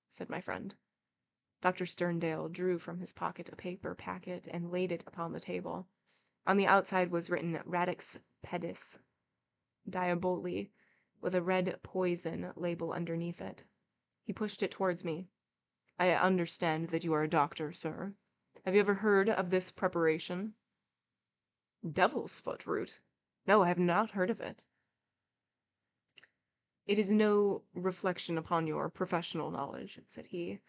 said my friend. Dr. Sterndale drew from his pocket a paper packet and laid it upon the table. On the outside was written Radix Pedis Diaboli, with a red poison label underneath it. He pushed it towards me. "I understand that you are a doctor, sir. Have you ever heard of this preparation?" "Devil's foot root? No, I have not heard of it." "It is no reflection upon your professional knowledge," said he,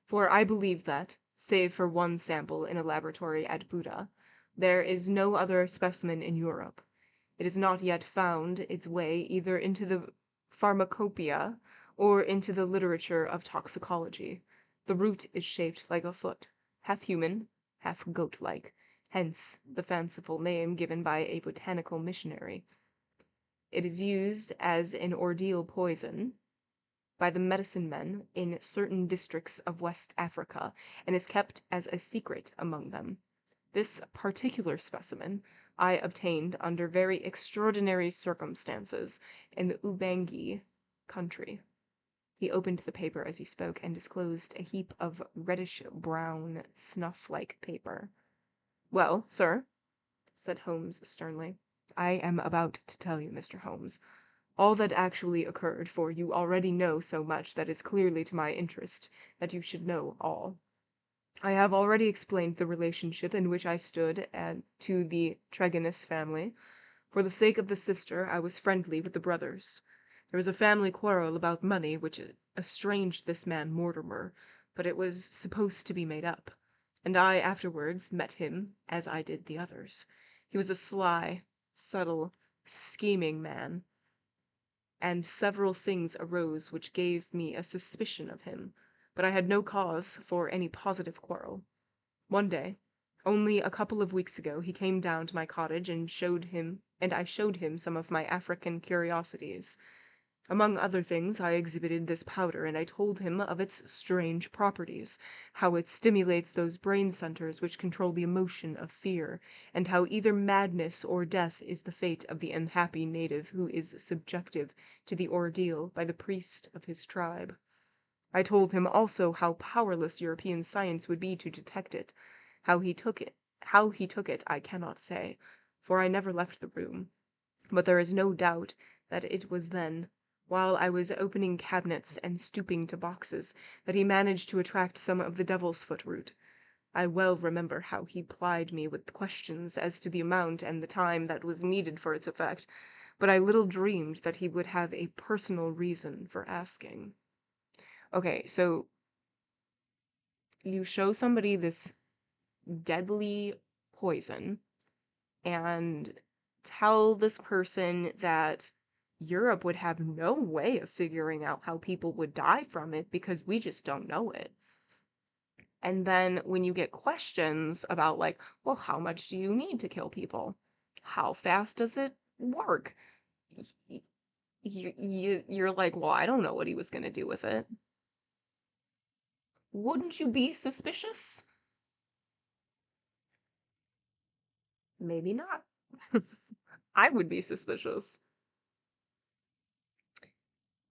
"for I believe that, save for one sample in a laboratory at Buda, there is no other specimen in Europe. It has not yet found its way either into the pharmacopoeia or into the literature of toxicology. The root is shaped like a foot, half human, half goat-like, hence the fanciful name given by a botanical missionary. It is used as an ordeal poison by the medicine men in certain districts of West Africa, and is kept as a secret among them. This particular specimen I obtained under very extraordinary circumstances in the Ubangi country." He opened the paper as he spoke, and disclosed a heap of reddish-brown, snuff-like paper. "Well, sir?" said Holmes sternly. "I am about to tell you, Mr. Holmes, all that actually occurred, for you already know so much that is clearly to my interest that you should know all. I have already explained the relationship in which I stood to the Tregennis family. For the sake of the sister, I was friendly with the brothers. There was a family quarrel about money which estranged this man Mortimer, but it was supposed to be made up, and I afterwards met him as I did the others. He was a sly, subtle, scheming man, and several things arose which gave me a suspicion of him, but I had no cause for any positive quarrel. One day Only a couple of weeks ago he came down to my cottage and I showed him some of my African curiosities. Among other things, I exhibited this powder, and I told him of its strange properties, how it stimulates those brain centers which control the emotion of fear, and how either madness or death is the fate of the unhappy native who is subjected to the ordeal by the priest of his tribe. I told him also how powerless European science would be to detect it. How he took it I cannot say, for I never left the room. But there is no doubt that it was then, while I was opening cabinets and stooping to boxes, that he managed to attract some of the devil's foot root. I well remember how he plied me with questions as to the amount and the time that was needed for its effect, but I little dreamed that he would have a personal reason for asking. Okay, so you show somebody this deadly poison and tell this person that Europe would have no way of figuring out how people would die from it because we just don't know it. And then when you get questions about, like, well, how much do you need to kill people? How fast does it work? You're like, well, I don't know what he was going to do with it. Wouldn't you be suspicious? Maybe not. I would be suspicious.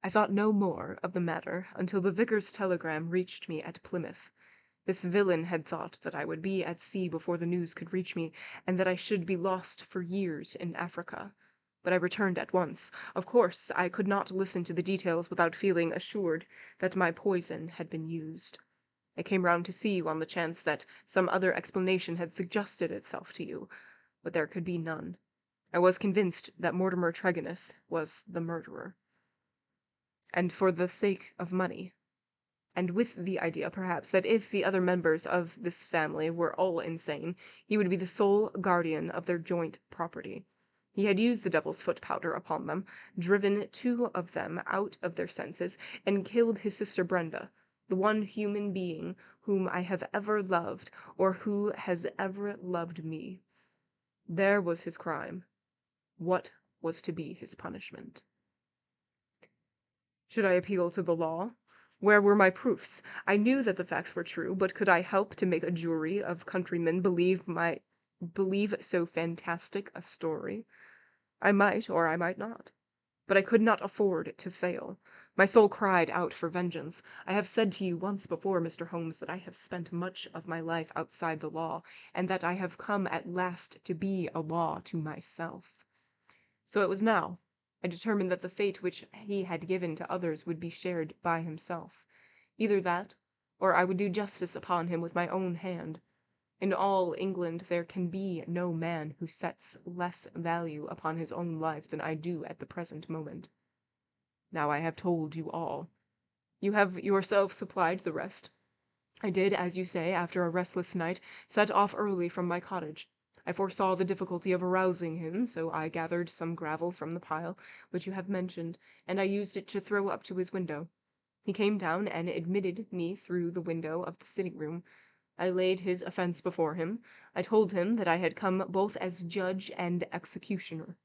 I thought no more of the matter until the vicar's telegram reached me at Plymouth. This villain had thought that I would be at sea before the news could reach me, and that I should be lost for years in Africa. But I returned at once. Of course, I could not listen to the details without feeling assured that my poison had been used. I came round to see you on the chance that some other explanation had suggested itself to you, but there could be none. I was convinced that Mortimer Tregennis was the murderer. And for the sake of money, and with the idea, perhaps, that if the other members of this family were all insane, he would be the sole guardian of their joint property. He had used the devil's foot powder upon them, driven 2 of them out of their senses, and killed his sister Brenda, the one human being whom I have ever loved, or who has ever loved me. There was his crime. What was to be his punishment? Should I appeal to the law? Where were my proofs? I knew that the facts were true, but could I help to make a jury of countrymen believe so fantastic a story? I might, or I might not. But I could not afford to fail. My soul cried out for vengeance. I have said to you once before, Mr. Holmes, that I have spent much of my life outside the law, and that I have come at last to be a law to myself. So it was now. I determined that the fate which he had given to others would be shared by himself. Either that, or I would do justice upon him with my own hand. In all England there can be no man who sets less value upon his own life than I do at the present moment. Now I have told you all. You have yourself supplied the rest. I did, as you say, after a restless night, set off early from my cottage. I foresaw the difficulty of arousing him, so I gathered some gravel from the pile, which you have mentioned, and I used it to throw up to his window. He came down and admitted me through the window of the sitting-room. I laid his offence before him. I told him that I had come both as judge and executioner.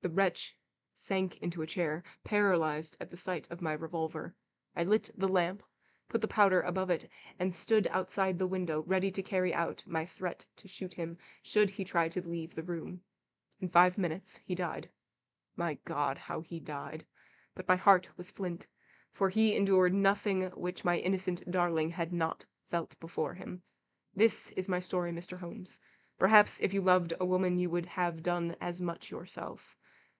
The wretch sank into a chair, paralyzed at the sight of my revolver. I lit the lamp, put the powder above it, and stood outside the window, ready to carry out my threat to shoot him, should he try to leave the room. In 5 minutes he died. My God, how he died! But my heart was flint, for he endured nothing which my innocent darling had not felt before him. This is my story, Mr. Holmes. Perhaps if you loved a woman you would have done as much yourself.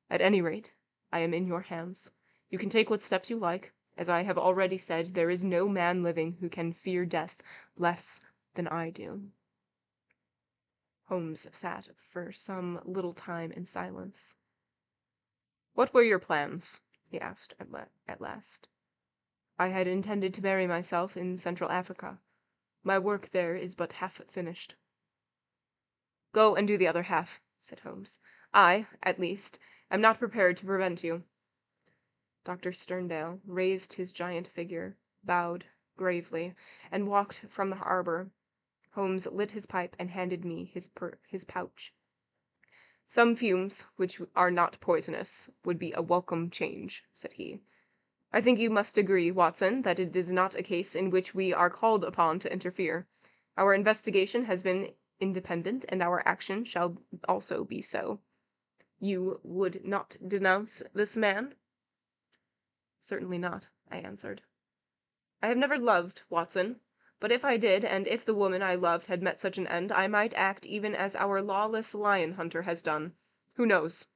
At any rate, I am in your hands. You can take what steps you like. As I have already said, there is no man living who can fear death less than I do. Holmes sat for some little time in silence. What were your plans? He asked at last. I had intended to bury myself in Central Africa. My work there is but half finished. Go and do the other half, said Holmes. I, at least, am not prepared to prevent you. Dr. Sterndale raised his giant figure, bowed gravely, and walked from the arbor. Holmes lit his pipe and handed me his pouch. "Some fumes, which are not poisonous, would be a welcome change," said he. "I think you must agree, Watson, that it is not a case in which we are called upon to interfere. Our investigation has been independent, and our action shall also be so. You would not denounce this man?" "Certainly not," I answered. "I have never loved, Watson, but if I did, and if the woman I loved had met such an end, I might act even as our lawless lion hunter has done. Who knows?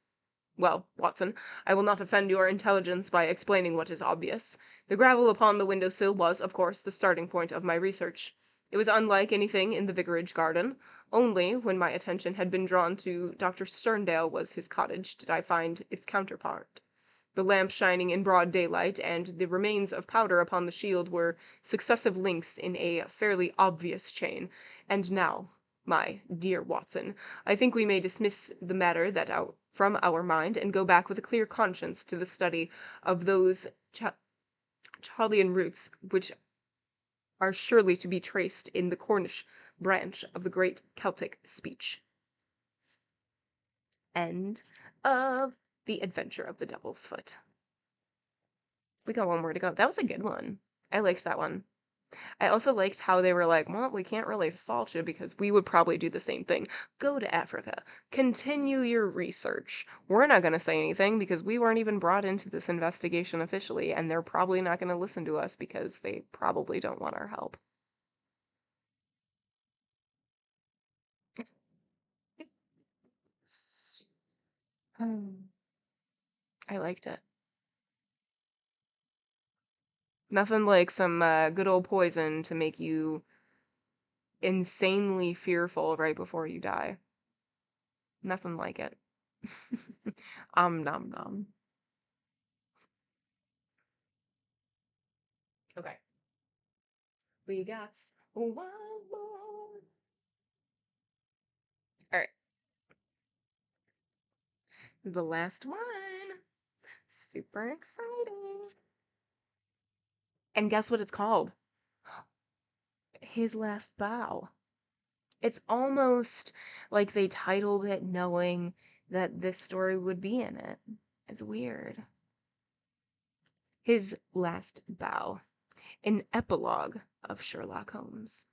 Well, Watson, I will not offend your intelligence by explaining what is obvious. The gravel upon the window sill was, of course, the starting point of my research. It was unlike anything in the vicarage garden. Only, when my attention had been drawn to Dr. Sterndale was his cottage, did I find its counterpart. The lamp shining in broad daylight, and the remains of powder upon the shield were successive links in a fairly obvious chain. And now, my dear Watson, I think we may dismiss the matter from our mind, and go back with a clear conscience to the study of those Chaldean roots which are surely to be traced in the Cornish branch of the great Celtic speech. End of The Adventure of the Devil's Foot. We got one more to go. That was a good one. I liked that one. I also liked how they were like, well, we can't really fault you because we would probably do the same thing. Go to Africa. Continue your research. We're not going to say anything because we weren't even brought into this investigation officially, and they're probably not going to listen to us because they probably don't want our help. I liked it. Nothing like some good old poison to make you insanely fearful right before you die. Nothing like it. Nom nom. Okay. We got one more. All right. The last one. Super exciting. And guess what it's called? His Last Bow. It's almost like they titled it knowing that this story would be in it. It's weird. His Last Bow. An epilogue of Sherlock Holmes.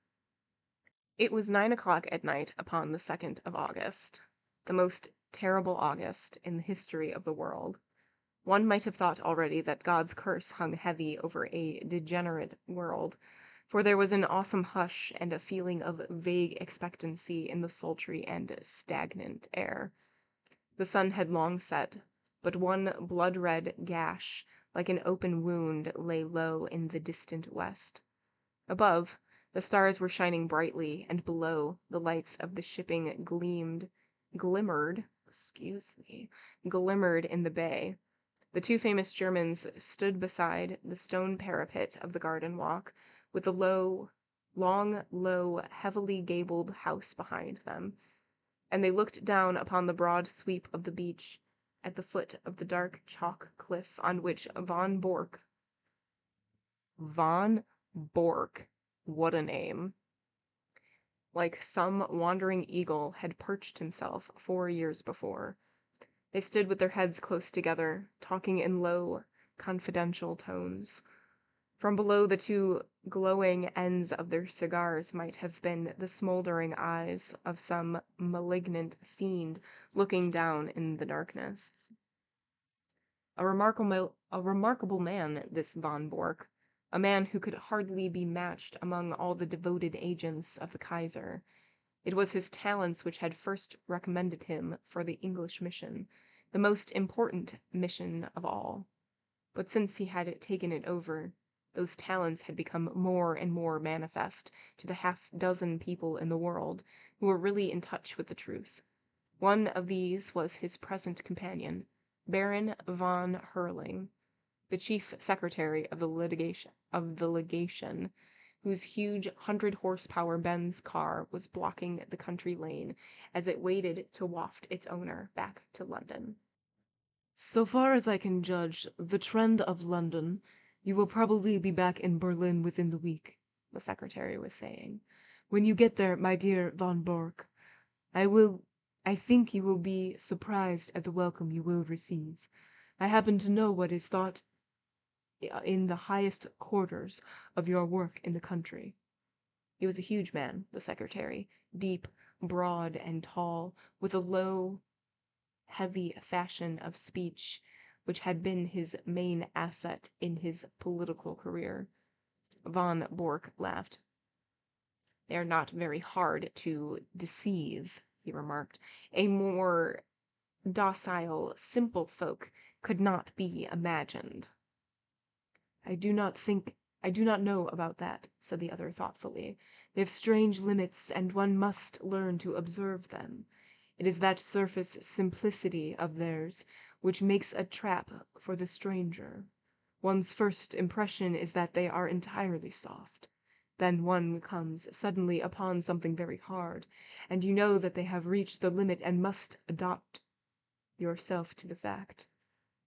It was 9 o'clock at night upon the 2nd of August, the most terrible August in the history of the world. One might have thought already that God's curse hung heavy over a degenerate world, for there was an awesome hush and a feeling of vague expectancy in the sultry and stagnant air. The sun had long set, but one blood-red gash, like an open wound, lay low in the distant west. Above, the stars were shining brightly, and below, the lights of the shipping glimmered in the bay. The two famous Germans stood beside the stone parapet of the garden walk, with the low, heavily gabled house behind them, and they looked down upon the broad sweep of the beach, at the foot of the dark chalk cliff on which Von Bork, what a name, like some wandering eagle, had perched himself 4 years before. They stood with their heads close together, talking in low, confidential tones. From below the two glowing ends of their cigars might have been the smoldering eyes of some malignant fiend looking down in the darkness. A remarkable man, this Von Bork, a man who could hardly be matched among all the devoted agents of the Kaiser. It was his talents which had first recommended him for the English mission, the most important mission of all. But since he had taken it over, those talents had become more and more manifest to the half-dozen people in the world who were really in touch with the truth. One of these was his present companion, Baron von Herling, the chief secretary of the legation, whose huge 100-horsepower Benz car was blocking the country lane as it waited to waft its owner back to London. "So far as I can judge the trend of London, you will probably be back in Berlin within the week," the secretary was saying. When you get there, my dear von Bork, I think you will be surprised at the welcome you will receive. I happen to know what is thought in the highest quarters of your work in the country." He was a huge man, the secretary, deep, broad, and tall, with a low, heavy fashion of speech which had been his main asset in his political career. Von Bork laughed. "They are not very hard to deceive," he remarked. "A more docile, simple folk could not be imagined." I do not know about that," said the other thoughtfully. "They have strange limits, and one must learn to observe them. It is that surface simplicity of theirs which makes a trap for the stranger. One's first impression is that they are entirely soft. Then one comes suddenly upon something very hard, and you know that they have reached the limit and must adapt yourself to the fact.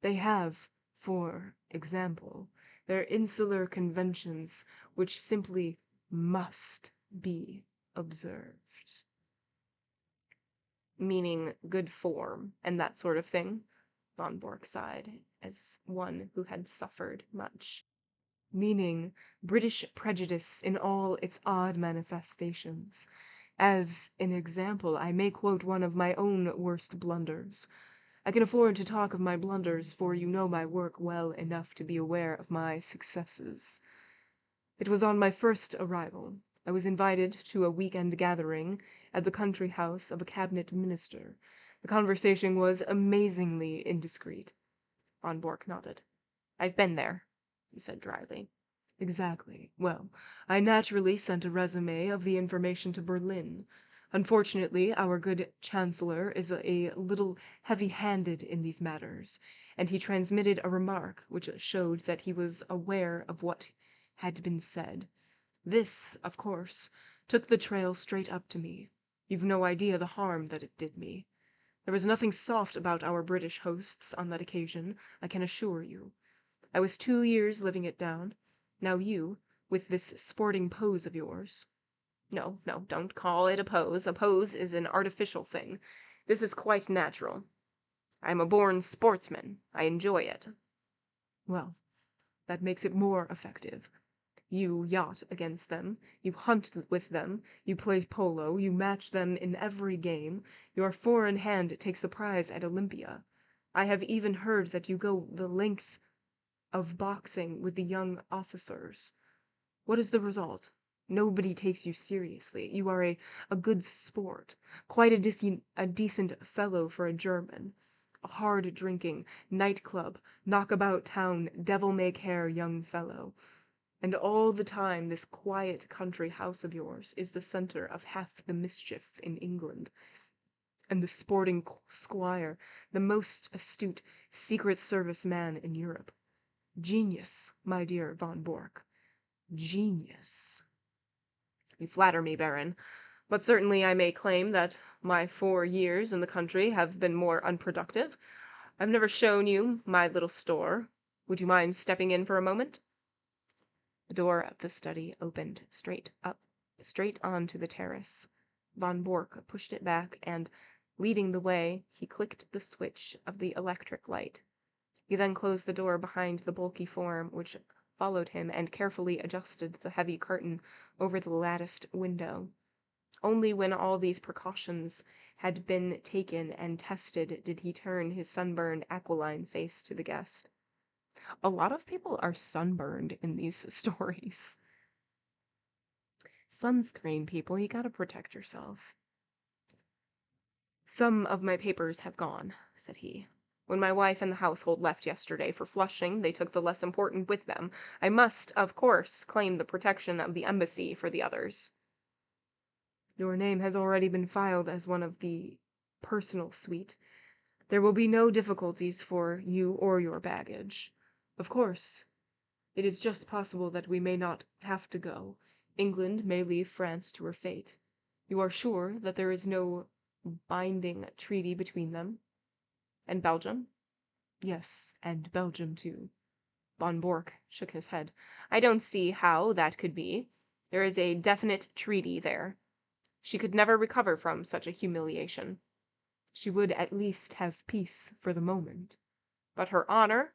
They have, for example, their insular conventions which simply must be observed." "Meaning good form, and that sort of thing?" Von Bork sighed, as one who had suffered much. "Meaning British prejudice in all its odd manifestations. As an example, I may quote one of my own worst blunders. I can afford to talk of my blunders, for you know my work well enough to be aware of my successes. It was on my first arrival. I was invited to a week-end gathering at the country house of a cabinet minister. The conversation was amazingly indiscreet." Von Bork nodded. "I've been there," he said dryly. "Exactly. Well, I naturally sent a resume of the information to Berlin. Unfortunately, our good Chancellor is a little heavy-handed in these matters, and he transmitted a remark which showed that he was aware of what had been said. This, of course, took the trail straight up to me. You've no idea the harm that it did me. There was nothing soft about our British hosts on that occasion, I can assure you. I was 2 years living it down. Now you, with this sporting pose of yours— No, no, don't call it a pose. A pose is an artificial thing. This is quite natural. I am a born sportsman. I enjoy it." "Well, that makes it more effective. You yacht against them, you hunt with them, you play polo, you match them in every game, your four-in-hand takes the prize at Olympia. I have even heard that you go the length of boxing with the young officers. What is the result? Nobody takes you seriously. You are a good sport, quite a decent fellow for a German. A hard-drinking, night-club, knock-about-town, devil-may-care young fellow. And all the time this quiet country house of yours is the center of half the mischief in England. And the sporting squire, the most astute Secret Service man in Europe. Genius, my dear von Bork. Genius." "You flatter me, Baron, but certainly I may claim that my 4 years in the country have been more unproductive. I've never shown you my little store. Would you mind stepping in for a moment?" The door of the study opened straight on to the terrace. Von Bork pushed it back, and, leading the way, he clicked the switch of the electric light. He then closed the door behind the bulky form which followed him and carefully adjusted the heavy curtain over the latticed window. Only when all these precautions had been taken and tested did he turn his sunburned aquiline face to the guest. A lot of people are sunburned in these stories. Sunscreen, people, you gotta protect yourself. "Some of my papers have gone," said he. "When my wife and the household left yesterday for Flushing, they took the less important with them. I must, of course, claim the protection of the embassy for the others." "Your name has already been filed as one of the personal suite. There will be no difficulties for you or your baggage. Of course, it is just possible that we may not have to go. England may leave France to her fate. You are sure that there is no binding treaty between them? And Belgium?" "Yes, and Belgium too." Von Bork shook his head. "I don't see how that could be. There is a definite treaty there. She could never recover from such a humiliation. She would at least have peace for the moment. But her honor?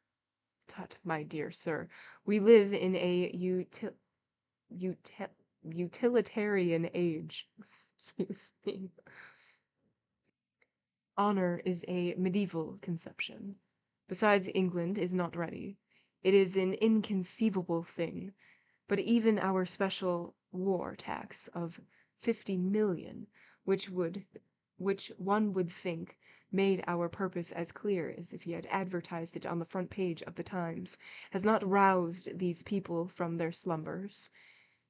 Tut, my dear sir, we live in a uti- utilitarian age. Excuse me. Honor is a medieval conception. Besides, England is not ready. It is an inconceivable thing. But even our special war tax of 50 million, which one would think made our purpose as clear as if he had advertised it on the front page of the Times, has not roused these people from their slumbers.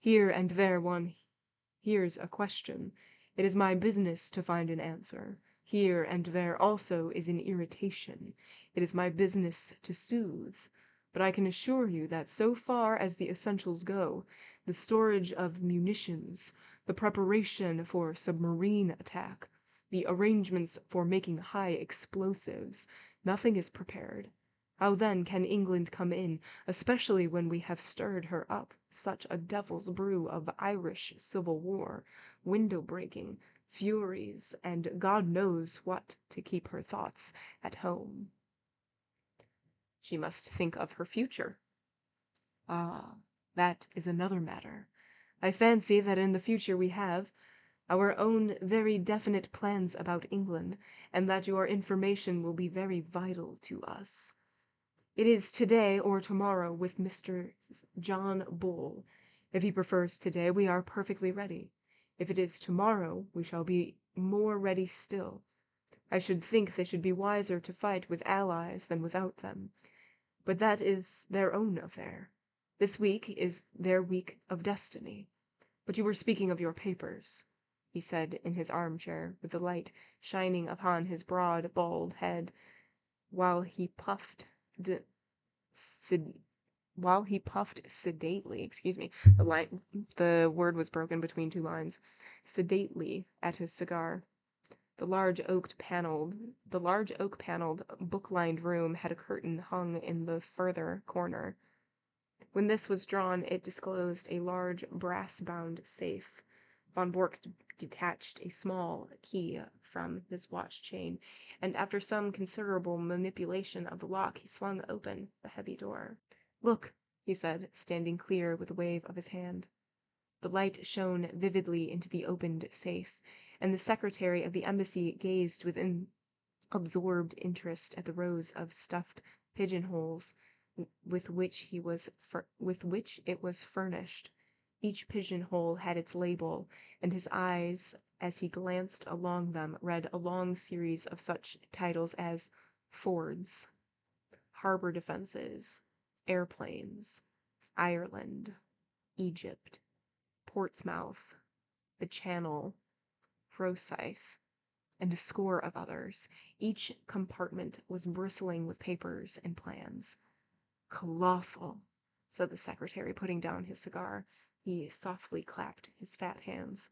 Here and there one hears a question. It is my business to find an answer. Here and there also is an irritation. It is my business to soothe. But I can assure you that so far as the essentials go, the storage of munitions, the preparation for submarine attack, the arrangements for making high explosives, nothing is prepared. How then can England come in, especially when we have stirred her up such a devil's brew of Irish civil war, window breaking, furies, and God knows what to keep her thoughts at home? She must think of her future. Ah, that is another matter. I fancy that in the future we have our own very definite plans about England, and that your information will be very vital to us. It is today or tomorrow with Mr. John Bull. If he prefers today, we are perfectly ready. If it is tomorrow, we shall be more ready still. I should think they should be wiser to fight with allies than without them. But that is their own affair. This week is their week of destiny. But you were speaking of your papers, he said in his armchair, with the light shining upon his broad, bald head, while he puffed sedately, the word was broken between two lines, sedately at his cigar. The large oak-paneled, book-lined room had a curtain hung in the further corner. When this was drawn, it disclosed a large brass-bound safe. Von Bork detached a small key from his watch chain, and after some considerable manipulation of the lock, he swung open the heavy door. "Look," he said, standing clear with a wave of his hand. The light shone vividly into the opened safe, and the secretary of the embassy gazed with absorbed interest at the rows of stuffed pigeonholes with which it was furnished. Each pigeonhole had its label, and his eyes, as he glanced along them, read a long series of such titles as Fords, Harbor Defenses, Airplanes, Ireland, Egypt, Portsmouth, the Channel, Rosyth, and a score of others. Each compartment was bristling with papers and plans. "Colossal," said the secretary, putting down his cigar. He softly clapped his fat hands.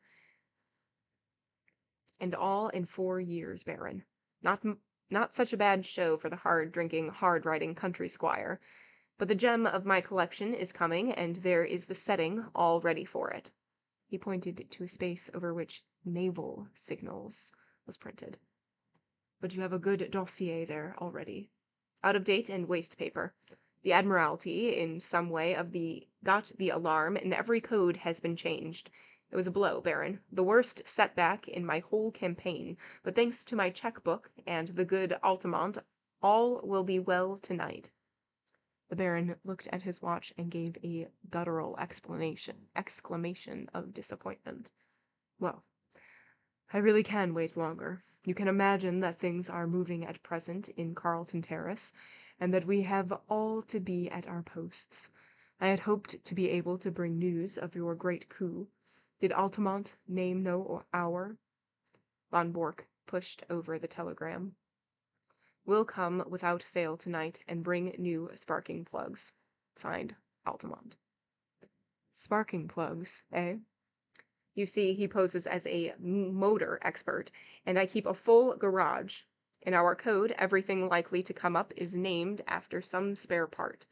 "And all in 4 years, Baron. Not such a bad show for the hard-drinking, hard-riding country squire. But the gem of my collection is coming, and there is the setting all ready for it." He pointed to a space over which "Naval Signals" was printed. "But you have a good dossier there already. Out of date and waste paper. The Admiralty, in some way, got the alarm, and every code has been changed. It was a blow, Baron, the worst setback in my whole campaign, but thanks to my check-book and the good Altamont, all will be well tonight." The Baron looked at his watch and gave a guttural exclamation of disappointment. "Well, I really can wait longer. You can imagine that things are moving at present in Carlton Terrace, and that we have all to be at our posts. I had hoped to be able to bring news of your great coup. Did Altamont name no hour?" Von Bork pushed over the telegram. "Will come without fail tonight and bring new sparking plugs. Signed, Altamont." "Sparking plugs, eh?" "You see, he poses as a motor expert, and I keep a full garage. In our code, everything likely to come up is named after some spare part.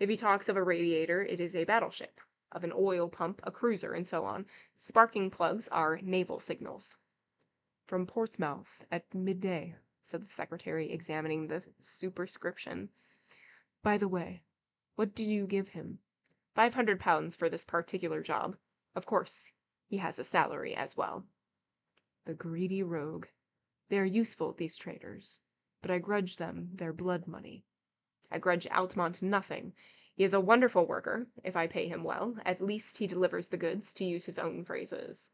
If he talks of a radiator, it is a battleship. of an oil pump, a cruiser, and so on. Sparking plugs are naval signals. From Portsmouth at midday, said the secretary, examining the superscription. By the way, what did you give him? £500 for this particular job. Of course, he has a salary as well. The greedy rogue. They are useful, these traders, but I grudge them their blood money. I grudge Altamont nothing. He is a wonderful worker, if I pay him well. At least he delivers the goods, to use his own phrases.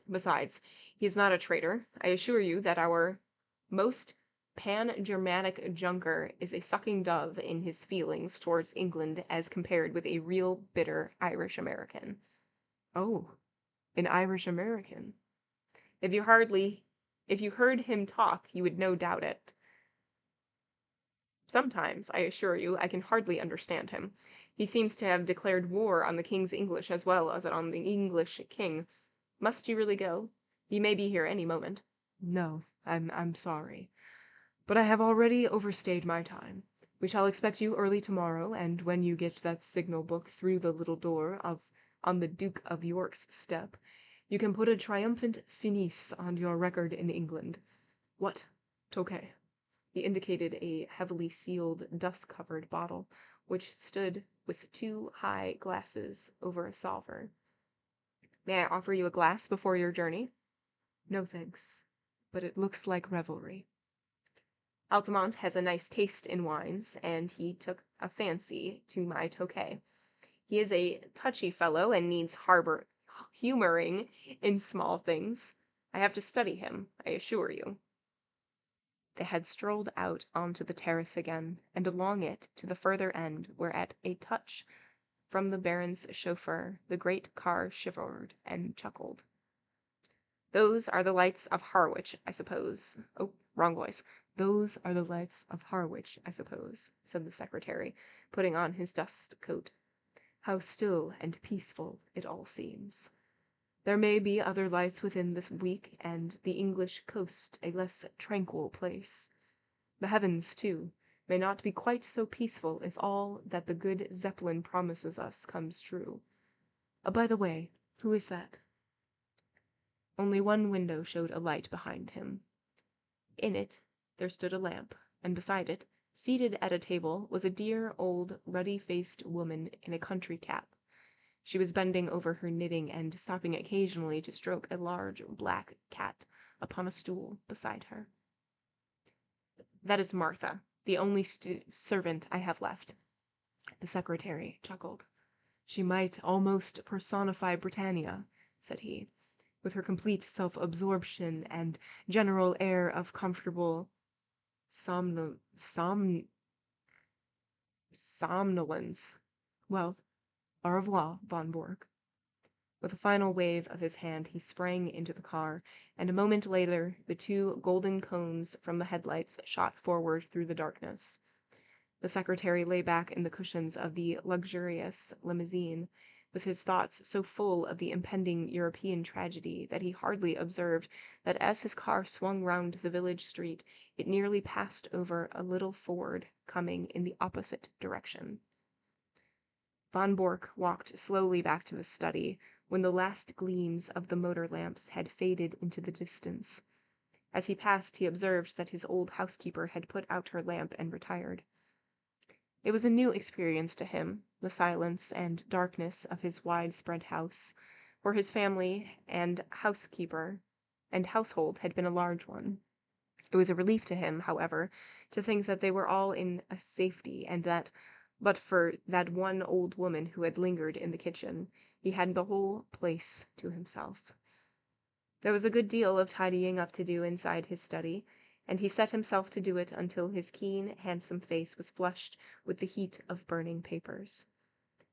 Besides, he is not a traitor. I assure you that our most pan-Germanic junker is a sucking dove in his feelings towards England as compared with a real bitter Irish-American. Oh, an Irish-American. If you heard him talk, you would no doubt it. Sometimes, I assure you, I can hardly understand him. He seems to have declared war on the king's English as well as on the English king. Must you really go? He may be here any moment. No, I'm sorry. But I have already overstayed my time. We shall expect you early tomorrow, and when you get that signal book through the little door on the Duke of York's step, you can put a triumphant finis on your record in England. What, Tokay? He indicated a heavily sealed, dust-covered bottle, which stood with two high glasses over a salver. May I offer you a glass before your journey? No, thanks, but it looks like revelry. Altamont has a nice taste in wines, and he took a fancy to my Tokay. He is a touchy fellow and needs humoring in small things. I have to study him, I assure you. They had strolled out onto the terrace again, and along it to the further end, where at a touch from the Baron's chauffeur the great car shivered and chuckled. Those are the lights of Harwich, I suppose. Oh, wrong voice. Those are the lights of Harwich, I suppose, said the secretary, putting on his dust coat. How still and peaceful it all seems. There may be other lights within this week, and the English coast a less tranquil place. The heavens, too, may not be quite so peaceful if all that the good Zeppelin promises us comes true. By the way, who is that? Only one window showed a light behind him. In it there stood a lamp, and beside it, seated at a table, was a dear old ruddy-faced woman in a country cap. She was bending over her knitting and stopping occasionally to stroke a large black cat upon a stool beside her. That is Martha, the only servant I have left. The secretary chuckled. She might almost personify Britannia, said he, with her complete self-absorption and general air of comfortable somnolence. Well, au revoir, Von Borg. With a final wave of his hand, he sprang into the car, and a moment later the two golden cones from the headlights shot forward through the darkness. The secretary lay back in the cushions of the luxurious limousine, with his thoughts so full of the impending European tragedy that he hardly observed that as his car swung round the village street, it nearly passed over a little Ford coming in the opposite direction. Von Bork walked slowly back to the study when the last gleams of the motor lamps had faded into the distance. As he passed, he observed that his old housekeeper had put out her lamp and retired. It was a new experience to him, the silence and darkness of his widespread house, for his family and housekeeper and household had been a large one. It was a relief to him, however, to think that they were all in a safety, and that, but for that one old woman who had lingered in the kitchen, he had the whole place to himself. There was a good deal of tidying up to do inside his study, and he set himself to do it until his keen, handsome face was flushed with the heat of burning papers.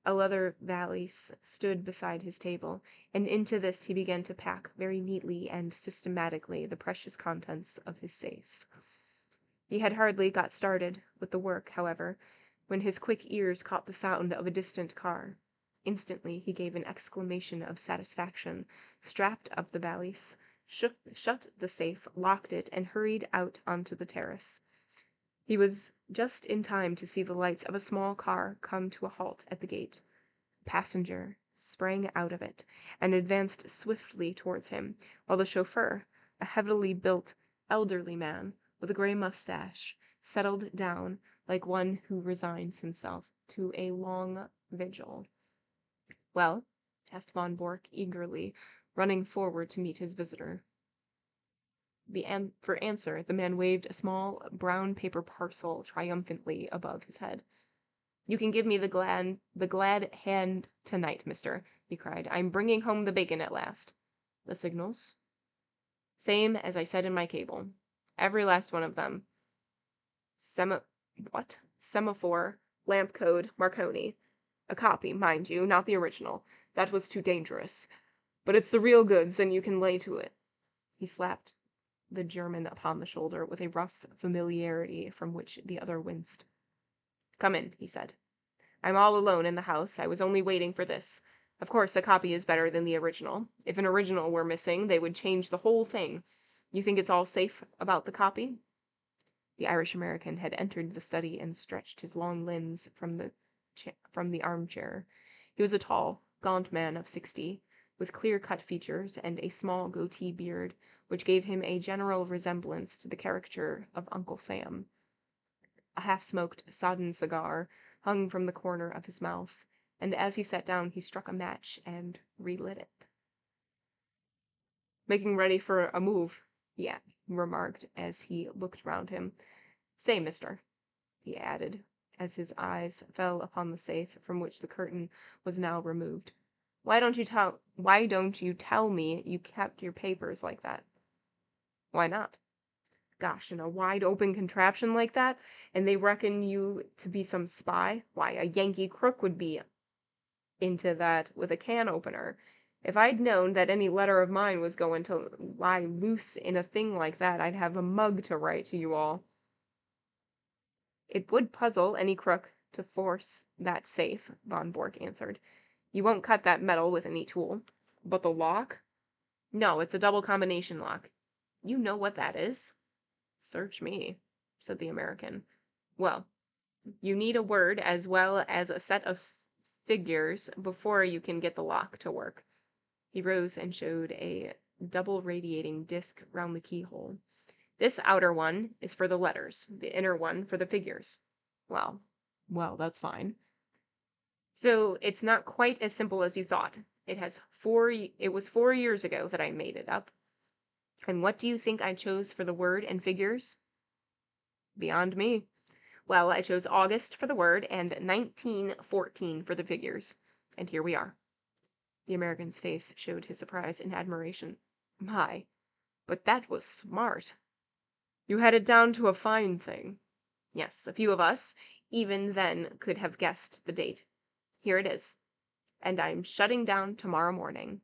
A leather valise stood beside his table, and into this he began to pack very neatly and systematically the precious contents of his safe. He had hardly got started with the work, however, when his quick ears caught the sound of a distant car. Instantly he gave an exclamation of satisfaction, strapped up the valise, shut the safe, locked it, and hurried out onto the terrace. He was just in time to see the lights of a small car come to a halt at the gate. A passenger sprang out of it and advanced swiftly towards him, while the chauffeur, a heavily built, elderly man with a gray mustache, settled down like one who resigns himself to a long vigil. "Well?" asked Von Bork eagerly, running forward to meet his visitor. For answer, the man waved a small brown paper parcel triumphantly above his head. "You can give me the glad hand tonight, mister," he cried. "I'm bringing home the bacon at last." "The signals?" "Same as I said in my cable. Every last one of them. Semaphore, lamp code, Marconi. A copy, mind you, not the original. That was too dangerous. But it's the real goods, and you can lay to it." He slapped the German upon the shoulder with a rough familiarity from which the other winced. "Come in," he said. "I'm all alone in the house. I was only waiting for this. Of course, a copy is better than the original. If an original were missing, they would change the whole thing. You think it's all safe about the copy?" The Irish-American had entered the study and stretched his long limbs from the armchair. He was a tall, gaunt man of 60, with clear-cut features and a small goatee beard, which gave him a general resemblance to the caricature of Uncle Sam. A half-smoked, sodden cigar hung from the corner of his mouth, and as he sat down he struck a match and relit it. "Making ready for a move," he remarked as he looked round him. "Say, mister," he added, as his eyes fell upon the safe from which the curtain was now removed, why don't you tell me you kept your papers like that?" "Why not?" "Gosh, in a wide-open contraption like that, and they reckon you to be some spy? Why, a Yankee crook would be into that with a can opener. If I'd known that any letter of mine was going to lie loose in a thing like that, I'd have a mug to write to you all." "It would puzzle any crook to force that safe," Von Bork answered. "You won't cut that metal with any tool." "But the lock?" "No, it's a double combination lock. You know what that is?" "Search me," said the American. "Well, you need a word as well as a set of figures before you can get the lock to work." He rose and showed a double radiating disc round the keyhole. "This outer one is for the letters, the inner one for the figures." Well, that's fine. "So it's not quite as simple as you thought. It was 4 years ago that I made it up. And what do you think I chose for the word and figures?" "Beyond me." "Well, I chose August for the word and 1914 for the figures. And here we are." The American's face showed his surprise and admiration. "My, but that was smart." "You had it down to a fine thing." "Yes, a few of us, even then, could have guessed the date. Here it is. And I'm shutting down tomorrow morning."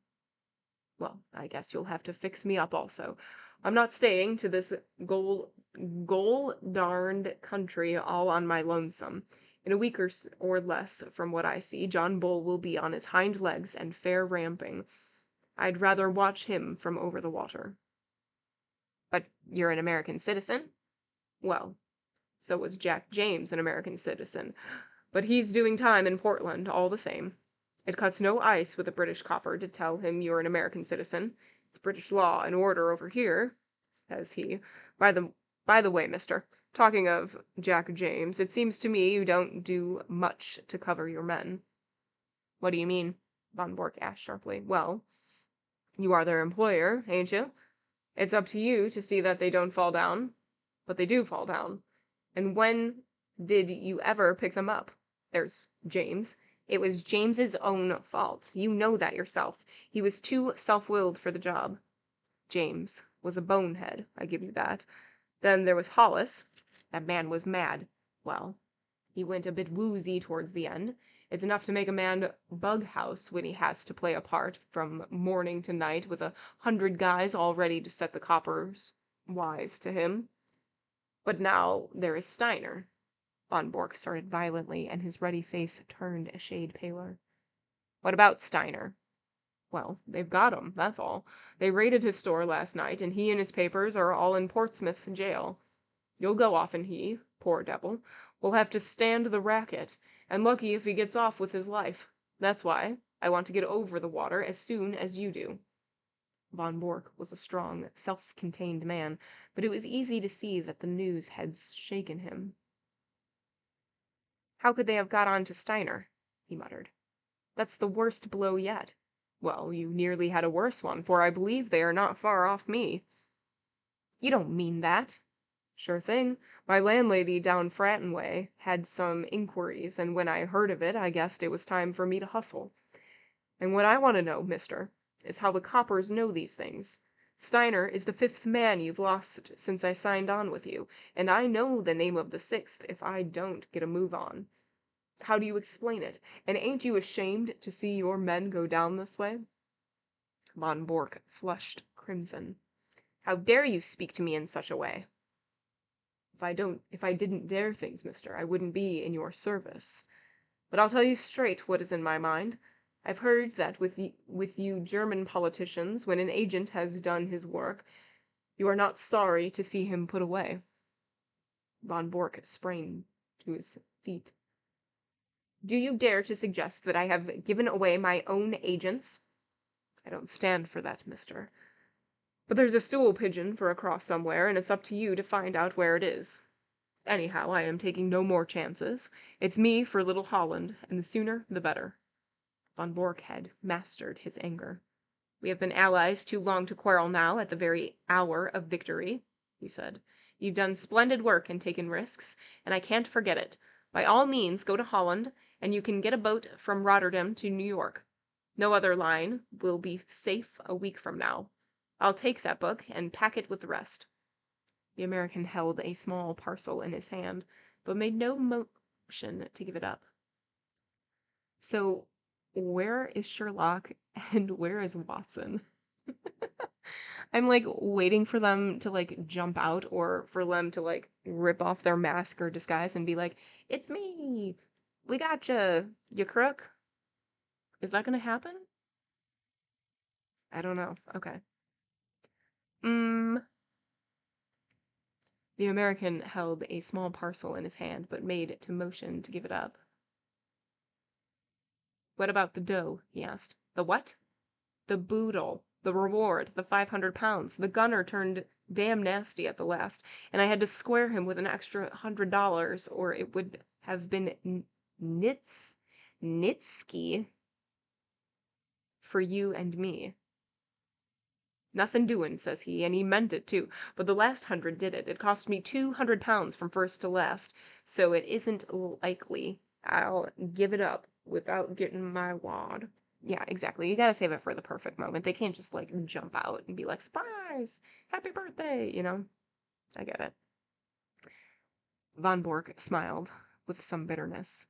"Well, I guess you'll have to fix me up also. I'm not staying to this darned country all on my lonesome. In a week or less, from what I see, John Bull will be on his hind legs and fair ramping. I'd rather watch him from over the water." "But you're an American citizen?" "Well, so was Jack James an American citizen. But he's doing time in Portland, all the same. It cuts no ice with a British copper to tell him you're an American citizen. It's British law and order over here," says he. By the way, mister, talking of Jack James, it seems to me you don't do much to cover your men." "What do you mean?" Von Bork asked sharply. "Well, you are their employer, ain't you? It's up to you to see that they don't fall down. But they do fall down. And when did you ever pick them up? There's James. It was James's own fault. You know that yourself. He was too self-willed for the job. James was a bonehead, I give you that. Then there was Hollis. That man was mad. Well, he went a bit woozy towards the end. It's enough to make a man bug house when he has to play a part from morning to night with 100 guys all ready to set the coppers wise to him. But now there is Steiner." Von Bork started violently, and his ruddy face turned a shade paler. "What about Steiner?" "Well, they've got him, that's all. They raided his store last night, and he and his papers are all in Portsmouth jail. You'll go off, and he, poor devil, will have to stand the racket, and lucky if he gets off with his life. That's why. I want to get over the water as soon as you do." Von Bork was a strong, self-contained man, but it was easy to see that the news had shaken him. "How could they have got on to Steiner?" he muttered. "That's the worst blow yet." "Well, you nearly had a worse one, for I believe they are not far off me." "You don't mean that?" "Sure thing. My landlady down Fratton way had some inquiries, and when I heard of it I guessed it was time for me to hustle. And what I want to know, mister, is how the coppers know these things. Steiner is the fifth man you've lost since I signed on with you, and I know the name of the sixth if I don't get a move on. How do you explain it? And ain't you ashamed to see your men go down this way?" Von Bork flushed crimson. "How dare you speak to me in such a way?" If I didn't dare things, mister, I wouldn't be in your service. But I'll tell you straight what is in my mind. I've heard that with you German politicians, when an agent has done his work, you are not sorry to see him put away." Von Bork sprang to his feet. "Do you dare to suggest that I have given away my own agents?" "I don't stand for that, mister. But there's a stool pigeon for a cross somewhere, and it's up to you to find out where it is. Anyhow, I am taking no more chances. It's me for Little Holland, and the sooner the better." Von Bork had mastered his anger. "We have been allies too long to quarrel now at the very hour of victory," he said. "You've done splendid work and taken risks, and I can't forget it. By all means go to Holland, and you can get a boat from Rotterdam to New York. No other line will be safe a week from now. I'll take that book and pack it with the rest." The American held a small parcel in his hand, but made no motion to give it up. "So, where is Sherlock and where is Watson?" I'm like waiting for them to like jump out or for them to like rip off their mask or disguise and be like, "It's me. We gotcha, you crook." Is that gonna happen? I don't know. Okay. Mm. The American held a small parcel in his hand, but made to motion to give it up. "What about the dough?" he asked. "The what?" "The boodle. The reward. The £500. The gunner turned damn nasty at the last, and I had to square him with an extra $100, or it would have been Nitsky for you and me. Nothin' doin', says he, and he meant it too, but the last 100 did it. It cost me £200 from first to last, so it isn't likely I'll give it up without getting my wad." Yeah, exactly. You gotta save it for the perfect moment. They can't just like jump out and be like, "Surprise! Happy birthday!" You know? I get it. Von Bork smiled with some bitterness.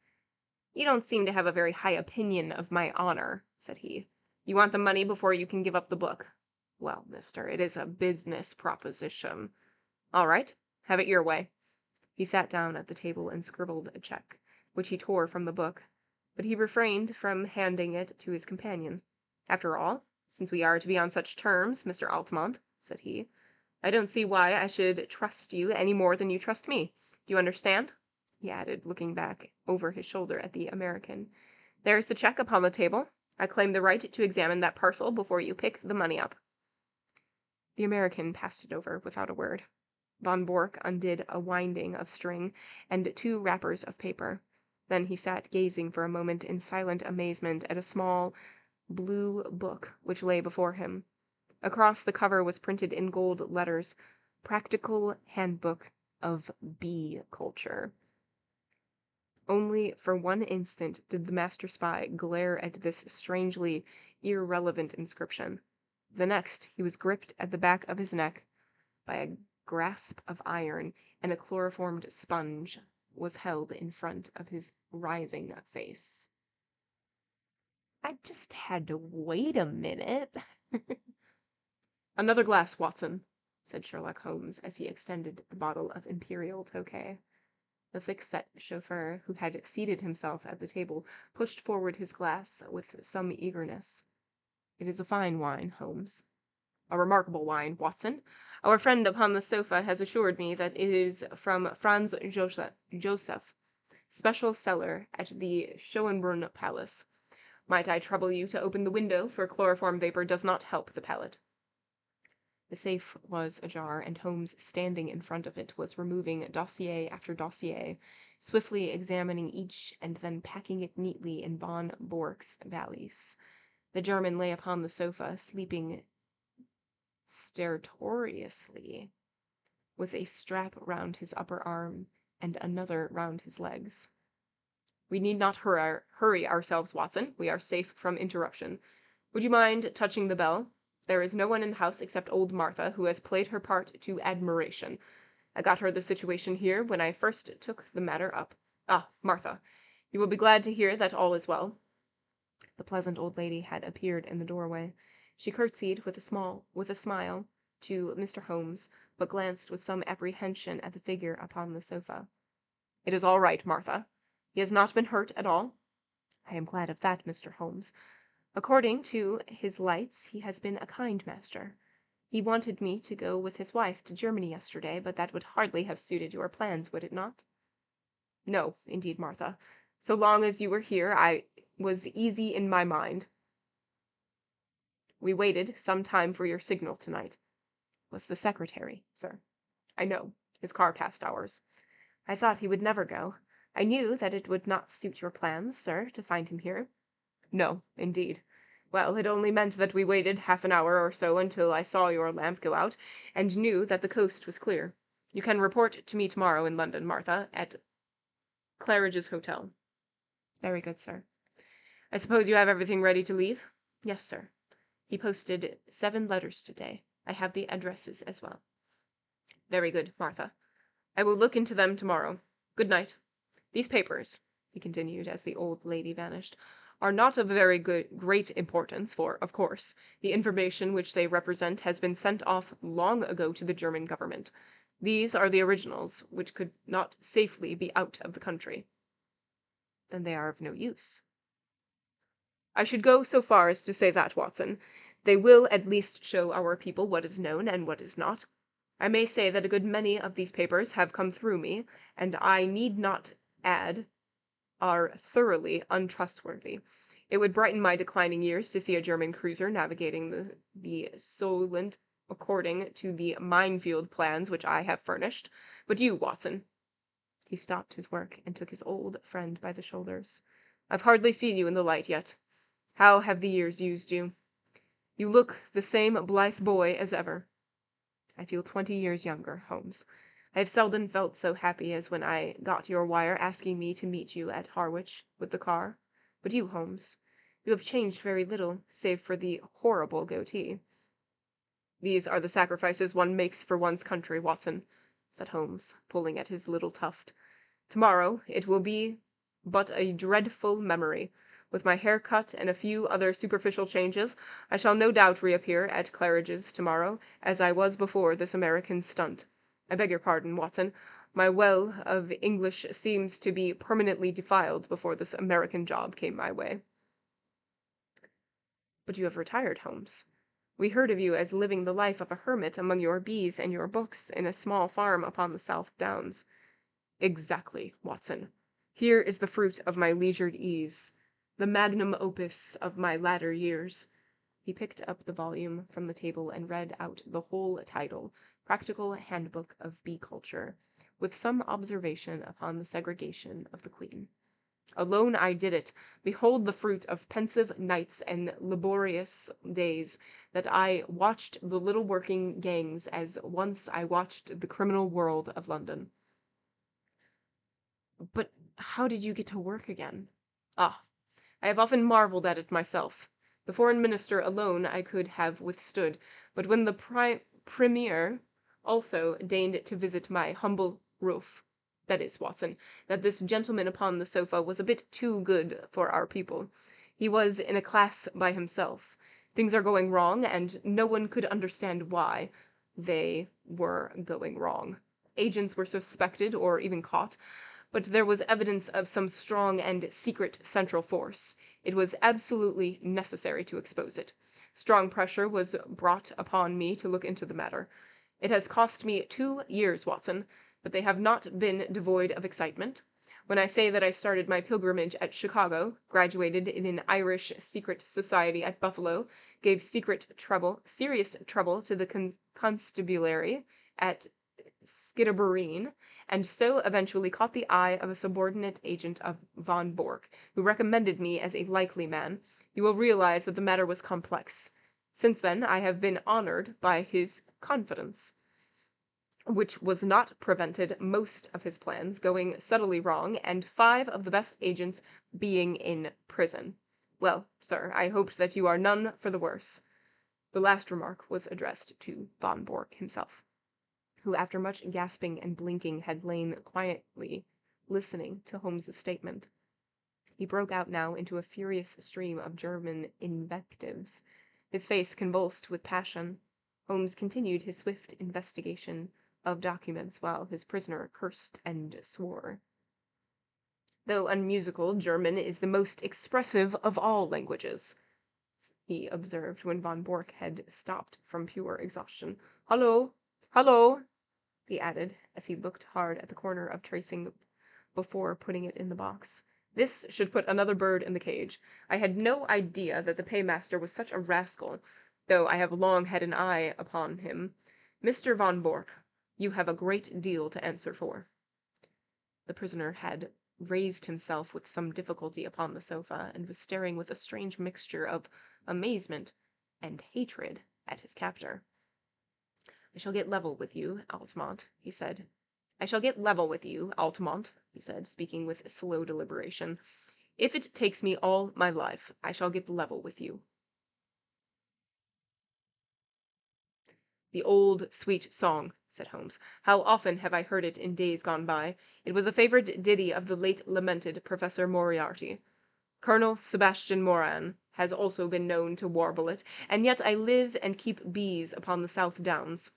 "You don't seem to have a very high opinion of my honor," said he. "You want the money before you can give up the book. Well, mister, it is a business proposition. All right, have it your way." He sat down at the table and scribbled a check, which he tore from the book, but he refrained from handing it to his companion. "After all, since we are to be on such terms, Mr. Altamont," said he, "I don't see why I should trust you any more than you trust me. Do you understand?" he added, looking back over his shoulder at the American. "There's the check upon the table. I claim the right to examine that parcel before you pick the money up." The American passed it over without a word. Von Bork undid a winding of string and 2 wrappers of paper. Then he sat gazing for a moment in silent amazement at a small blue book which lay before him. Across the cover was printed in gold letters, "Practical Handbook of Bee Culture." Only for one instant did the master spy glare at this strangely irrelevant inscription. The next he was gripped at the back of his neck by a grasp of iron, and a chloroformed sponge was held in front of his writhing face. I just had to wait a minute. "Another glass, Watson," said Sherlock Holmes as he extended the bottle of Imperial Tokay. The thick-set chauffeur, who had seated himself at the table, pushed forward his glass with some eagerness. "It is a fine wine, Holmes." "A remarkable wine, Watson. Our friend upon the sofa has assured me that it is from Franz Joseph, special cellar at the Schönbrunn Palace. Might I trouble you to open the window, for chloroform vapor does not help the palate." The safe was ajar, and Holmes, standing in front of it, was removing dossier after dossier, swiftly examining each and then packing it neatly in von Bork's valise. The German lay upon the sofa, sleeping stertorously, with a strap round his upper arm and another round his legs. "We need not hurry ourselves, Watson. We are safe from interruption. Would you mind touching the bell? There is no one in the house except old Martha, who has played her part to admiration. I got her the situation here when I first took the matter up. Ah, Martha, you will be glad to hear that all is well." The pleasant old lady had appeared in the doorway. She curtsied with a smile to Mr. Holmes, but glanced with some apprehension at the figure upon the sofa. "It is all right, Martha. He has not been hurt at all?" "I am glad of that, Mr. Holmes. According to his lights, he has been a kind master. He wanted me to go with his wife to Germany yesterday, but that would hardly have suited your plans, would it not?" "No, indeed, Martha. So long as you were here, I was easy in my mind. We waited some time for your signal tonight." "Was the secretary, sir?" "I know. His car passed ours." "I thought he would never go. I knew that it would not suit your plans, sir, to find him here." "No, indeed. Well, it only meant that we waited half an hour or so until I saw your lamp go out, and knew that the coast was clear. You can report to me tomorrow in London, Martha, at Claridge's Hotel." "Very good, sir." "I suppose you have everything ready to leave?" "Yes, sir. He posted 7 letters today. I have the addresses as well." "Very good, Martha. I will look into them tomorrow. Good night. These papers," he continued, as the old lady vanished, "are not of very great importance, for, of course, the information which they represent has been sent off long ago to the German government. These are the originals, which could not safely be out of the country." "Then they are of no use." "I should go so far as to say that, Watson. They will at least show our people what is known and what is not. I may say that a good many of these papers have come through me, and I need not add, are thoroughly untrustworthy. It would brighten my declining years to see a German cruiser navigating the Solent according to the minefield plans which I have furnished. But you, Watson—" He stopped his work and took his old friend by the shoulders. "I've hardly seen you in the light yet. How have the years used you? You look the same blithe boy as ever." "I feel 20 years younger, Holmes. I have seldom felt so happy as when I got your wire asking me to meet you at Harwich with the car. But you, Holmes, you have changed very little, save for the horrible goatee." "These are the sacrifices one makes for one's country, Watson," said Holmes, pulling at his little tuft. "Tomorrow it will be but a dreadful memory. With my hair cut and a few other superficial changes, I shall no doubt reappear at Claridge's tomorrow, as I was before this American stunt. I beg your pardon, Watson. My well of English seems to be permanently defiled before this American job came my way." "But you have retired, Holmes. We heard of you as living the life of a hermit among your bees and your books in a small farm upon the South Downs." "Exactly, Watson. Here is the fruit of my leisured ease, the magnum opus of my latter years." He picked up the volume from the table and read out the whole title, Practical Handbook of Bee Culture, with some observation upon the segregation of the queen. "Alone I did it. Behold the fruit of pensive nights and laborious days, that I watched the little working gangs as once I watched the criminal world of London." "But how did you get to work again?" "Ah, I have often marveled at it myself. The foreign minister alone I could have withstood, but when the premier also deigned to visit my humble roof— that is, Watson, that this gentleman upon the sofa was a bit too good for our people. He was in a class by himself. Things are going wrong, and no one could understand why they were going wrong. Agents were suspected or even caught, but there was evidence of some strong and secret central force. It was absolutely necessary to expose it. Strong pressure was brought upon me to look into the matter. It has cost me 2 years, Watson, but they have not been devoid of excitement. When I say that I started my pilgrimage at Chicago, graduated in an Irish secret society at Buffalo, gave serious trouble to the constabulary at Skiddabareen, and so eventually caught the eye of a subordinate agent of von Bork, who recommended me as a likely man, you will realize that the matter was complex. Since then, I have been honored by his confidence, which was not prevented most of his plans going subtly wrong, and 5 of the best agents being in prison. Well, sir, I hoped that you are none for the worse. The last remark was addressed to von Bork himself, who after much gasping and blinking had lain quietly listening to Holmes's statement. He broke out now into a furious stream of German invectives, his face convulsed with passion. Holmes continued his swift investigation of documents while his prisoner cursed and swore. Though unmusical, German is the most expressive of all languages, he observed when von Bork had stopped from pure exhaustion. Hallo! Hallo! He added, as he looked hard at the corner of tracing before putting it in the box. This should put another bird in the cage. I had no idea that the paymaster was such a rascal, though I have long had an eye upon him. Mr. von Bork, you have a great deal to answer for. The prisoner had raised himself with some difficulty upon the sofa, and was staring with a strange mixture of amazement and hatred at his captor. I shall get level with you, Altamont, he said. I shall get level with you, Altamont, he said, speaking with slow deliberation. If it takes me all my life, I shall get level with you. The old, sweet song, said Holmes. How often have I heard it in days gone by. It was a favorite ditty of the late lamented Professor Moriarty. Colonel Sebastian Moran has also been known to warble it, and yet I live and keep bees upon the South Downs.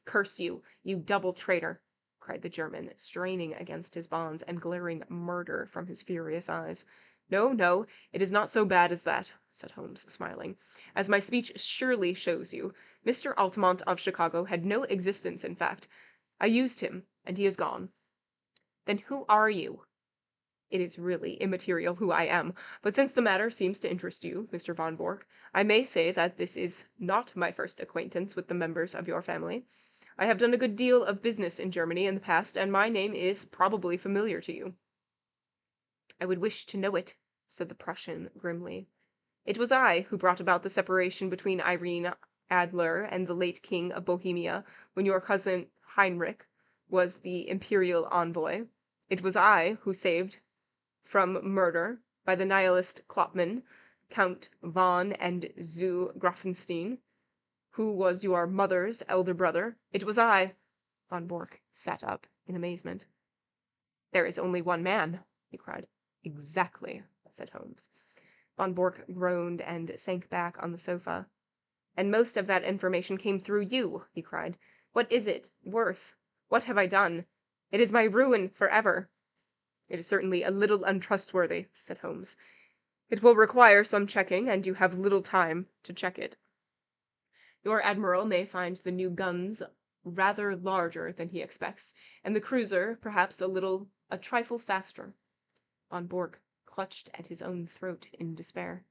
Curse you, you double traitor, cried the German, straining against his bonds and glaring murder from his furious eyes. No, no, it is not so bad as that, said Holmes, smiling. As my speech surely shows you, Mr. Altamont of Chicago had no existence, in fact. I used him, and he is gone. Then who are you? It is really immaterial who I am, but since the matter seems to interest you, Mr. von Bork, I may say that this is not my first acquaintance with the members of your family. I have done a good deal of business in Germany in the past, and my name is probably familiar to you. I would wish to know it, said the Prussian grimly. It was I who brought about the separation between Irene Adler and the late King of Bohemia when your cousin Heinrich was the imperial envoy. It was I who saved from murder by the nihilist Kloppmann, Count von and zu Grafenstein, who was your mother's elder brother. It was I. Von Bork sat up in amazement. There is only one man, he cried. Exactly, said Holmes. Von Bork groaned and sank back on the sofa. And most of that information came through you, he cried. What is it worth? What have I done? It is my ruin forever. It is certainly a little untrustworthy, said Holmes. It will require some checking, and you have little time to check it. Your admiral may find the new guns rather larger than he expects, and the cruiser perhaps a trifle faster. Von Bork clutched at his own throat in despair.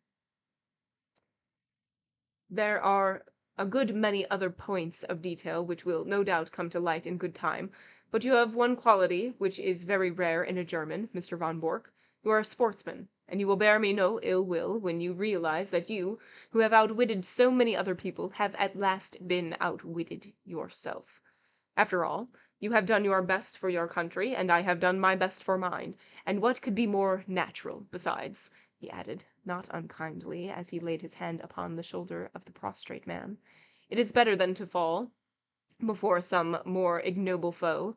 There are a good many other points of detail which will no doubt come to light in good time, but you have one quality which is very rare in a German, Mr. von Bork. You are a sportsman, and you will bear me no ill will when you realize that you, who have outwitted so many other people, have at last been outwitted yourself. After all, you have done your best for your country, and I have done my best for mine, and what could be more natural, besides, he added, not unkindly, as he laid his hand upon the shoulder of the prostrate man. It is better than to fall before some more ignoble foe.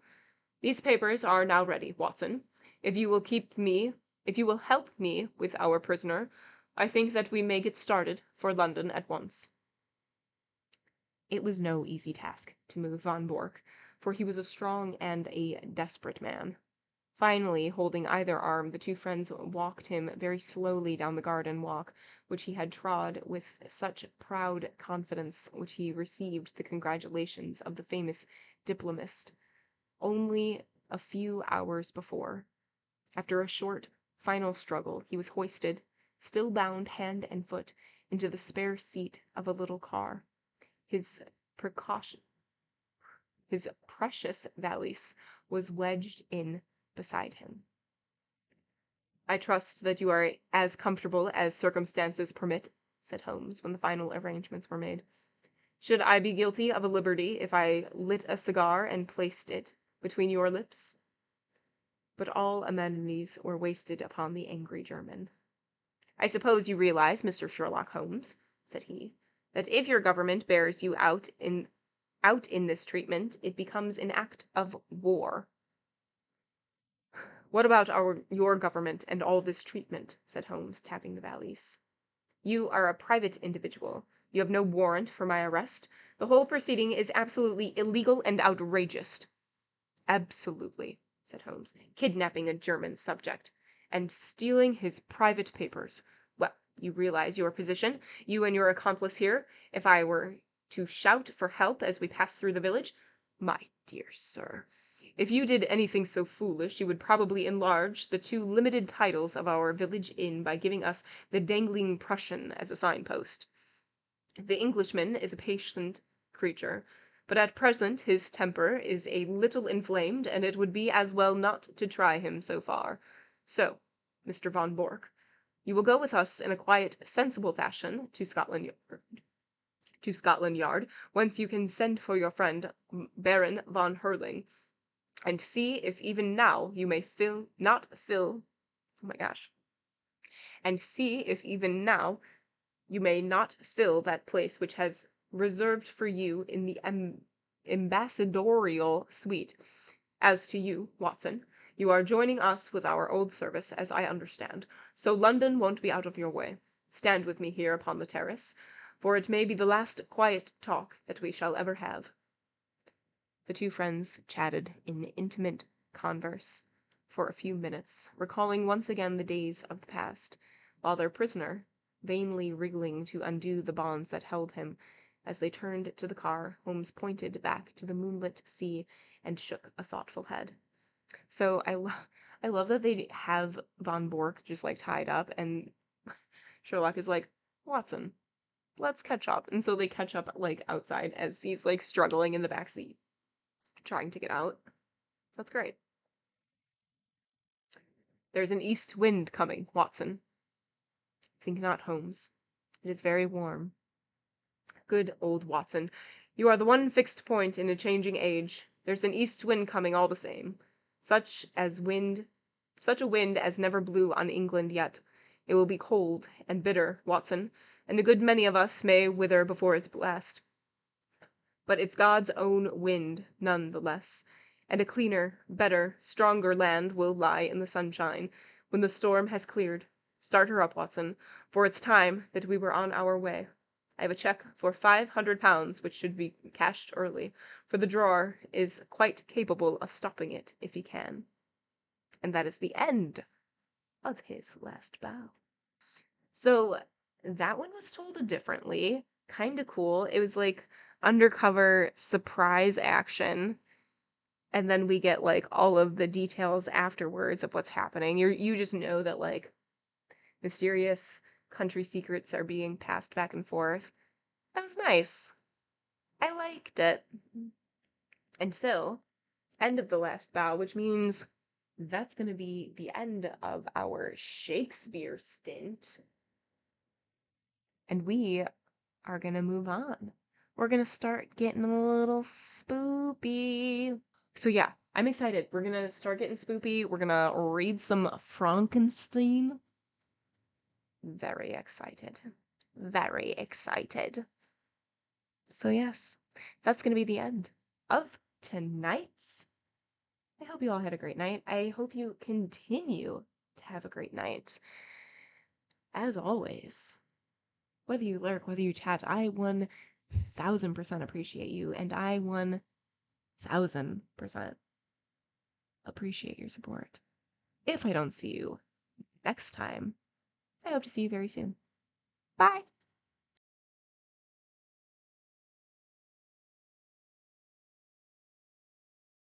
These papers are now ready, Watson. If you will help me with our prisoner, I think that we may get started for London at once. It was no easy task to move von Bork, for he was a strong and a desperate man. Finally, holding either arm, the two friends walked him very slowly down the garden walk, which he had trod with such proud confidence, which he received the congratulations of the famous diplomatist only a few hours before. After a short, final struggle, he was hoisted, still bound hand and foot, into the spare seat of a little car. His precaution, his precious valise was wedged in beside him. "I trust that you are as comfortable as circumstances permit," said Holmes, when the final arrangements were made. "Should I be guilty of a liberty if I lit a cigar and placed it between your lips?" But all amenities were wasted upon the angry German. "I suppose you realize, Mr. Sherlock Holmes," said he, "that if your government bears you out in this treatment, it becomes an act of war." "What about your government and all this treatment?" said Holmes, tapping the valise. "You are a private individual. You have no warrant for my arrest. The whole proceeding is absolutely illegal and outrageous." "Absolutely," said Holmes. "Kidnapping a German subject and stealing his private papers. Well, you realize your position, you and your accomplice here. If I were to shout for help as we pass through the village, my dear sir, if you did anything so foolish, you would probably enlarge the two limited titles of our village inn by giving us the Dangling Prussian as a signpost. The Englishman is a patient creature, but at present his temper is a little inflamed, and it would be as well not to try him so far. So, Mr. von Bork, you will go with us in a quiet, sensible fashion to Scotland Yard, whence you can send for your friend Baron von Herling, and see if even now you may not fill that place which has reserved for you in the ambassadorial suite. As to you, Watson, you are joining us with our old service, as I understand, so London won't be out of your way. Stand with me here upon the terrace, for it may be the last quiet talk that we shall ever have." The two friends chatted in intimate converse for a few minutes, recalling once again the days of the past, while their prisoner, vainly wriggling to undo the bonds that held him, as they turned to the car, Holmes pointed back to the moonlit sea and shook a thoughtful head. So I love that they have Von Bork just like tied up, and Sherlock is like, "Watson, let's catch up." And so they catch up like outside as he's like struggling in the back seat, trying to get out. That's great. "There's an east wind coming, Watson." "Think not, Holmes. It is very warm." "Good old Watson. You are the one fixed point in a changing age. There's an east wind coming all the same. Such a wind as never blew on England yet. It will be cold and bitter, Watson, and a good many of us may wither before its blast. But it's God's own wind, none the less, and a cleaner, better, stronger land will lie in the sunshine when the storm has cleared. Start her up, Watson, for it's time that we were on our way. I have a cheque for £500 which should be cashed early, for the drawer is quite capable of stopping it if he can." And that is the end of his last bow. So that one was told differently. Kind of cool. It was like undercover surprise action, and then we get like all of the details afterwards of what's happening. You just know that like mysterious country secrets are being passed back and forth. That was nice. I liked it. And so, end of the last bow, which means that's going to be the end of our Shakespeare stint. And we are going to move on. We're going to start getting a little spoopy. So yeah, I'm excited. We're going to start getting spoopy. We're going to read some Frankenstein. Very excited. Very excited. So yes, that's going to be the end of tonight. I hope you all had a great night. I hope you continue to have a great night. As always, whether you lurk, whether you chat, I 1000% appreciate you, and I 1000% appreciate your support. If I don't see you next time, I hope to see you very soon. Bye!